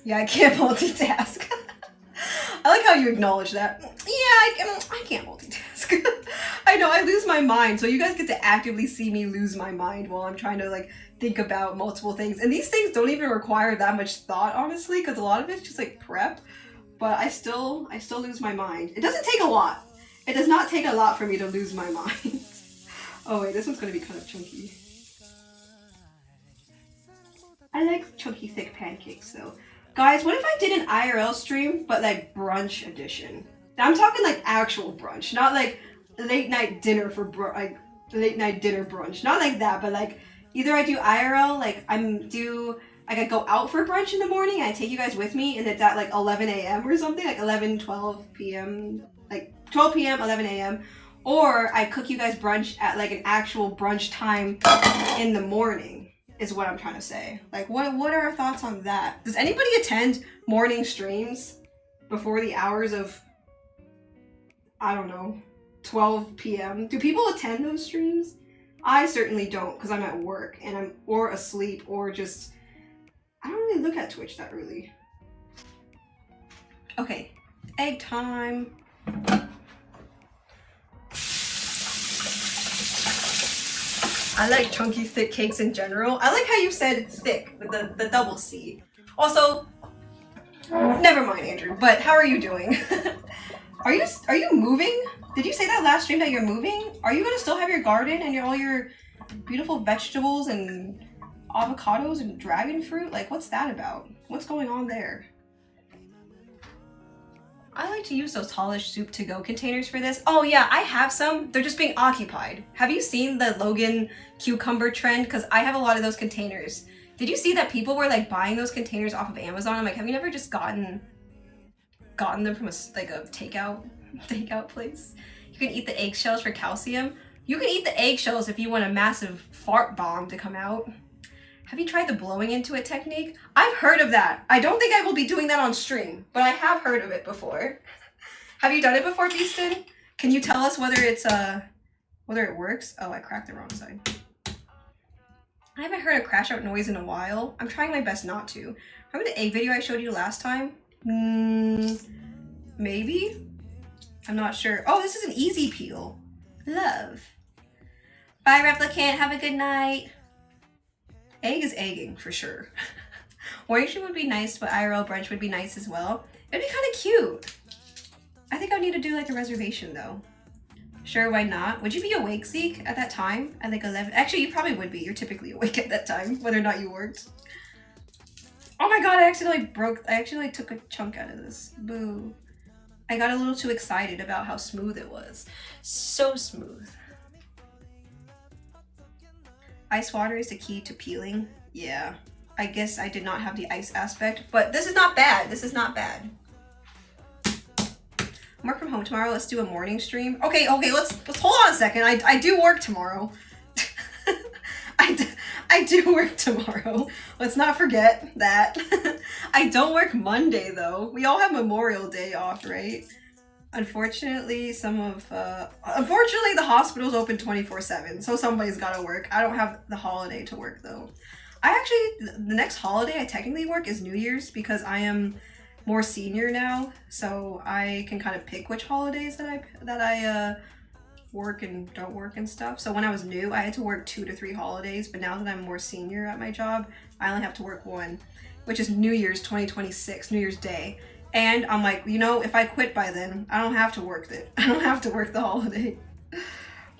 Speaker 1: Yeah, I can't multitask. I like how you acknowledge that. Yeah, I can't multitask. I know, I lose my mind, so you guys get to actively see me lose my mind while I'm trying to like think about multiple things. And these things don't even require that much thought, honestly, because a lot of it's just like prep. But I still lose my mind. It doesn't take a lot. It does not take a lot for me to lose my mind. Oh wait, this one's gonna be kind of chunky. I like chunky, thick pancakes though.
Speaker 2: Guys, what if I did an IRL stream, but like brunch edition? I'm talking like actual brunch, not like late night dinner for like late night dinner brunch. Not like that, but like either I do IRL, like I go out for brunch in the morning and I take you guys with me and it's at like 11 a.m. or something, like 11, 12 p.m., like 12 p.m., 11 a.m. Or I cook you guys brunch at like an actual brunch time in the morning is what I'm trying to say. Like what are our thoughts on that? Does anybody attend morning streams before the hours of, I don't know, 12 p.m.? Do people attend those streams? I certainly don't because I'm at work and I'm or asleep or just, I don't really look at Twitch that early. Okay, egg time. I like chunky, thick cakes in general. I like how you said thick with the double C. Also, never mind, Andrew, but how are you doing? Are you moving? Did you say that last stream that you're moving? Are you gonna still have your garden and all your beautiful vegetables and avocados and dragon fruit? Like, what's that about? What's going on there? I like to use those Tallish soup to go containers for this. Oh yeah, I have some. They're just being occupied. Have you seen the Logan cucumber trend? Because I have a lot of those containers. Did you see that people were like buying those containers off of Amazon? I'm like, have you never just gotten them from a takeout place? You can eat the eggshells for calcium. You can eat the eggshells if you want a massive fart bomb to come out. Have you tried the blowing into it technique? I've heard of that. I don't think I will be doing that on stream, but I have heard of it before. Have you done it before, Beaston? Can you tell us whether it works? Oh, I cracked the wrong side. I haven't heard a crash out noise in a while. I'm trying my best not to. Remember the egg video I showed you last time? Maybe? I'm not sure. Oh, this is an easy peel. Love. Bye, Replicant. Have a good night. Egg is egging, for sure. Morning stream would be nice, but IRL brunch would be nice as well. It'd be kind of cute. I think I need to do like a reservation though. Sure, why not? Would you be awake, Zeke, at that time? At like 11? Actually, you probably would be. You're typically awake at that time, whether or not you worked. Oh my god, I accidentally took a chunk out of this. Boo. I got a little too excited about how smooth it was. So smooth. Ice water is the key to peeling. Yeah, I guess I did not have the ice aspect, but this is not bad. This is not bad. I'm work from home tomorrow. Let's do a morning stream. Okay, let's hold on a second. I do work tomorrow. I do work tomorrow. Let's not forget that. I don't work Monday though. We all have Memorial Day off, right? Unfortunately, unfortunately the hospital's open 24/7, so somebody's gotta work. I don't have the holiday to work though. The next holiday I technically work is New Year's because I am more senior now, so I can kind of pick which holidays that I work and don't work and stuff. So when I was new, I had to work 2 to 3 holidays, but now that I'm more senior at my job, I only have to work one, which is New Year's 2026, New Year's Day. And I'm like, if I quit by then, I don't have to work it. I don't have to work the holiday.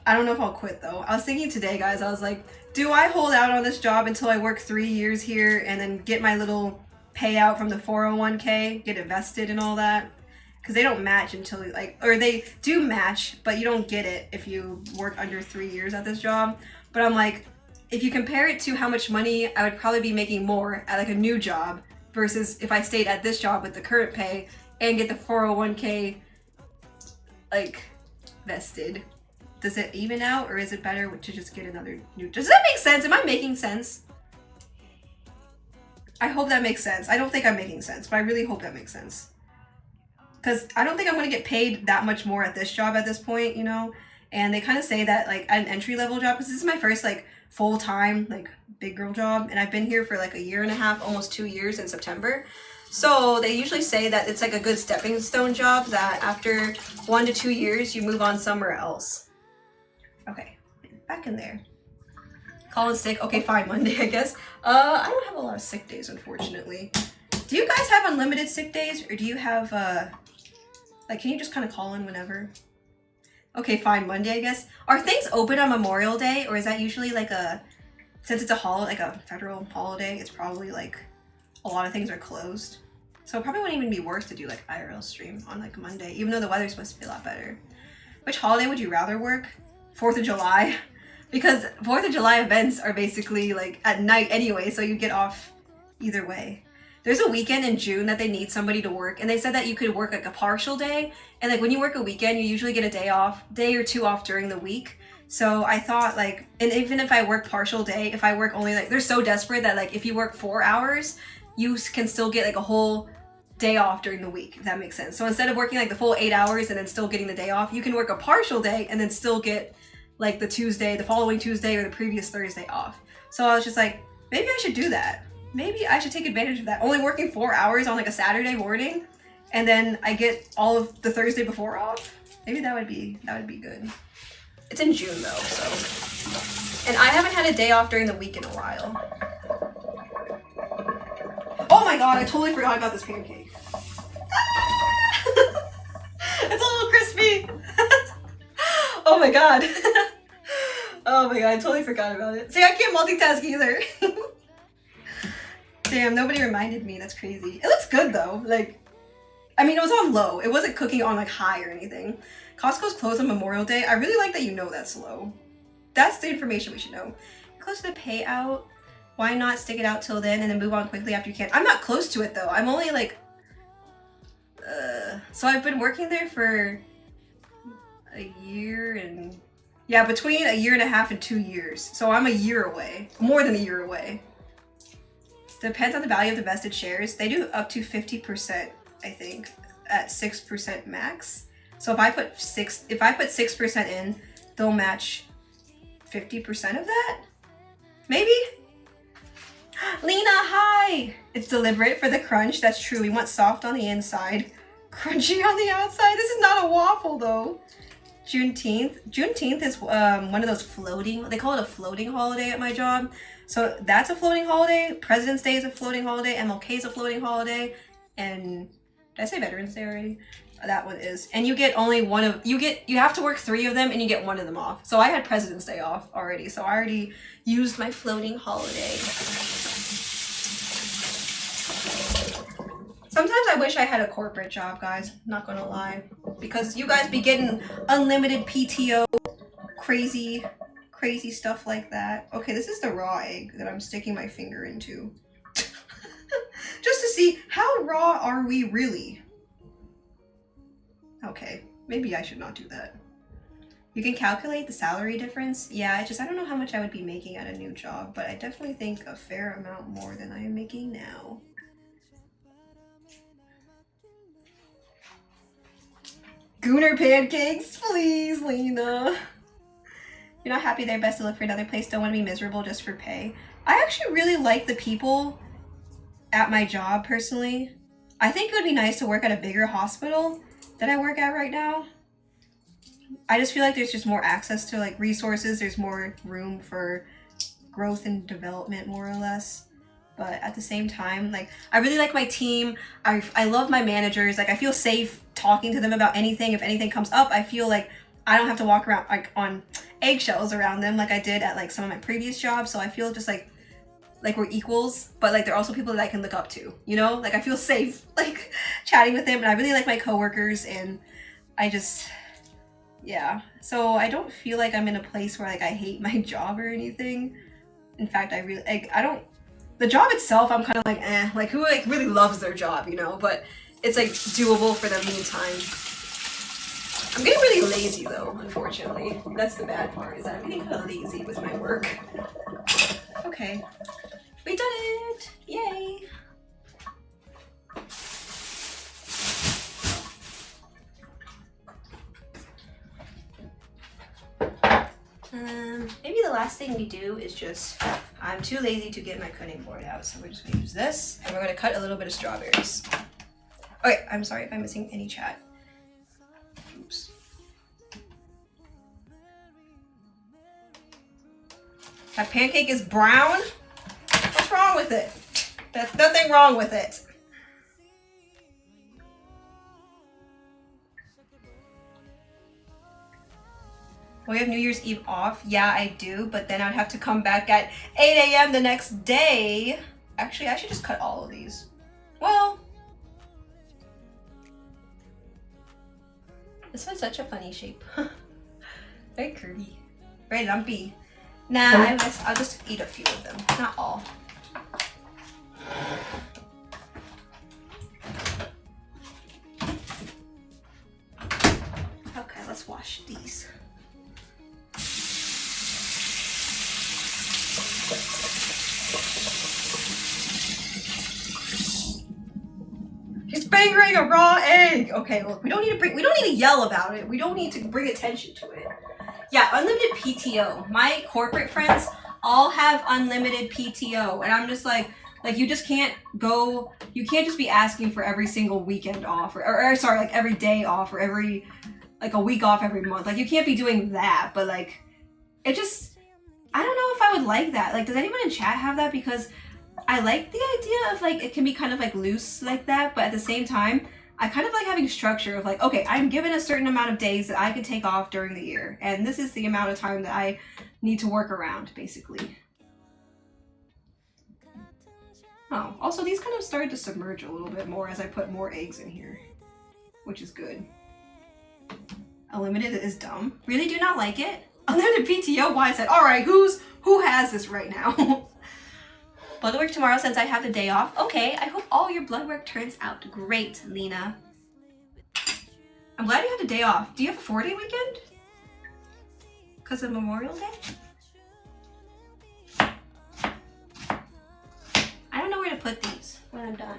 Speaker 2: I don't know if I'll quit though. I was thinking today, guys, I was like, do I hold out on this job until I work 3 years here and then get my little payout from the 401k, get it vested and all that? Because they don't match until or they do match, but you don't get it if you work under 3 years at this job. But I'm like, if you compare it to how much money I would probably be making more at like a new job versus if I stayed at this job with the current pay and get the 401k like vested, does it even out or is it better to just get another new? Does that make sense? Am I making sense? I hope that makes sense. I don't think I'm making sense, but I really hope that makes sense. Because I don't think I'm going to get paid that much more at this job at this point, And they kind of say that like an entry level job, because this is my first like full-time like big girl job, and I've been here for like 1.5 years, almost 2 years in September. So they usually say that it's like a good stepping stone job, that after 1 to 2 years you move on somewhere else. Okay, back in there. Calling sick. Okay, fine, Monday, I guess. I don't have a lot of sick days, unfortunately. Do you guys have unlimited sick days, or do you have can you just kind of call in whenever? Okay, fine, Monday, I guess. Are things open on Memorial Day, or is that usually like since it's a federal holiday, it's probably like a lot of things are closed. So it probably wouldn't even be worth to do like IRL stream on like Monday, even though the weather's supposed to be a lot better. Which holiday would you rather work? 4th of July. Because 4th of July events are basically like at night anyway, so you get off either way. There's a weekend in June that they need somebody to work, and they said that you could work like a partial day, and like when you work a weekend, you usually get a day or two off during the week. So I thought like, and even if I work partial day, if I work only like, they're so desperate that like if you work 4 hours, you can still get like a whole day off during the week, if that makes sense. So instead of working like the full 8 hours and then still getting the day off, you can work a partial day and then still get like the following Tuesday or the previous Thursday off. So I was just like, maybe I should do that. Maybe I should take advantage of that. Only working 4 hours on like a Saturday morning, and then I get all of the Thursday before off. Maybe that would be good. It's in June though, so. And I haven't had a day off during the week in a while. Oh my god, I totally forgot about this pancake. It's a little crispy. Oh my god. Oh my god, I totally forgot about it. See, I can't multitask either. Damn, nobody reminded me. That's crazy. It looks good though. Like, I mean, it was on low. It wasn't cooking on like high or anything. Costco's closed on Memorial Day. I really like that you know that's low. That's the information we should know. Close to the payout. Why not stick it out till then and then move on quickly after you can? I'm not close to it though. I'm only like, so I've been working there for a year and, yeah, between a year and a half and 2 years. So I'm a year away, more than a year away. Depends on the value of the vested shares. They do up to 50%, I think, at 6% max. So if I put 6% in, they'll match 50% of that? Maybe? Lena, hi! It's deliberate for the crunch. That's true. We want soft on the inside, crunchy on the outside. This is not a waffle though. Juneteenth. Juneteenth is one of those floating, they call it a floating holiday at my job. So that's a floating holiday. President's Day is a floating holiday. MLK is a floating holiday. And did I say Veterans Day already? That one is. And you get only one of, you have to work 3 of them and you get 1 of them off. So I had President's Day off already. So I already used my floating holiday. Sometimes I wish I had a corporate job, guys. Not gonna lie. Because you guys be getting unlimited PTO, crazy stuff like that. Okay, this is the raw egg that I'm sticking my finger into. Just to see how raw are we really. Okay, maybe I should not do that. You can calculate the salary difference. Yeah, I don't know how much I would be making at a new job, but I definitely think a fair amount more than I am making now. Gooner pancakes, please, Lena. You're not happy they're best to look for another place, don't want to be miserable just for pay. I actually really like the people at my job, personally. I think it would be nice to work at a bigger hospital that I work at right now. I just feel like there's just more access to like resources. There's more room for growth and development, more or less. But at the same time, like, I really like my team. I love my managers. Like, I feel safe talking to them about anything. If anything comes up, I feel like I don't have to walk around like on eggshells around them like I did at like some of my previous jobs. So I feel just like we're equals, but like they're also people that I can look up to, you know? Like, I feel safe like chatting with them, and I really like my coworkers, and I just, yeah. So I don't feel like I'm in a place where like I hate my job or anything. In fact, I really, like, I don't, the job itself, I'm kind of like, like who like really loves their job, you know? But it's like doable for the meantime. I'm getting really lazy though, unfortunately. That's the bad part, is that I'm getting kind of lazy with my work. Okay, we done it! Yay! Maybe the last thing we do is just, I'm too lazy to get my cutting board out, so we're just gonna use this, and we're gonna cut a little bit of strawberries. Okay, I'm sorry if I'm missing any chat. Oops. That pancake is brown? What's wrong with it? There's nothing wrong with it. Well, you have New Year's Eve off? Yeah, I do, but then I'd have to come back at 8 a.m. the next day.
Speaker 1: Actually, I should just cut all of these. Well, this one's such a funny shape. Very curvy. Very lumpy. Nah, I'll just eat a few of them. Not all. Okay, let's wash these. She's fingering a raw egg. Okay, look, we don't need to yell about it. We don't need to bring attention to it. Yeah, unlimited PTO. My corporate friends all have unlimited PTO, and I'm just like you just can't go. You can't just be asking for every single weekend off, or sorry, like every day off, or every like a week off every month. Like you can't be doing that. But like, it just, I don't know if I would like that. Like, does anyone in chat have that? Because I like the idea of like it can be kind of like loose like that, but at the same time, I kind of like having structure of like, okay, I'm given a certain amount of days that I can take off during the year, and this is the amount of time that I need to work around, basically. Oh, also these kind of started to submerge a little bit more as I put more eggs in here, which is good. Unlimited is dumb. Really do not like it? Unlimited PTO, why is that? Alright, who has this right now? Blood work tomorrow since I have the day off. Okay, I hope all your blood work turns out great, Lena. I'm glad you have the day off. Do you have a 4-day weekend? Because of Memorial Day? I don't know where to put these when I'm done.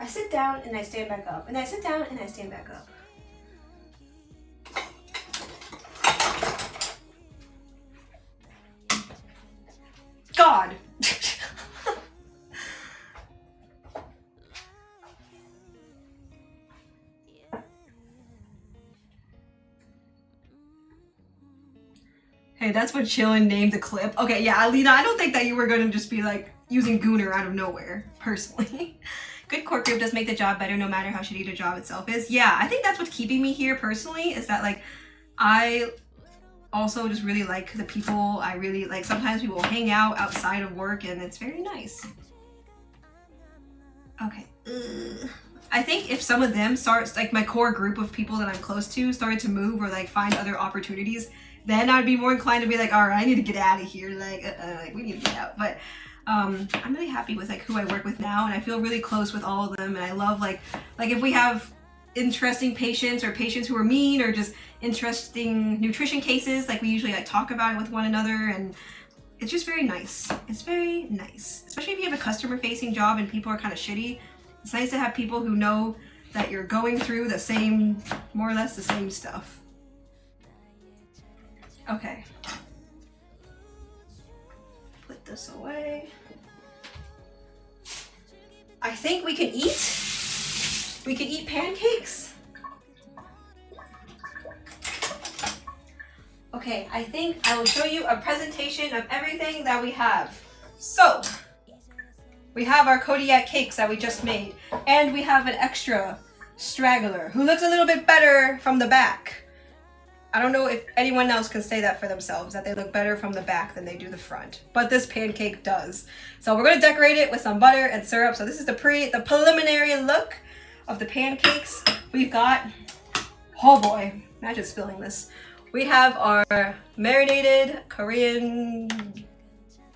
Speaker 1: I sit down and I stand back up. And I sit down and I stand back up. God! Hey, that's what Chillin named the clip. Okay, yeah, Alina, I don't think that you were gonna just be like using Gooner out of nowhere, personally. Good core group does make the job better no matter how shitty the job itself is. Yeah, I think that's what's keeping me here personally, is that like, I also just really like the people. I really like, sometimes we will hang out outside of work and it's very nice. Okay. I think if some of them starts, like my core group of people that I'm close to started to move or like find other opportunities, then I'd be more inclined to be like, all right, I need to get out of here. Like we need to get out. But I'm really happy with like who I work with now, and I feel really close with all of them. And I love like if we have interesting patients or patients who are mean or just interesting nutrition cases, like we usually like talk about it with one another, and it's just very nice. It's very nice, especially if you have a customer facing job and people are kind of shitty. It's nice to have people who know that you're going through the same, more or less the same stuff. Okay. Put this away. I think we can eat. We can eat pancakes. Okay, I think I will show you a presentation of everything that we have. So, we have our Kodiak cakes that we just made, and we have an extra straggler who looks a little bit better from the back. I don't know if anyone else can say that for themselves, that they look better from the back than they do the front, but this pancake does. So we're gonna decorate it with some butter and syrup. So this is the preliminary look of the pancakes. We've got, oh boy, imagine spilling this. We have our marinated Korean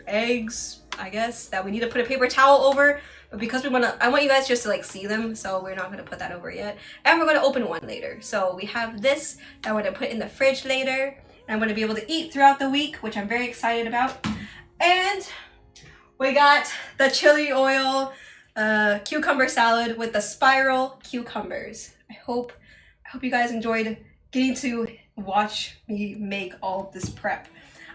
Speaker 1: eggs, I guess, that we need to put a paper towel over. But because I want you guys just to like see them, so we're not gonna put that over yet. And we're gonna open one later. So we have this that we're gonna put in the fridge later. And I'm gonna be able to eat throughout the week, which I'm very excited about. And we got the chili oil cucumber salad with the spiral cucumbers. I hope you guys enjoyed getting to watch me make all of this prep.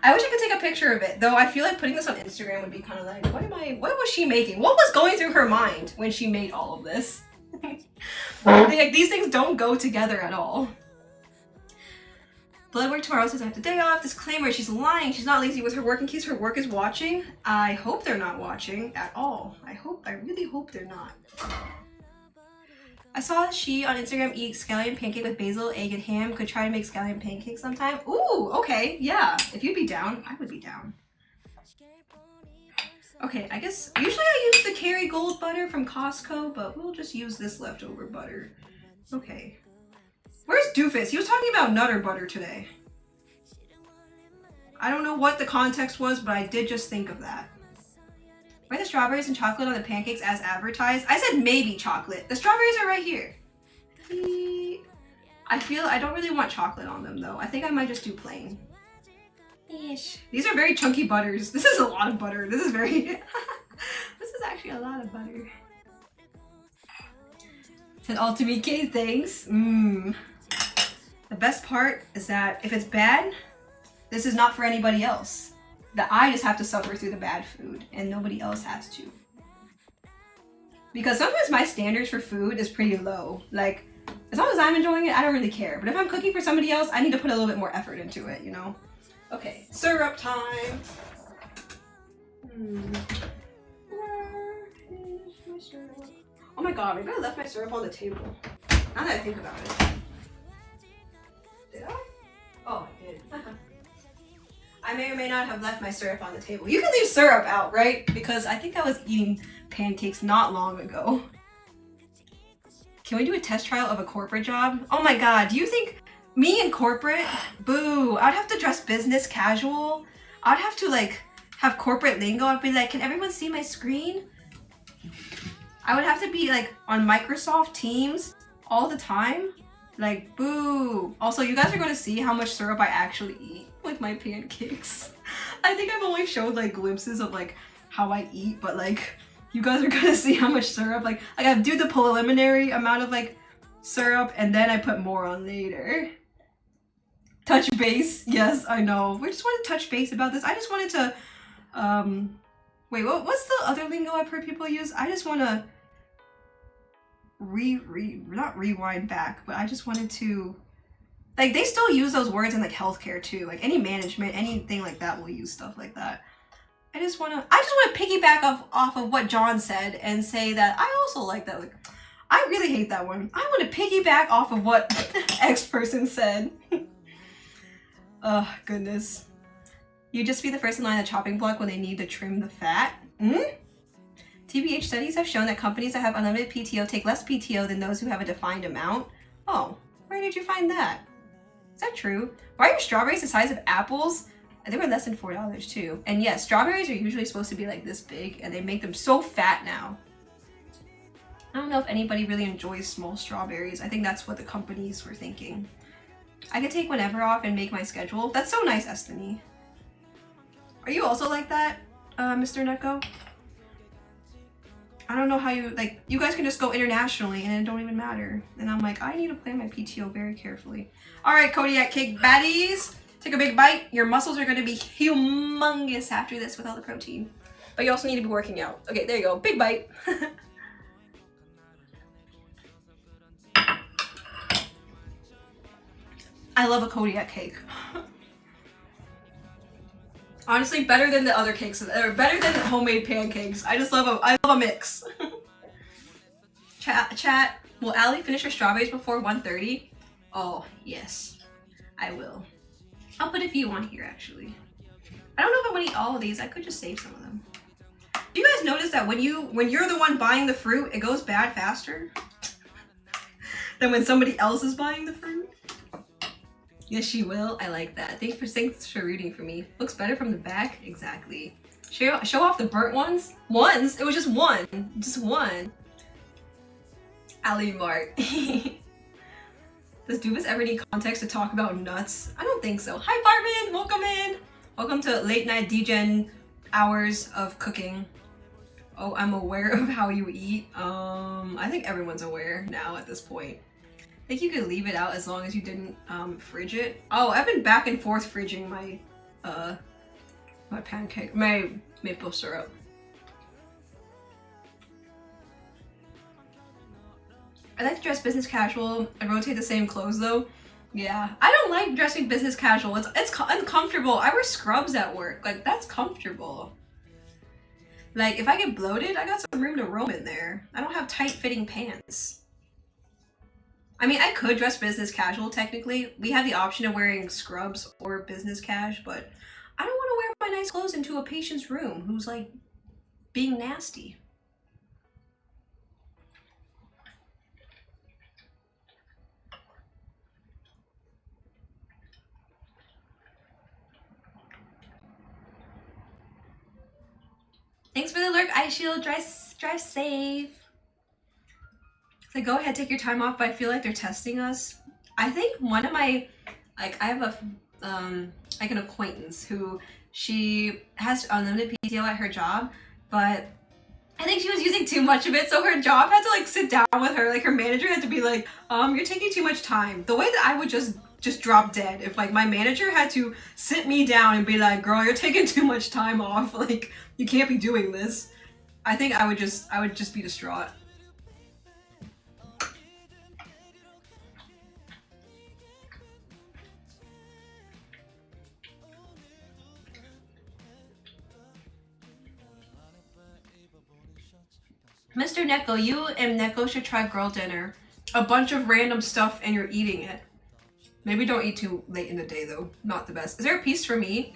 Speaker 1: I wish I could take a picture of it, though I feel like putting this on Instagram would be kind of like, what was she making? What was going through her mind when she made all of this? Like, these things don't go together at all. Blood work tomorrow says I have the day off. Disclaimer, she's lying. She's not lazy with her work in case her work is watching. I hope they're not watching at all. I really hope they're not. I saw she on Instagram eat scallion pancake with basil, egg, and ham. Could try to make scallion pancakes sometime. Ooh, okay, yeah. If you'd be down, I would be down.
Speaker 2: Okay, I guess usually I use the Kerrygold butter from Costco, but we'll just use this leftover butter. Okay. Where's Doofus? He was talking about Nutter butter today. I don't know what the context was, but I did just think of that. Were the strawberries and chocolate on the pancakes as advertised? I said maybe chocolate. The strawberries are right here. I don't really want chocolate on them though. I think I might just do plain. Ish. These are very chunky butters. This is a lot of butter. This is very... this is actually a lot of butter. Said all to me, Kate, thanks. The best part is that if it's bad, this is not for anybody else. I just have to suffer through the bad food and nobody else has to. Because sometimes my standards for food is pretty low. Like, as long as I'm enjoying it, I don't really care. But if I'm cooking for somebody else, I need to put a little bit more effort into it, you know? Okay, syrup time. Oh my god, maybe I left my syrup on the table. Now that I think about it. Did I? Oh, I did. I may or may not have left my syrup on the table. You can leave syrup out, right? Because I think I was eating pancakes not long ago. Can we do a test trial of a corporate job? Oh my god, do you think me in corporate? Boo, I'd have to dress business casual. I'd have to like have corporate lingo. I'd be like, can everyone see my screen? I would have to be like on Microsoft Teams all the time. Like, boo. Also, you guys are going to see how much syrup I actually eat with my pancakes. I think I've only showed like glimpses of like how I eat, but like you guys are going to see how much syrup. Like I do the preliminary amount of like syrup and then I put more on later. Touch base. Yes, I know. We just want to touch base about this. I just wanted to, wait, what's the other lingo I've heard people use? I just want to not rewind back, but I just wanted to, like, they still use those words in like healthcare too. Like any management, anything like that will use stuff like that. I just want to piggyback off of what John said and say that I also like that. Like, I really hate that one. I want to piggyback off of what X person said. Oh, goodness. You just be the first in line at the chopping block when they need to trim the fat. TBH studies have shown that companies that have unlimited PTO take less PTO than those who have a defined amount. Oh, where did you find that? Is that true? Why are your strawberries the size of apples? They were less than $4 too. And yes, strawberries are usually supposed to be like this big and they make them so fat now. I don't know if anybody really enjoys small strawberries. I think that's what the companies were thinking. I could take whenever off and make my schedule. That's so nice, Estany. Are you also like that, Mr. Neko? I don't know how you, like, you guys can just go internationally and it don't even matter. And I'm like, I need to plan my PTO very carefully. All right, Kodiak cake baddies. Take a big bite. Your muscles are going to be humongous after this with all the protein. But you also need to be working out. Okay, there you go. Big bite. I love a Kodiak cake. Honestly, better than the other cakes, or better than homemade pancakes. I love a mix. Chat, will Allie finish her strawberries before 1:30? Oh, yes, I will. I'll put a few on here, actually. I don't know if I want to eat all of these. I could just save some of them. Do you guys notice that when you're the one buying the fruit, it goes bad faster than when somebody else is buying the fruit? Yes, she will. I like that. Thanks for rooting for me. Looks better from the back. Exactly. Show off the burnt ones. Ones? It was just one. Just one. Ali Mart. Does Dubas ever need context to talk about nuts? I don't think so. Hi, Bartman. Welcome in. Welcome to late night DGen hours of cooking. Oh, I'm aware of how you eat. I think everyone's aware now at this point. I think you could leave it out as long as you didn't fridge it. Oh, I've been back and forth fridging my my maple syrup. I like to dress business casual and rotate the same clothes though. Yeah, I don't like dressing business casual. It's uncomfortable. I wear scrubs at work. Like, that's comfortable. Like, if I get bloated, I got some room to roam in there. I don't have tight fitting pants. I mean, I could dress business casual technically. We have the option of wearing scrubs or business cash, but I don't want to wear my nice clothes into a patient's room who's like
Speaker 1: being nasty. Thanks for the lurk, Ice Shield. Drive safe. So go ahead, take your time off, but I feel like they're testing us. I think one of my, like, I have a, like an acquaintance who she has unlimited PTO at her job, but I think she was using too much of it, so her job had to like sit down with her. Like her manager had to be like, you're taking too much time. The way that I would just drop dead if like my manager had to sit me down and be like, girl, you're taking too much time off. Like you can't be doing this. I think I would just be distraught. Mr. Neko, you and Neko should try girl dinner. A bunch of random stuff and you're eating it. Maybe don't eat too late in the day though. Not the best. Is there a piece for me?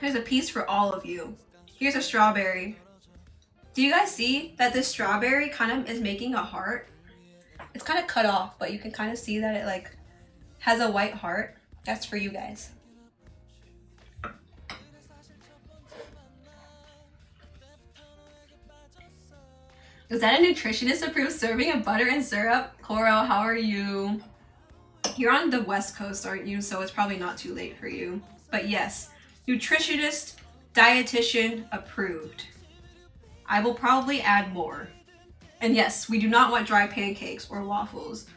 Speaker 1: There's a piece for all of you. Here's a strawberry. Do you guys see that this strawberry kind of is making a heart? It's kind of cut off, but you can kind of see that it like has a white heart. That's for you guys. Is that a nutritionist approved serving of butter and syrup? Coro, how are you? You're on the West Coast, aren't you? So it's probably not too late for you. But yes, nutritionist, dietitian approved. I will probably add more. And yes, we do not want dry pancakes or waffles.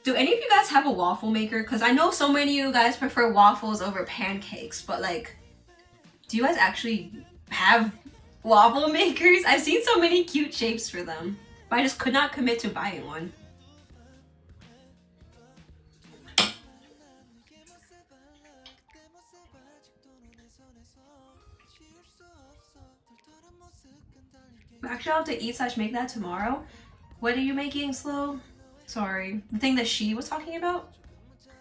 Speaker 1: Do any of you guys have a waffle maker? Because I know so many of you guys prefer waffles over pancakes, but like, do you guys actually have waffle makers? I've seen so many cute shapes for them, but I just could not commit to buying one. Actually, I'll have to eat / make that tomorrow. What are you making, Slow? Sorry. The thing that she was talking about?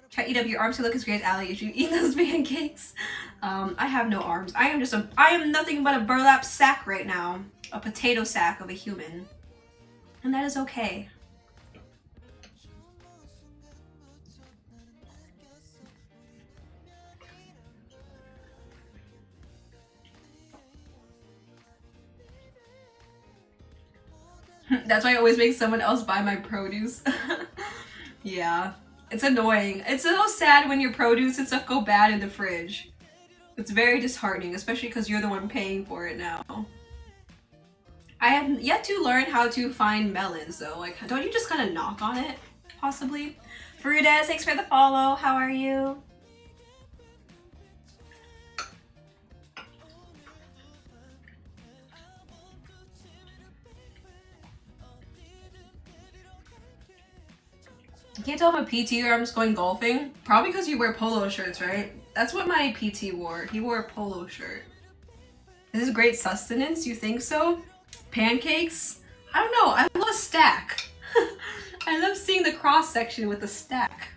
Speaker 1: Try to eat up your arms to look as great as Allie if you eat those pancakes. I have no arms. I am nothing but a burlap sack right now. A potato sack of a human. And that is okay. That's why I always make someone else buy my produce. Yeah, it's annoying. It's so sad when your produce and stuff go bad in the fridge. It's very disheartening, especially because you're the one paying for it now. I have yet to learn how to find melons though. Like, don't you just kind of knock on it, possibly? Frudes, thanks for the follow. How are you? I can't tell if I'm PT or I'm just going golfing. Probably because you wear polo shirts, right? That's what my PT wore. He wore a polo shirt. This is great sustenance, you think so? Pancakes? I don't know, I love a stack. I love seeing the cross section with the stack.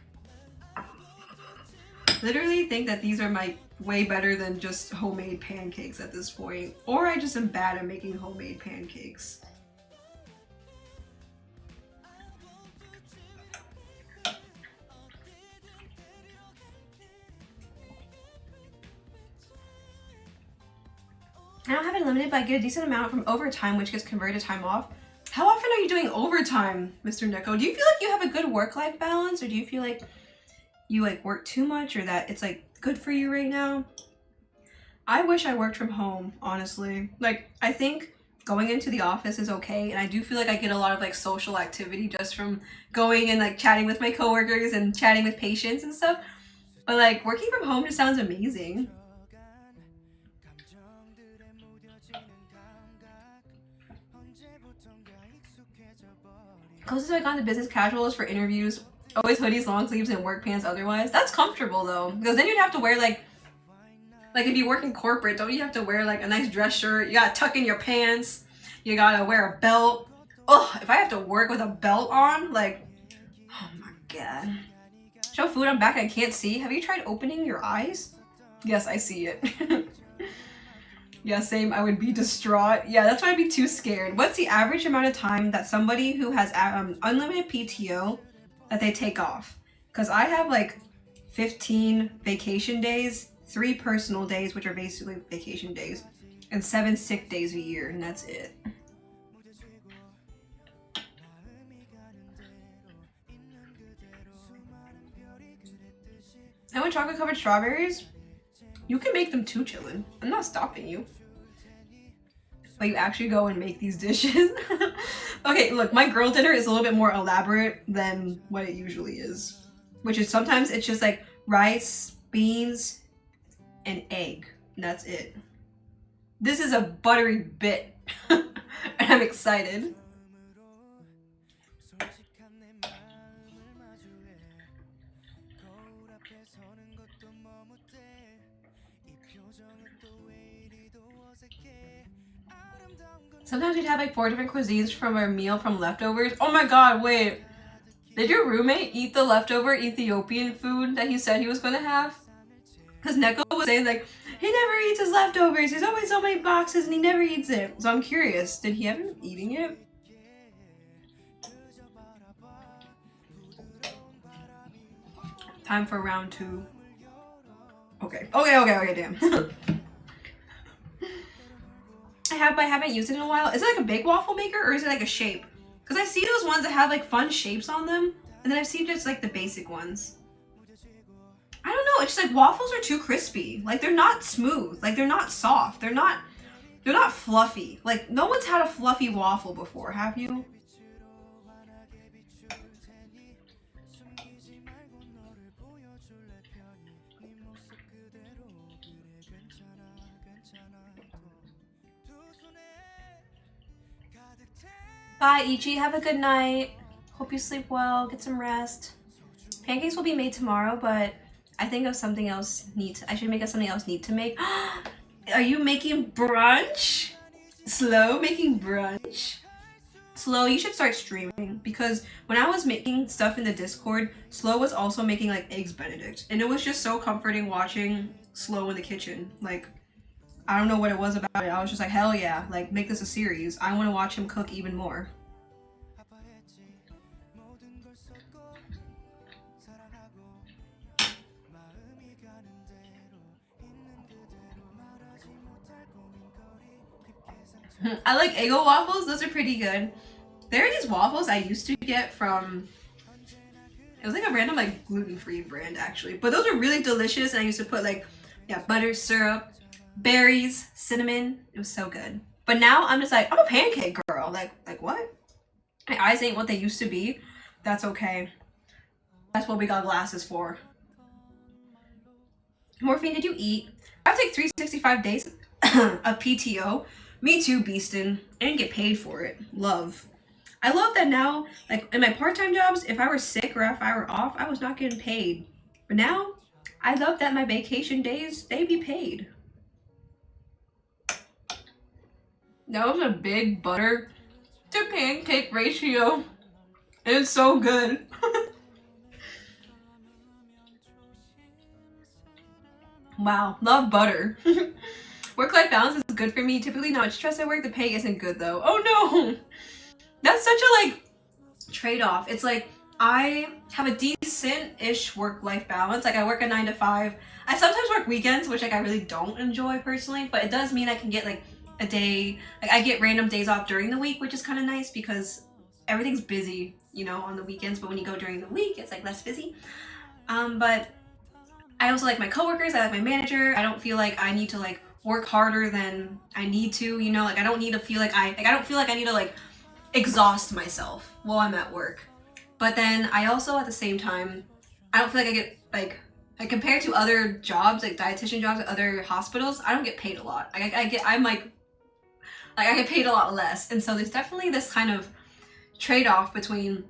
Speaker 1: Literally think that these are way better than just homemade pancakes at this point. Or I just am bad at making homemade pancakes. I don't have it limited, but I get a decent amount from overtime, which gets converted to time off. How often are you doing overtime, Mr. Neko? Do you feel like you have a good work-life balance, or do you feel like you like work too much, or that it's like good for you right now? I wish I worked from home, honestly. Like, I think going into the office is okay, and I do feel like I get a lot of like social activity just from going and like chatting with my coworkers and chatting with patients and stuff. But like working from home just sounds amazing. Closest I got to business casual is for interviews. Always hoodies, long sleeves, and work pants otherwise. That's comfortable though, because then you'd have to wear like if you work in corporate, don't you have to wear like a nice dress shirt? You gotta tuck in your pants. You gotta wear a belt. Oh, if I have to work with a belt on, like, oh my god. Show food, I'm back, I can't see. Have you tried opening your eyes? Yes, I see it.
Speaker 2: Yeah, same. I would be distraught. Yeah, that's why I'd be too scared. What's the average amount of time that somebody who has unlimited PTO that they take off? Because I have like 15 vacation days, 3 personal days, which are basically vacation days, and 7 sick days a year, and that's it. And with chocolate covered strawberries, you can make them too, chillin'. I'm not stopping you. But you actually go and make these dishes. Okay, look, my girl dinner is a little bit more elaborate than what it usually is. Which is sometimes it's just like rice, beans, and egg. And that's it. This is a buttery bit. And I'm excited. Sometimes we'd have like 4 different cuisines from our meal from leftovers. Oh my god, wait. Did your roommate eat the leftover Ethiopian food that he said he was gonna have? Because Neko was saying like, he never eats his leftovers. There's always so many boxes and he never eats it. So I'm curious, did he ever eating it? Time for round 2. Okay, damn. I haven't used it in a while. Is it like a big waffle maker or is it like a shape? Because I see those ones that have like fun shapes on them, and then I've seen just like the basic ones. I don't know, it's just like waffles are too crispy. Like they're not smooth, like they're not soft, they're not fluffy. Like no one's had a fluffy waffle before, have you? Bye, Ichi. Have a good night. Hope you sleep well. Get some rest. Pancakes will be made tomorrow, but I think of something else I should make us something else neat to make. Are you making brunch? Slow making brunch? Slow, you should start streaming, because when I was making stuff in the Discord, Slow was also making like eggs Benedict, and it was just so comforting watching Slow in the kitchen. Like, I don't know what it was about it. I was just like, hell yeah, like make this a series. I want to watch him cook even more. I like Eggo waffles. Those are pretty good. There are these waffles I used to get from, it was like a random like gluten-free brand actually, but those are really delicious, and I used to put like, yeah, butter, syrup, berries, cinnamon. It was so good. But now I'm just like, I'm a pancake girl. Like what? My eyes ain't what they used to be. That's okay. That's what we got glasses for. Morphine, did you eat? I take 365 days of PTO. Me too, Beastin. I didn't get paid for it. Love. I love that now, like in my part-time jobs, if I were sick or if I were off, I was not getting paid. But now, I love that my vacation days, they be paid. That was a big butter to pancake ratio. It's so good. Wow, love butter. Work-life balance is good for me. Typically not much stress at work. The pay isn't good though. Oh no! That's such a like trade-off. It's like I have a decent-ish work-life balance. Like I work a 9 to 5. I sometimes work weekends, which like I really don't enjoy personally, but it does mean I can get like a day, like I get random days off during the week, which is kind of nice because everything's busy, you know, on the weekends, but when you go during the week, it's like less busy. But I also like my coworkers, I like my manager. I don't feel like I need to like work harder than I need to, you know, like I don't need to feel like I don't feel like I need to like exhaust myself while I'm at work. But then I also at the same time, I don't feel like I get like compared to other jobs, like dietitian jobs at other hospitals, I don't get paid a lot. I get paid a lot less. And so there's definitely this kind of trade-off between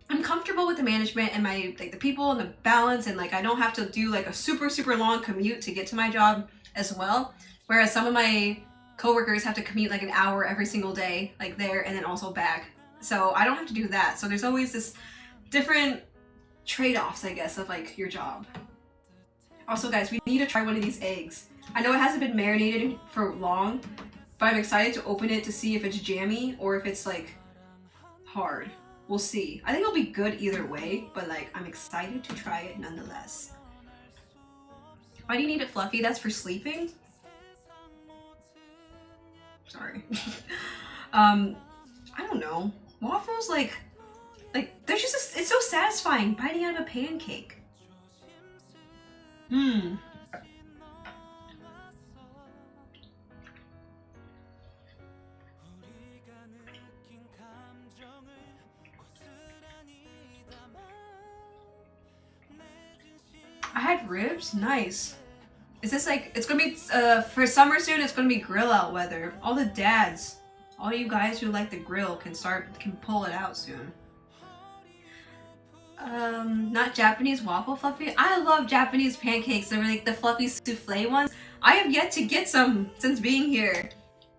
Speaker 2: I'm comfortable with the management and my like the people and the balance, and like I don't have to do like a super long commute to get to my job as well. Whereas some of my coworkers have to commute like an hour every single day, like there and then also back. So I don't have to do that. So there's always this different trade-offs, I guess, of like your job. Also, guys, we need to try one of these eggs. I know it hasn't been marinated for long, but I'm excited to open it to see if it's jammy or if it's like hard. We'll see. I think it'll be good either way, but like I'm excited to try it nonetheless. Why do you need it fluffy? That's for sleeping? Sorry. I don't know. Waffles like they're just it's so satisfying biting out of a pancake. I had ribs? Nice. Is this like, it's gonna be, for summer soon, it's gonna be grill out weather. All the dads, all you guys who like the grill can pull it out soon. Not Japanese waffle fluffy? I love Japanese pancakes. They're like the fluffy souffle ones. I have yet to get some since being here.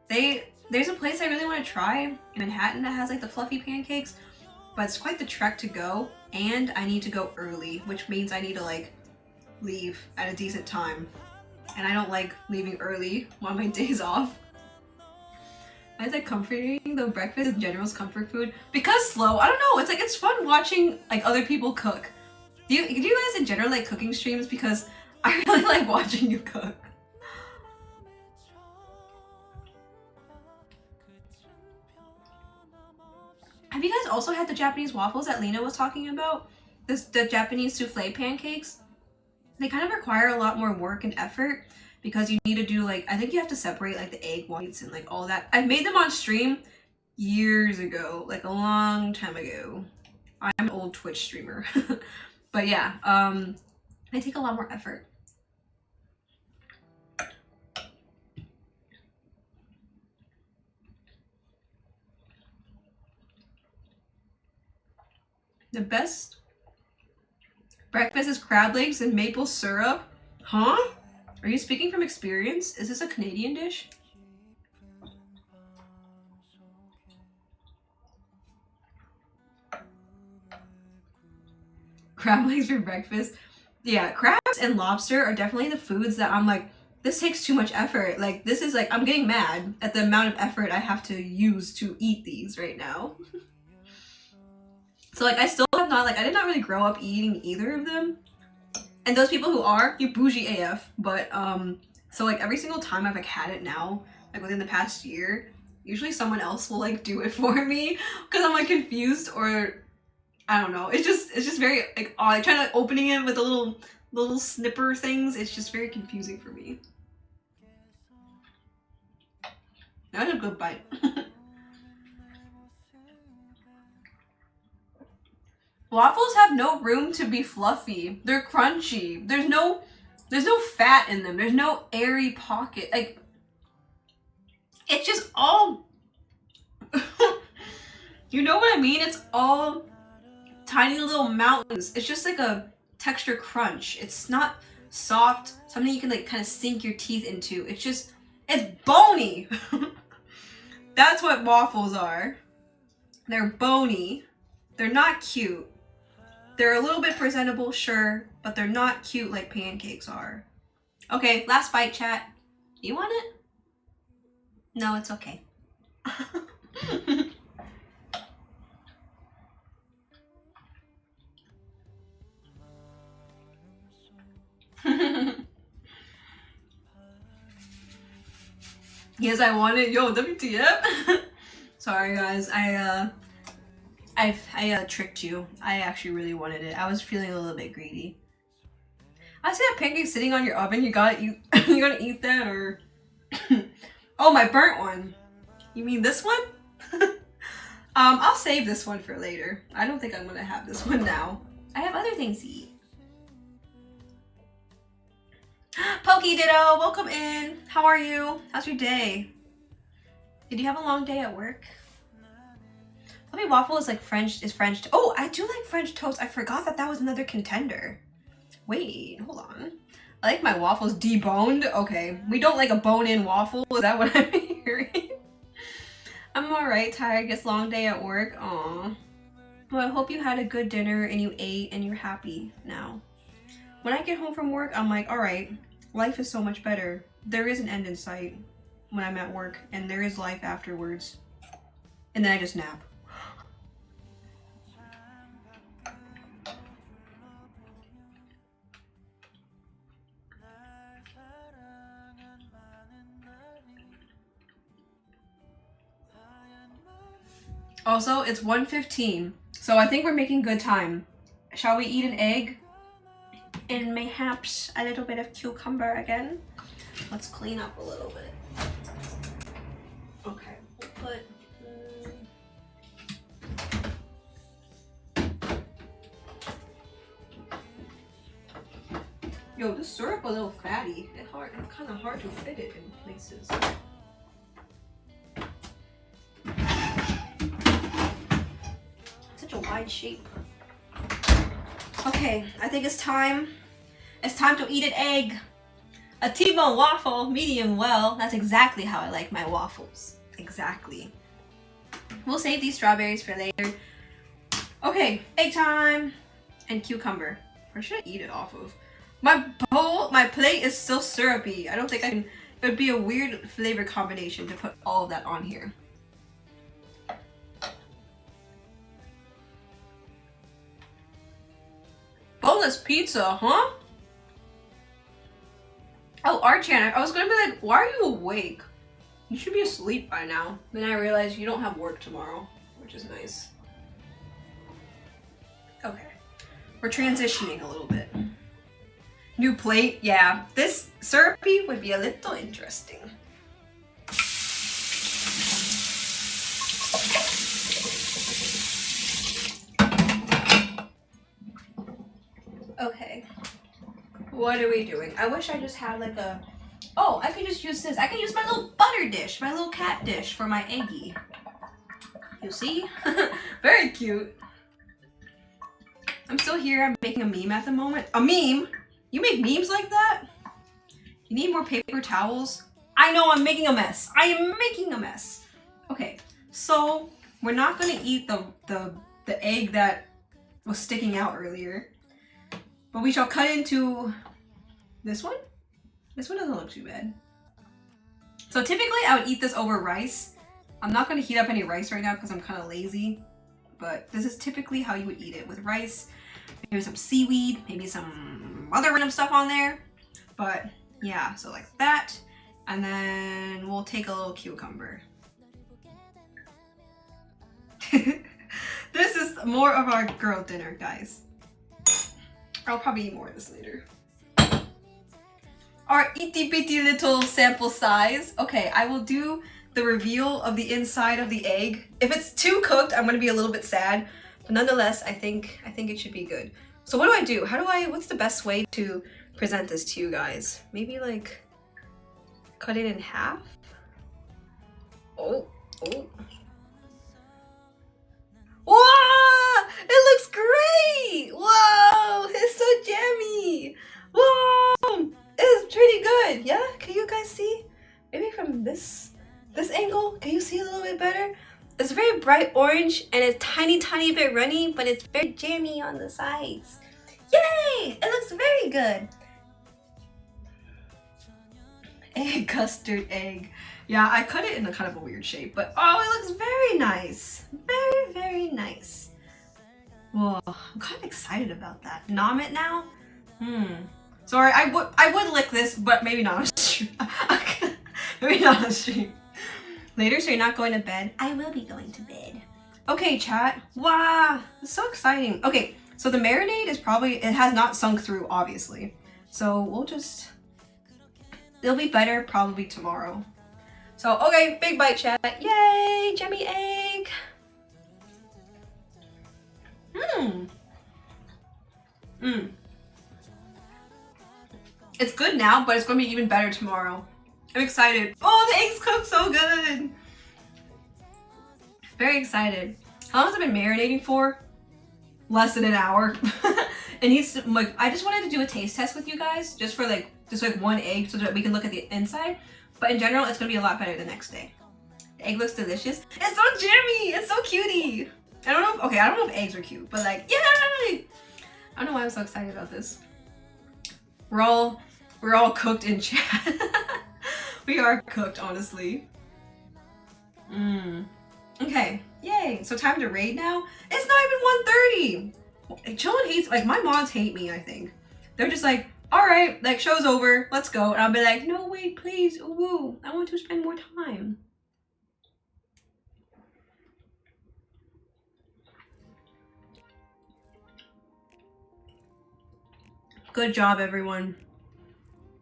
Speaker 2: There's a place I really want to try in Manhattan that has like the fluffy pancakes, but it's quite the trek to go, and I need to go early, which means I need to like leave at a decent time. And I don't like leaving early on my days off. I was like comforting though. Breakfast in general is comfort food because slow. I don't know. It's like it's fun watching like other people cook. Do you guys in general like cooking streams? Because I really like watching you cook. Have you guys also had the Japanese waffles that Lena was talking about? The Japanese souffle pancakes? They kind of require a lot more work and effort because you need to do like, I think you have to separate like the egg whites and like all that. I've made them on stream years ago, like a long time ago. I'm an old Twitch streamer. But yeah, they take a lot more effort. The best breakfast is crab legs and maple syrup. Huh? Are you speaking from experience? Is this a Canadian dish? Crab legs for breakfast? Yeah, crabs and lobster are definitely the foods that I'm like, this takes too much effort. Like, this is like, I'm getting mad at the amount of effort I have to use to eat these right now. So like I still have not, like I did not really grow up eating either of them. And those people who are, you bougie AF. But so like every single time I've like had it now, like within the past year, usually someone else will like do it for me because I'm like confused or I don't know. It's just very like odd. I try to like, opening it with the little snipper things. It's just very confusing for me. That was a good bite. Waffles have no room to be fluffy. They're crunchy. There's no fat in them. There's no airy pocket. Like, it's just all, you know what I mean? It's all tiny little mountains. It's just like a texture crunch. It's not soft, something you can like kind of sink your teeth into. It's bony. That's what waffles are. They're bony. They're not cute. They're a little bit presentable, sure, but they're not cute like pancakes are. Okay, last bite, chat. You want it? No, it's okay. Yes, I want it. Yo, WTF? Sorry, guys. I tricked you. I actually really wanted it. I was feeling a little bit greedy. I see that pancake sitting on your oven. You gotta eat. You gonna eat that or? Oh, my burnt one. You mean this one? I'll save this one for later. I don't think I'm gonna have this one now. I have other things to eat. Pokey Ditto, welcome in. How are you? How's your day? Did you have a long day at work? Fluffy waffle is like French. Oh, I do like French toast. I forgot that was another contender. Wait, hold on. I like my waffles deboned. Okay, we don't like a bone-in waffle. Is that what I'm hearing? I'm alright, tired. Guess long day at work. Aw. Well, I hope you had a good dinner and you ate and you're happy now. When I get home from work, I'm like, all right, life is so much better. There is an end in sight when I'm at work, and there is life afterwards. And then I just nap. Also, it's 1:15, so I think we're making good time. Shall we eat an egg? And mayhaps a little bit of cucumber again? Let's clean up a little bit. Okay, we'll put... Yo, this syrup a little fatty. It's kind of hard to fit it in places. Such a wide shape. Okay, I think it's time. It's time to eat an egg. A T-bone waffle, medium well. That's exactly how I like my waffles. Exactly. We'll save these strawberries for later. Okay, egg time. And cucumber. Where should I eat it off of? My plate is so syrupy. I don't think I can. It would be a weird flavor combination to put all of that on here. Boneless pizza, huh? Oh, Archan, I was gonna be like, why are you awake? You should be asleep by now. Then I realized you don't have work tomorrow, which is nice. Okay. We're transitioning a little bit. New plate, yeah. This syrupy would be a little interesting. Okay. What are we doing? I wish I just had like a... Oh, I could just use this. I can use my little butter dish, my little cat dish for my eggie. You see? Very cute. I'm still here. I'm making a meme at the moment. A meme? You make memes like that? You need more paper towels? I know, I'm making a mess. I am making a mess. Okay, so we're not gonna eat the egg that was sticking out earlier. But we shall cut into this one. This one doesn't look too bad. So typically I would eat this over rice. I'm not gonna heat up any rice right now because I'm kind of lazy. But this is typically how you would eat it, with rice, maybe some seaweed, maybe some other random stuff on there. But yeah, so like that. And then we'll take a little cucumber. This is more of our girl dinner, guys. I'll probably eat more of this later. Our itty bitty little sample size. Okay, I will do the reveal of the inside of the egg. If it's too cooked, I'm gonna be a little bit sad. But nonetheless, I think it should be good. So what do I do? What's the best way to present this to you guys? Maybe like cut it in half? Oh. Wow! It looks great! Whoa! It's so jammy! Whoa! It's pretty good, yeah? Can you guys see? Maybe from this angle, can you see a little bit better? It's very bright orange and it's tiny bit runny, but it's very jammy on the sides. Yay! It looks very good. Egg, custard egg. Yeah, I cut it in a kind of a weird shape, but oh, it looks very nice. Very, very nice. Whoa, I'm kind of excited about that. Nom it now? Sorry, I would lick this, but maybe not on stream. Maybe not on stream. Later, so you're not going to bed? I will be going to bed. Okay, chat. Wow, it's so exciting. Okay, so the marinade is it has not sunk through, obviously. So we'll just, it'll be better probably tomorrow. So, okay, big bite, chat. Yay, jammy egg. It's good now, but it's going to be even better tomorrow. I'm excited. Oh, the eggs cooked so good. Very excited. How long has it been marinating for? Less than an hour. It needs to, like, I just wanted to do a taste test with you guys, just for like one egg, so that we can look at the inside. But in general, it's gonna be a lot better the next day. The egg looks delicious. It's so jammy. It's so cutie. I don't know if eggs are cute, but like, yay! I don't know why I'm so excited about this. We're all cooked in chat. We are cooked, honestly. Okay, yay. So time to raid now? It's not even 1:30. Chillin hates, like, my mods hate me, I think. They're just like, all right, like, show's over, let's go. And I'll be like, no, wait, please, woo, I want to spend more time. Good job, everyone.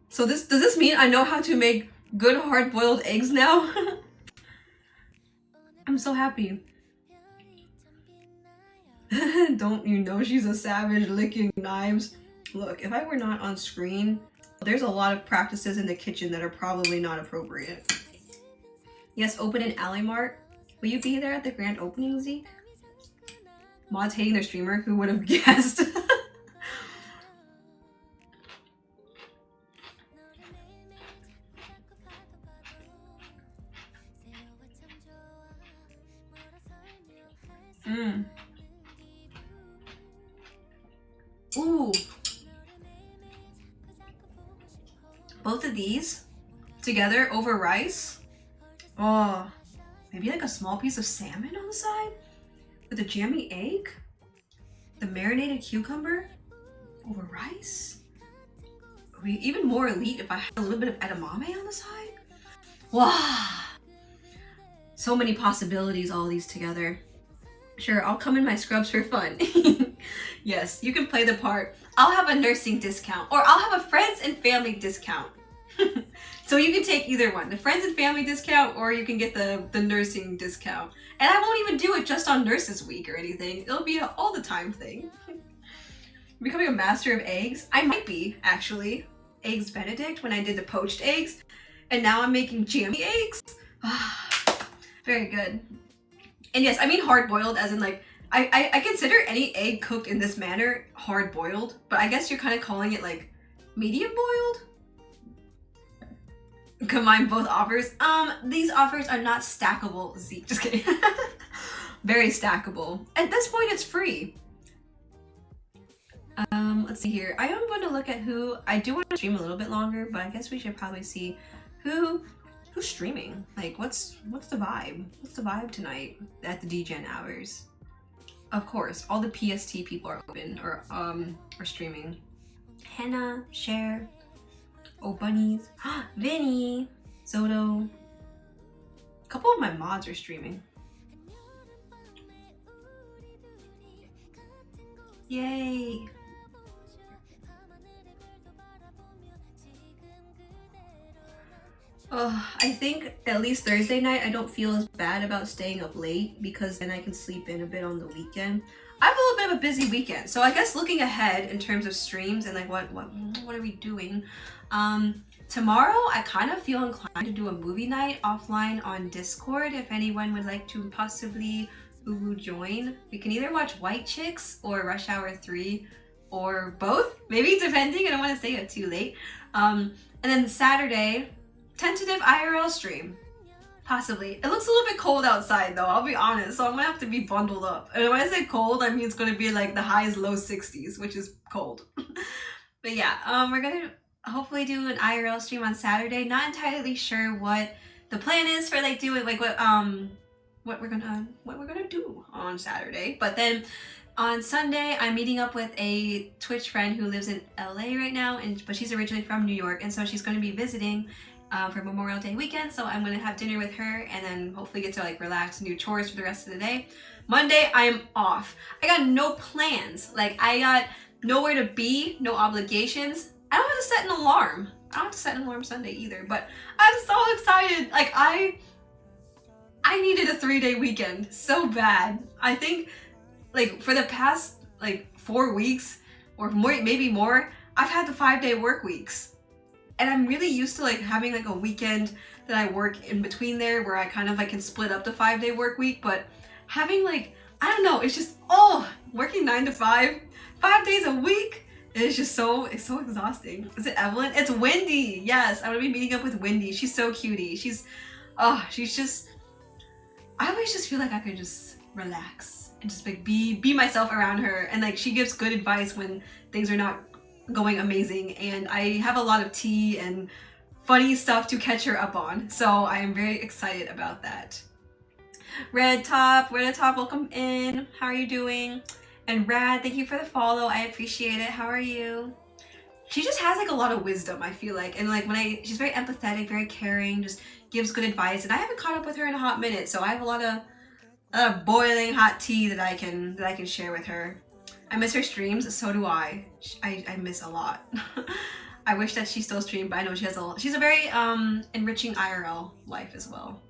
Speaker 2: So does this mean I know how to make good hard-boiled eggs now? I'm so happy. Don't you know she's a savage licking knives? Look, if I were not on screen, there's a lot of practices in the kitchen that are probably not appropriate. Yes, open an Ally Mart. Will you be there at the grand opening, Zeke? Mods hating their streamer? Who would have guessed? Ooh. Both of these together over rice. Oh, maybe like a small piece of salmon on the side with a jammy egg. The marinated cucumber over rice. Would be even more elite if I had a little bit of edamame on the side. Wow. So many possibilities, all these together. Sure, I'll come in my scrubs for fun. Yes, you can play the part. I'll have a nursing discount, or I'll have a friends and family discount. So you can take either one, the friends and family discount, or you can get the nursing discount. And I won't even do it just on Nurses Week or anything. It'll be an all the time thing. Becoming a master of eggs? I might be, actually. Eggs Benedict when I did the poached eggs. And now I'm making jammy eggs. Very good. And yes, I mean hard-boiled as in like, I consider any egg cooked in this manner hard-boiled, but I guess you're kind of calling it like medium-boiled? Combine both offers. These offers are not stackable, Zeke. Just kidding. Very stackable. At this point, it's free. Let's see here. I am going to look at who, I do want to stream a little bit longer, but I guess we should probably see who's streaming. Like, what's the vibe? What's the vibe tonight at the DGen hours? Of course, all the PST people are open or are streaming. Hannah, Cher, Oh Bunnies, Vinny, Zoto. A couple of my mods are streaming. Yay! I think at least Thursday night I don't feel as bad about staying up late because then I can sleep in a bit on the weekend. I have a little bit of a busy weekend, so I guess looking ahead in terms of streams and like what are we doing? Tomorrow I kind of feel inclined to do a movie night offline on Discord if anyone would like to possibly join. We can either watch White Chicks or Rush Hour 3 or both, maybe depending. I don't want to stay up too late. And then Saturday, tentative IRL stream. Possibly. It looks a little bit cold outside though, I'll be honest, so I'm gonna have to be bundled up. And when I say cold, I mean it's gonna be like the highs, low 60s, which is cold. But yeah, we're gonna hopefully do an IRL stream on Saturday. Not entirely sure what the plan is for like doing like what we're gonna do on Saturday. But then on Sunday, I'm meeting up with a Twitch friend who lives in LA right now, but she's originally from New York, and so she's going to be visiting for Memorial Day weekend. So I'm going to have dinner with her and then hopefully get to like relax and do chores for the rest of the day. Monday, I am off. I got no plans. Like I got nowhere to be, no obligations. I don't have to set an alarm. I don't have to set an alarm Sunday either, but I'm so excited. Like I needed a 3-day weekend so bad. I think like for the past like 4 weeks or more, maybe more, I've had the 5-day work weeks. And I'm really used to like having like a weekend that I work in between there where I kind of like can split up the 5-day work week. But having like, I don't know, it's just, working 9 to 5, 5 days a week. It's just it's so exhausting. Is it Evelyn? It's Wendy. Yes, I'm gonna be meeting up with Wendy. She's so cutie. She's just, I always just feel like I could just relax and just like be myself around her. And like she gives good advice when things are not going amazing, and I have a lot of tea and funny stuff to catch her up on. So I am very excited about that. Red Top, welcome in. How are you doing? And Rad, thank you for the follow. I appreciate it. How are you? She just has like a lot of wisdom, I feel like. And like she's very empathetic, very caring, just gives good advice. And I haven't caught up with her in a hot minute, so I have a lot of boiling hot tea that I can share with her. I miss her streams, so do I. I miss a lot. I wish that she still streamed, but I know she's a very enriching IRL life as well.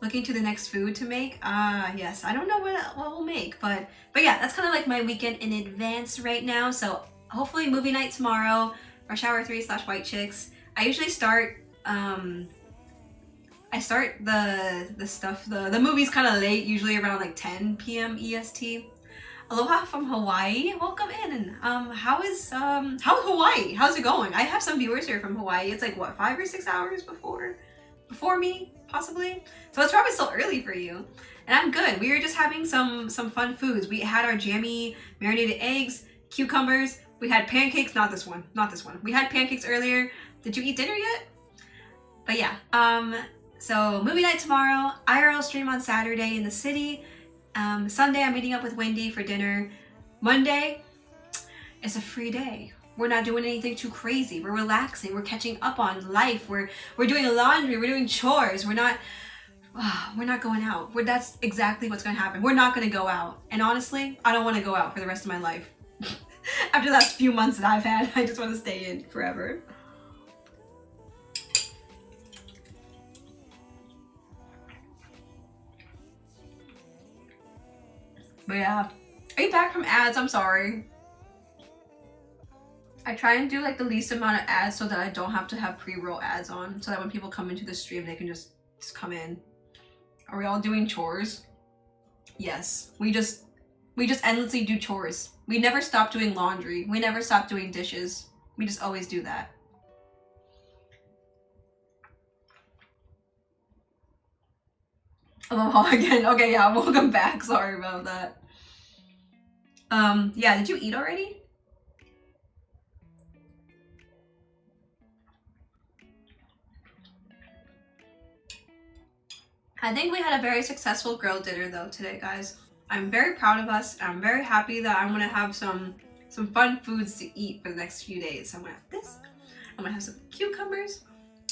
Speaker 2: Looking to the next food to make? Yes. I don't know what we'll make, but yeah, that's kind of like my weekend in advance right now. So hopefully movie night tomorrow, Rush Hour 3 / White Chicks. I usually start the movies kind of late, usually around like 10 p.m. EST. Aloha from Hawaii, welcome in. How's Hawaii? How's it going? I have some viewers here from Hawaii. It's like what, 5 or 6 hours before me, possibly. So it's probably still early for you. And I'm good. We were just having some fun foods. We had our jammy marinated eggs, cucumbers. We had pancakes, not this one. We had pancakes earlier. Did you eat dinner yet? But yeah, so movie night tomorrow, IRL stream on Saturday in the city. Sunday I'm meeting up with Wendy for dinner. Monday, it's a free day. We're not doing anything too crazy. We're relaxing. We're catching up on life. We're doing laundry. We're doing chores. We're not going out. That's exactly what's going to happen. We're not going to go out. And honestly, I don't want to go out for the rest of my life. After the last few months that I've had, I just want to stay in forever. But yeah, are you back from ads? I'm sorry. I try and do like the least amount of ads so that I don't have to have pre-roll ads on, so that when people come into the stream, they can just come in. Are we all doing chores? Yes, we just endlessly do chores. We never stop doing laundry. We never stop doing dishes. We just always do that. Aloha again. Okay, yeah, welcome back. Sorry about that. Yeah, did you eat already? I think we had a very successful girl dinner though today, guys. I'm very proud of us. I'm very happy that I'm gonna have some fun foods to eat for the next few days. So I'm gonna have this. I'm gonna have some cucumbers.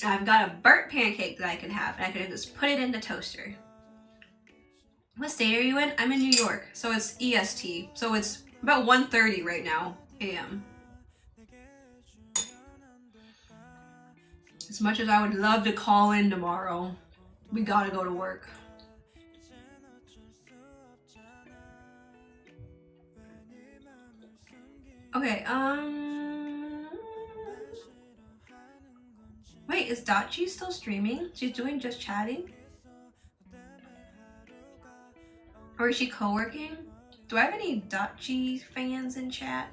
Speaker 2: And I've got a burnt pancake that I can have, and I can just put it in the toaster. What state are you in? I'm in New York, so it's EST. So it's about 1:30 right now, AM. As much as I would love to call in tomorrow, we gotta go to work. Okay, wait, is Dachi still streaming? She's doing just chatting? Or is she co-working? Do I have any Dachi fans in chat?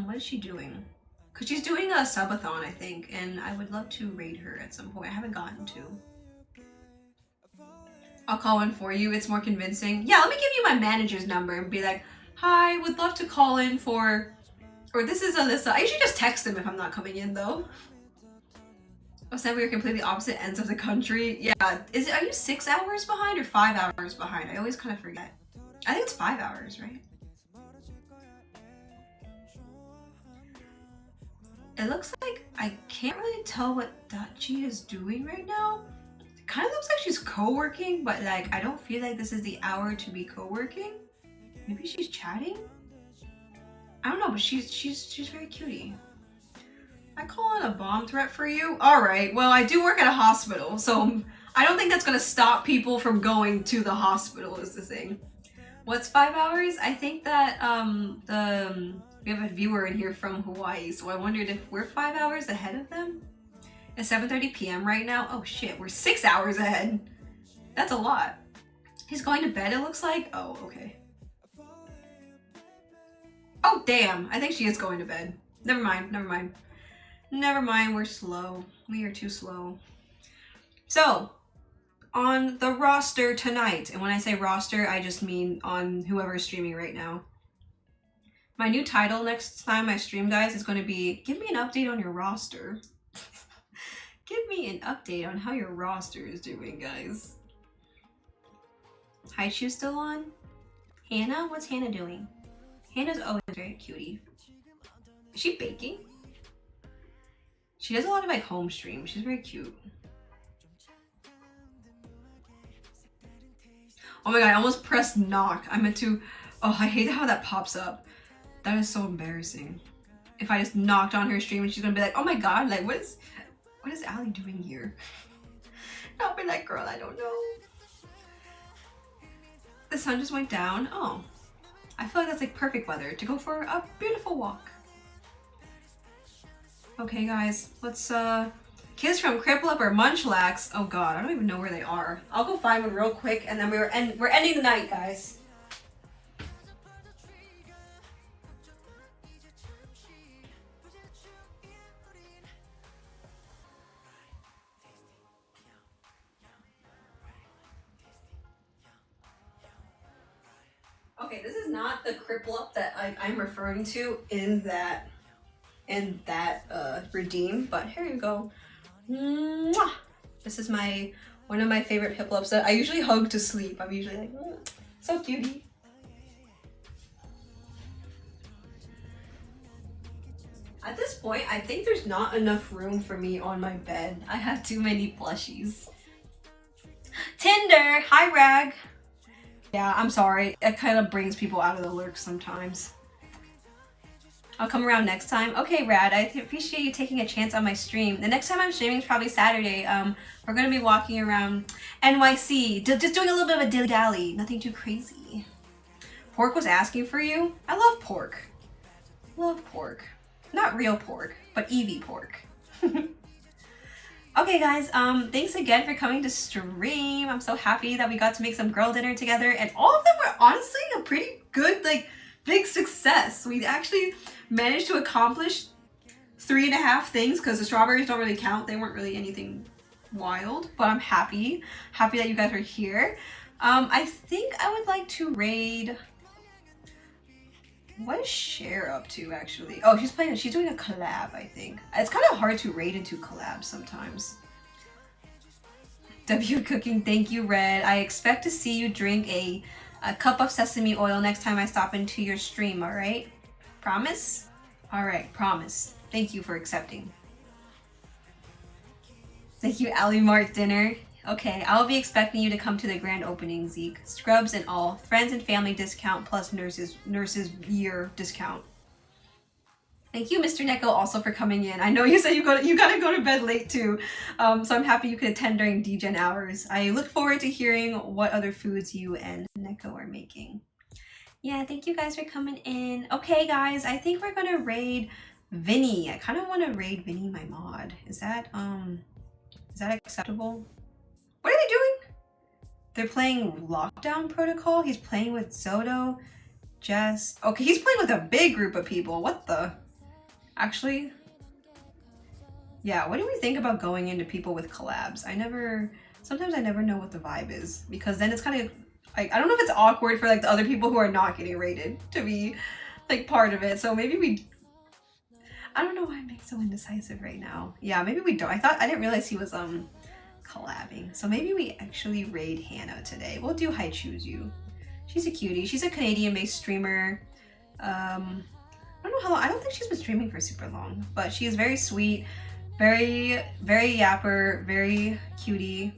Speaker 2: What is she doing? Cause she's doing a subathon, I think, and I would love to raid her at some point. I haven't gotten to. I'll call in for you. It's more convincing. Yeah, let me give you my manager's number and be like, hi, would love to call in for, or this is Alyssa. I usually just text them if I'm not coming in though. I said we were completely opposite ends of the country. Yeah, are you 6 hours behind or 5 hours behind? I always kind of forget. I think it's 5 hours, right? It looks like I can't really tell what Dachi is doing right now. It kind of looks like she's co-working, but like I don't feel like this is the hour to be co-working. Maybe she's chatting? I don't know, but she's very cutie. I call in a bomb threat for you? Alright, well I do work at a hospital, so I don't think that's gonna stop people from going to the hospital is the thing. What's 5 hours? I think that we have a viewer in here from Hawaii, so I wondered if we're 5 hours ahead of them? It's 7:30 p.m. right now? Oh shit, we're 6 hours ahead. That's a lot. He's going to bed, it looks like? Oh, okay. Oh damn, I think she is going to bed. Never mind, never mind. Never mind, we're slow. We are too slow. So, on the roster tonight, and when I say roster, I just mean on whoever is streaming right now. My new title next time I stream, guys, is going to be "Give me an update on your roster." Give me an update on how your roster is doing, guys. Haichu's still on? Hannah? What's Hannah doing? Hannah's always very cutie. Is she baking? She does a lot of like home streams. She's very cute. Oh my god, I almost pressed knock. I meant to... Oh, I hate how that pops up. That is so embarrassing. If I just knocked on her stream and she's gonna be like, oh my god, like what is Allie doing here? I'll be like, girl, I don't know. The sun just went down. Oh, I feel like that's like perfect weather to go for a beautiful walk. Okay guys, let's Kids from Cripple or Munchlax. Oh god, I don't even know where they are. I'll go find one real quick and then we're ending the night, guys. Okay, this is not the Cripple that I'm referring to in that redeem, but here you go. Mwah! This is one of my favorite Piplups that I usually hug to sleep. I'm usually like, so cutie. At this point, I think there's not enough room for me on my bed. I have too many plushies. Tinder! Hi, Rag! Yeah, I'm sorry. It kind of brings people out of the lurk sometimes. I'll come around next time. Okay, Rad, I appreciate you taking a chance on my stream. The next time I'm streaming is probably Saturday. We're gonna be walking around NYC, just doing a little bit of a dilly-dally. Nothing too crazy. Pork was asking for you. I love pork. Love pork. Not real pork, but Eevee pork. Okay, guys, thanks again for coming to stream. I'm so happy that we got to make some girl dinner together, and all of them were honestly a pretty good, like, big success. We actually managed to accomplish 3.5 things because the strawberries don't really count. They weren't really anything wild, but I'm happy that you guys are here. I think I would like to raid... What is Cher up to, actually? Oh, she's doing a collab, I think. It's kind of hard to raid into collabs sometimes. W Cooking, thank you, Red. I expect to see you drink a cup of sesame oil next time I stop into your stream, alright? Promise? Alright, promise. Thank you for accepting. Thank you, Ali Mart Dinner. Okay, I'll be expecting you to come to the grand opening, Zeke. Scrubs and all. Friends and family discount plus nurses year discount. Thank you, Mr. Neko, also for coming in. I know you said you gotta go to bed late too, so I'm happy you could attend during DGen hours. I look forward to hearing what other foods you and Neko are making. Yeah, thank you guys for coming in. Okay, guys, I think we're gonna raid Vinny. I kind of want to raid Vinny, my mod. Is that acceptable? What are they doing? They're playing Lockdown Protocol. He's playing with Zodo, Jess. Okay, he's playing with a big group of people. What the? Actually, yeah, what do we think about going into people with collabs? Sometimes I never know what the vibe is, because then it's kind of, like, I don't know if it's awkward for like the other people who are not getting rated to be like part of it. So maybe I don't know why I'm being so indecisive right now. Yeah, maybe we don't. I didn't realize he was collabing. So maybe we actually raid Hannah today. We'll do Hi Choose You. She's a cutie. She's a Canadian-based streamer. I don't know how long. I don't think she's been streaming for super long, but she is very sweet, very, very yapper, very cutie,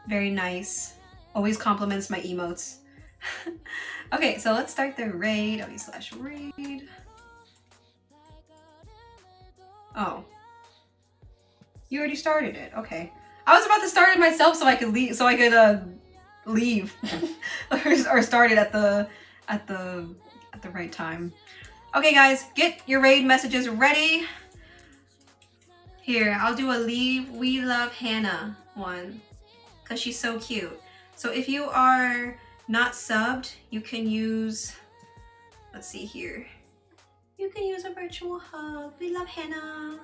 Speaker 2: very nice. Always compliments my emotes. Okay, so let's start the raid. /raid. Oh. You already started it. Okay. I was about to start it myself so I could leave, leave or start it at the right time. Okay, guys, get your raid messages ready. Here, I'll do a leave We Love Hannah one because she's so cute. So if you are not subbed, you can use, let's see here. You can use a virtual hug. We love Hannah.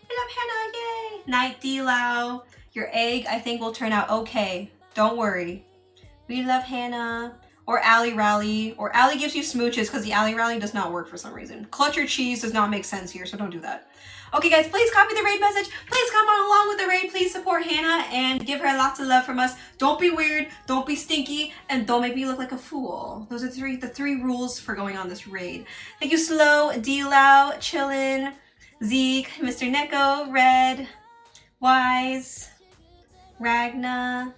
Speaker 2: We love Hannah, yay! Night D-Lao. Your egg, I think, will turn out okay. Don't worry. We love Hannah. or Ally Rally, or Ally gives you smooches because the Ally Rally does not work for some reason. Clutch your cheese does not make sense here, so don't do that. Okay, guys, please copy the raid message. Please come on along with the raid. Please support Hannah and give her lots of love from us. Don't be weird, don't be stinky, and don't make me look like a fool. Those are the three rules for going on this raid. Thank you, Slow, D-Lau, Chillin', Zeke, Mr. Neko, Red, Wise, Ragna,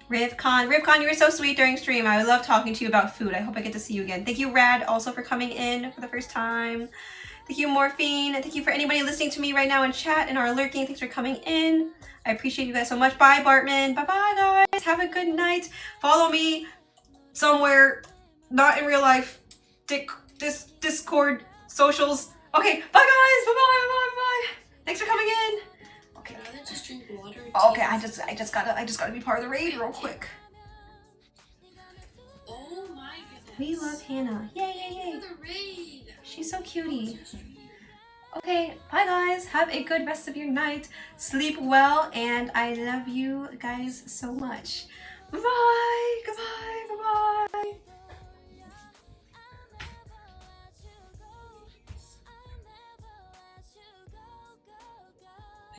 Speaker 2: Rivcon. Rivcon, you were so sweet during stream. I love talking to you about food. I hope I get to see you again. Thank you, Rad, also for coming in for the first time. Thank you, Morphine. And thank you for anybody listening to me right now in chat and are lurking. Thanks for coming in. I appreciate you guys so much. Bye, Bartman. Bye-bye, guys. Have a good night. Follow me somewhere, not in real life. Discord, socials. Okay, bye, guys. Bye-bye. Thanks for coming in. Okay.
Speaker 3: Just drink water.
Speaker 2: Okay, I just gotta be part of the raid real quick.
Speaker 3: Oh my goodness.
Speaker 2: We love Hannah. Yay, yay, yay.
Speaker 3: For the raid.
Speaker 2: She's so cutie. Okay, bye guys. Have a good rest of your night. Sleep well, and I love you guys so much. Bye-bye. Goodbye. Bye-bye.